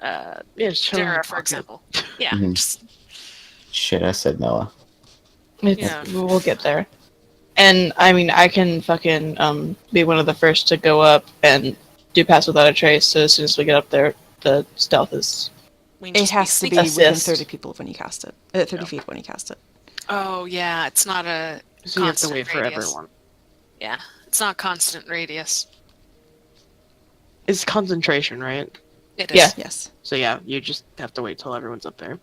Yeah, just chill in Dara, the for pocket. example. Yeah. Mhm. Just, shit, I said Noah. Yeah. We'll get there. And I mean, I can fucking be one of the first to go up and do pass without a trace. So as soon as we get up there, the stealth is. we can It just has to be sneaky. within Assist. 30 people when you cast it. 30 feet when you cast it. Oh yeah, it's not a. So you have to constant wait for radius. everyone. Yeah, it's not constant radius. It's concentration, right? It is. Yeah. Yes. So yeah, you just have to wait till everyone's up there.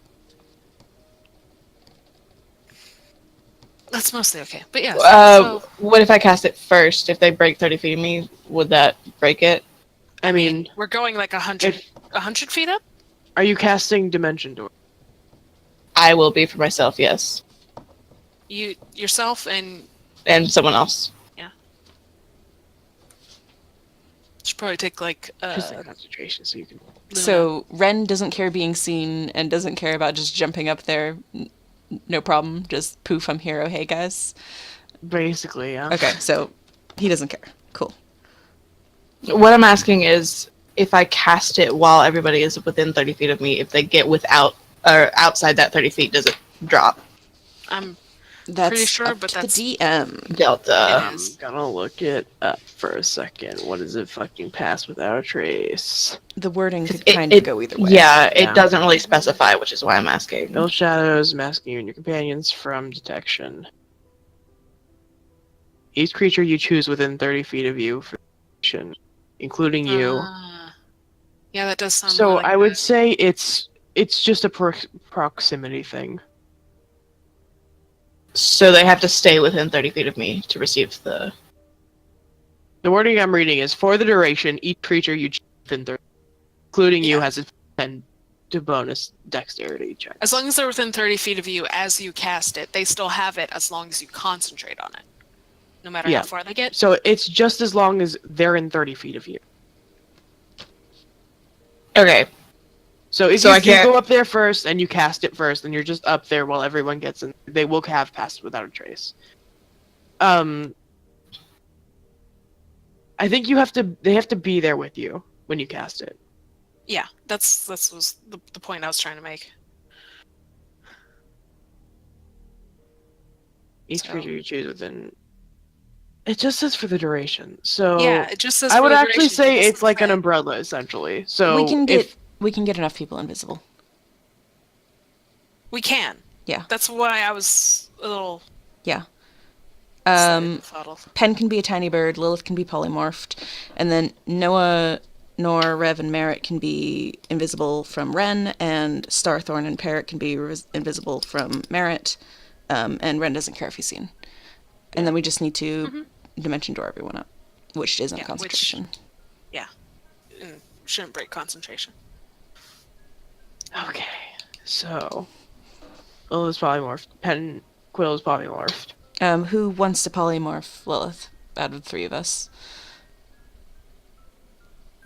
That's mostly okay. But yeah. So What if I cast it first? If they break 30 feet of me, would that break it? I mean, we're going like 100 feet up. are you casting Dimension Door? I will be for myself, yes. You yourself and And someone else. should probably take like Just like concentration, so you can. Luna. So Ren doesn't care being seen and doesn't care about just jumping up there. No problem. Just poof, I'm here. Oh, hey, guys. Basically, yeah. Okay, so he doesn't care. Cool. What I'm asking is, if I cast it while everybody is within 30 feet of me, if they get without or outside that 30 feet, does it drop? I'm That's pretty sure, up but to that's the DM. Delta. I'm is. gonna look it up for a second. What does it fucking pass without a trace? The wording could It- kind of it- go either way. Yeah, it Yeah. doesn't really specify, which is why I'm asking. No shadows masking you and your companions from detection. Each creature you choose within 30 feet of you for detection, including you. Yeah, that does sound. So more like I would that. say it's just a proximity thing. So they have to stay within 30 feet of me to receive the... The wording I'm reading is for the duration, each creature you choose within 30, including you, Yeah. has a 10 to bonus dexterity check. As long as they're within 30 feet of you as you cast it, they still have it as long as you concentrate on it. No matter Yeah. how far they get. So it's just as long as they're in 30 feet of you. Okay. So if So you, I you can't- go up there first and you cast it first, and you're just up there while everyone gets in, they will have passed without a trace. I think they have to be there with you when you cast it. Yeah, that was the point I was trying to make. Each So- creature you choose within. It just says for the duration. So Yeah, it just says. I for would the actually duration, say but this it's like an doesn't say- umbrella essentially. So we can get enough people invisible. We can. Yeah. That's why I was a little. Yeah. slightly befuddled. Pen can be a tiny bird, Lilith can be polymorphed, and then Noah, Nor, Rev, and Merritt can be invisible from Ren, and Starthorn and Parrot can be invisible from Merritt, and Ren doesn't care if he's seen. And then we just need to Mhm. dimension door everyone up, which isn't Yeah, concentration. And shouldn't break concentration. Okay. So, Lilith's polymorphed. Quill is polymorphed. Who wants to polymorph Lilith out of the three of us?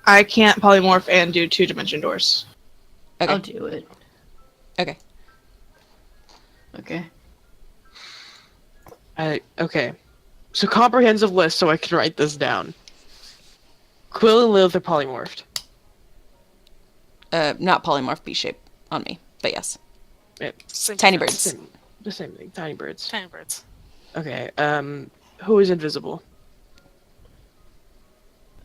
I can't polymorph and do 2-dimension doors. Okay. I'll do it. Okay. Okay. Okay. So comprehensive list, so I can write this down. Quill and Lilith are polymorphed. Not polymorph B shape on me, but yes. Same Tiny difference. birds. The same thing. Tiny birds. Tiny birds. Okay. Who is invisible?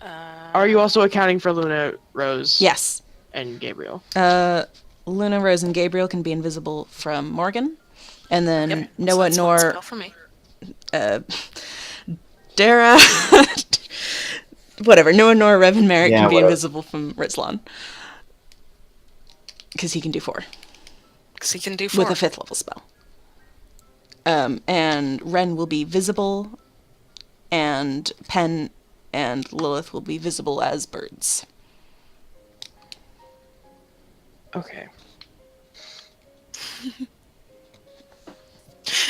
Uh, Are you also accounting for Luna, Rose, Yes. and Gabriel? Luna, Rose, and Gabriel can be invisible from Morgan. And then Yep. Noah, so that's one Nor, spell for me. Dara, whatever. Noah, Nor, Rev, and Merrick Yeah, can be whatever. invisible from Rizlan. Because he can do 4 Because he can do 4. with a 5th level spell. And Ren will be visible, and Pen and Lilith will be visible as birds. Okay.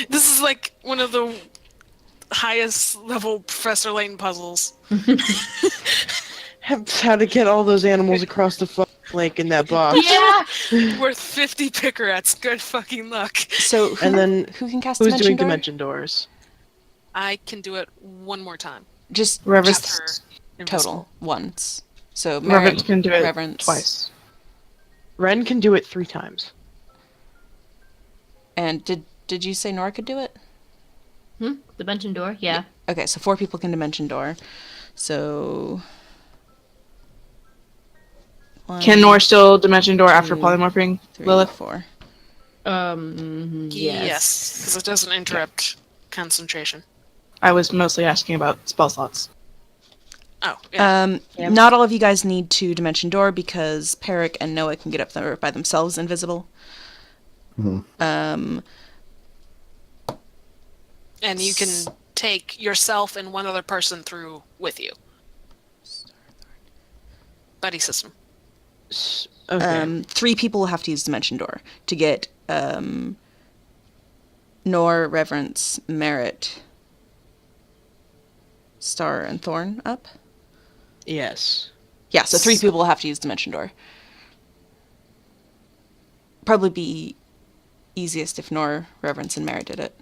This is like one of the highest level Professor Layton puzzles. How to get all those animals across the lake in that box. Yeah. Worth 50 pickerets. Good fucking luck. So And then who can cast who's Dimension doing Door? dimension doors? I can do it one more time. Just Reverence Just invisible. total once. So Merrick, Reverence can do it Reverence, twice. Ren can do it 3 times. And did you say Nora could do it? Dimension door. Yeah. Okay, so 4 people can Dimension Door. So Can Nor still dimension door after two, polymorphing 3, Lilith? 4. Yes. Because it doesn't interrupt concentration. I was mostly asking about spell slots. Oh, yeah. Yep. Not all of you guys need to Dimension Door because Peric and Noah can get up there by themselves invisible. Mhm. And you can take yourself and one other person through with you. Buddy system. Okay. 3 people will have to use Dimension Door to get Nor, Reverence, Merit, Star, and Thorn up. Yes. Yeah, so 3 people will have to use Dimension Door. Probably be easiest if Nor, Reverence, and Merit did it.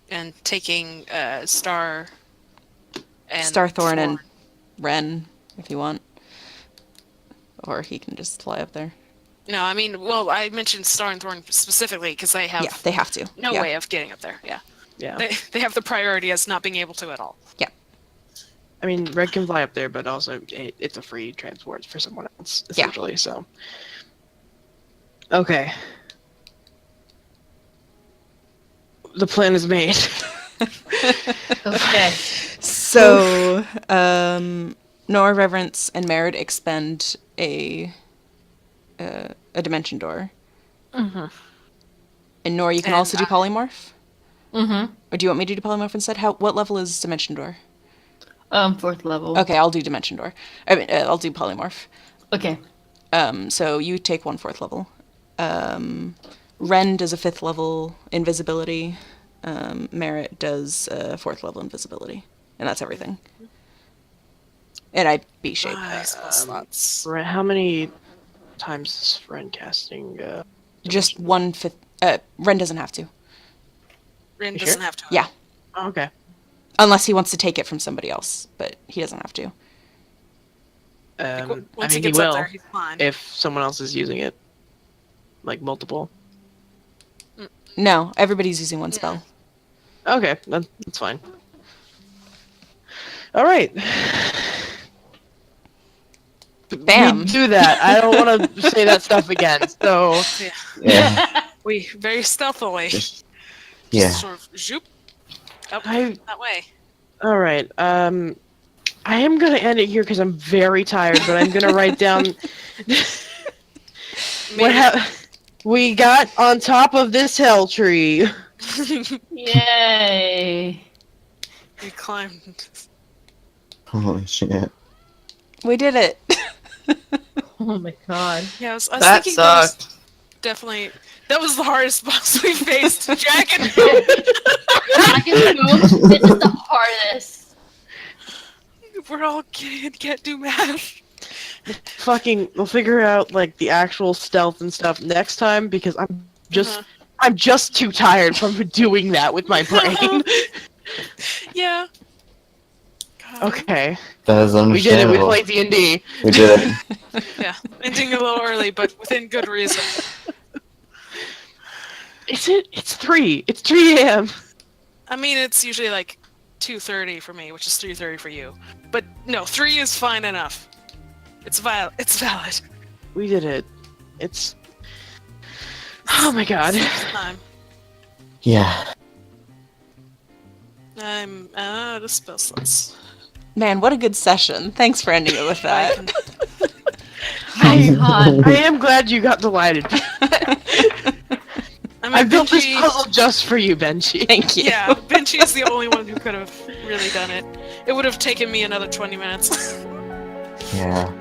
And taking Star and Star, Thorn, and Ren, if you want. Or he can just fly up there. No, I mean, well, I mentioned Star and Thorn specifically because they have Yeah, they have to. no Yeah. way of getting up there. Yeah. Yeah. They have the priority as not being able to at all. I mean, Red can fly up there, but also it's a free transport for someone else, essentially, so. Okay. The plan is made. Okay. So, Nora, Reverence, and Merit expend a Dimension Door. Mm-hmm. And Nora, you can And also do I- Polymorph? Mm-hmm. Or do you want me to do Polymorph instead? What level is Dimension Door? 4th level. Okay, I'll do Dimension Door. I mean, I'll do Polymorph. Okay. So you take 1/4 level. Ren does a 5th level invisibility. Merit does a 4th level invisibility. And that's everything. And I B-shape. Spell slots. Ren, how many times is Ren casting? Just 1/5. Ren doesn't have to. Rin You doesn't sure? have to. Yeah. Oh, okay. Unless he wants to take it from somebody else, but he doesn't have to. I Once mean, he he gets up will there, he's fine. if someone else is using it, like multiple. No, everybody's using one spell. Okay, that's fine. All right. Bam. We do that. I don't want to say that stuff again. So Yeah. We very stealthily. Yeah. Sort of zoop. Up I. that way. All right. I am gonna end it here because I'm very tired. But I'm gonna write down what we got on top of this hell tree. Yay! We climbed. Holy shit. We did it. Oh my god. Yeah, I was That thinking there was sucked. definitely that was the hardest boss we faced. Jack and Jack and Boom, this is the hardest. we're all can't do math. Fucking, we'll figure out like the actual stealth and stuff next time because I'm just too tired from doing that with my brain. Yeah. God. Okay, That is we did it. We understandable. played D&D. We did it. Yeah, ending a little early, but within good reason. Is it? It's 3. It's 3 a.m. I mean, it's usually like 2:30 for me, which is 3:30 for you. But no, 3 is fine enough. It's valid. It's valid. We did it. It's. Oh my god. It's time. Yeah. I'm out of spell slots. Man, what a good session. Thanks for ending it with I that. can- Oh god. I am glad you got delighted. I mean, I built this Benji- puzzle just for you, Benji. Thank you. Yeah, Benji is the only one who could have really done it. It would have taken me another 20 minutes. Yeah.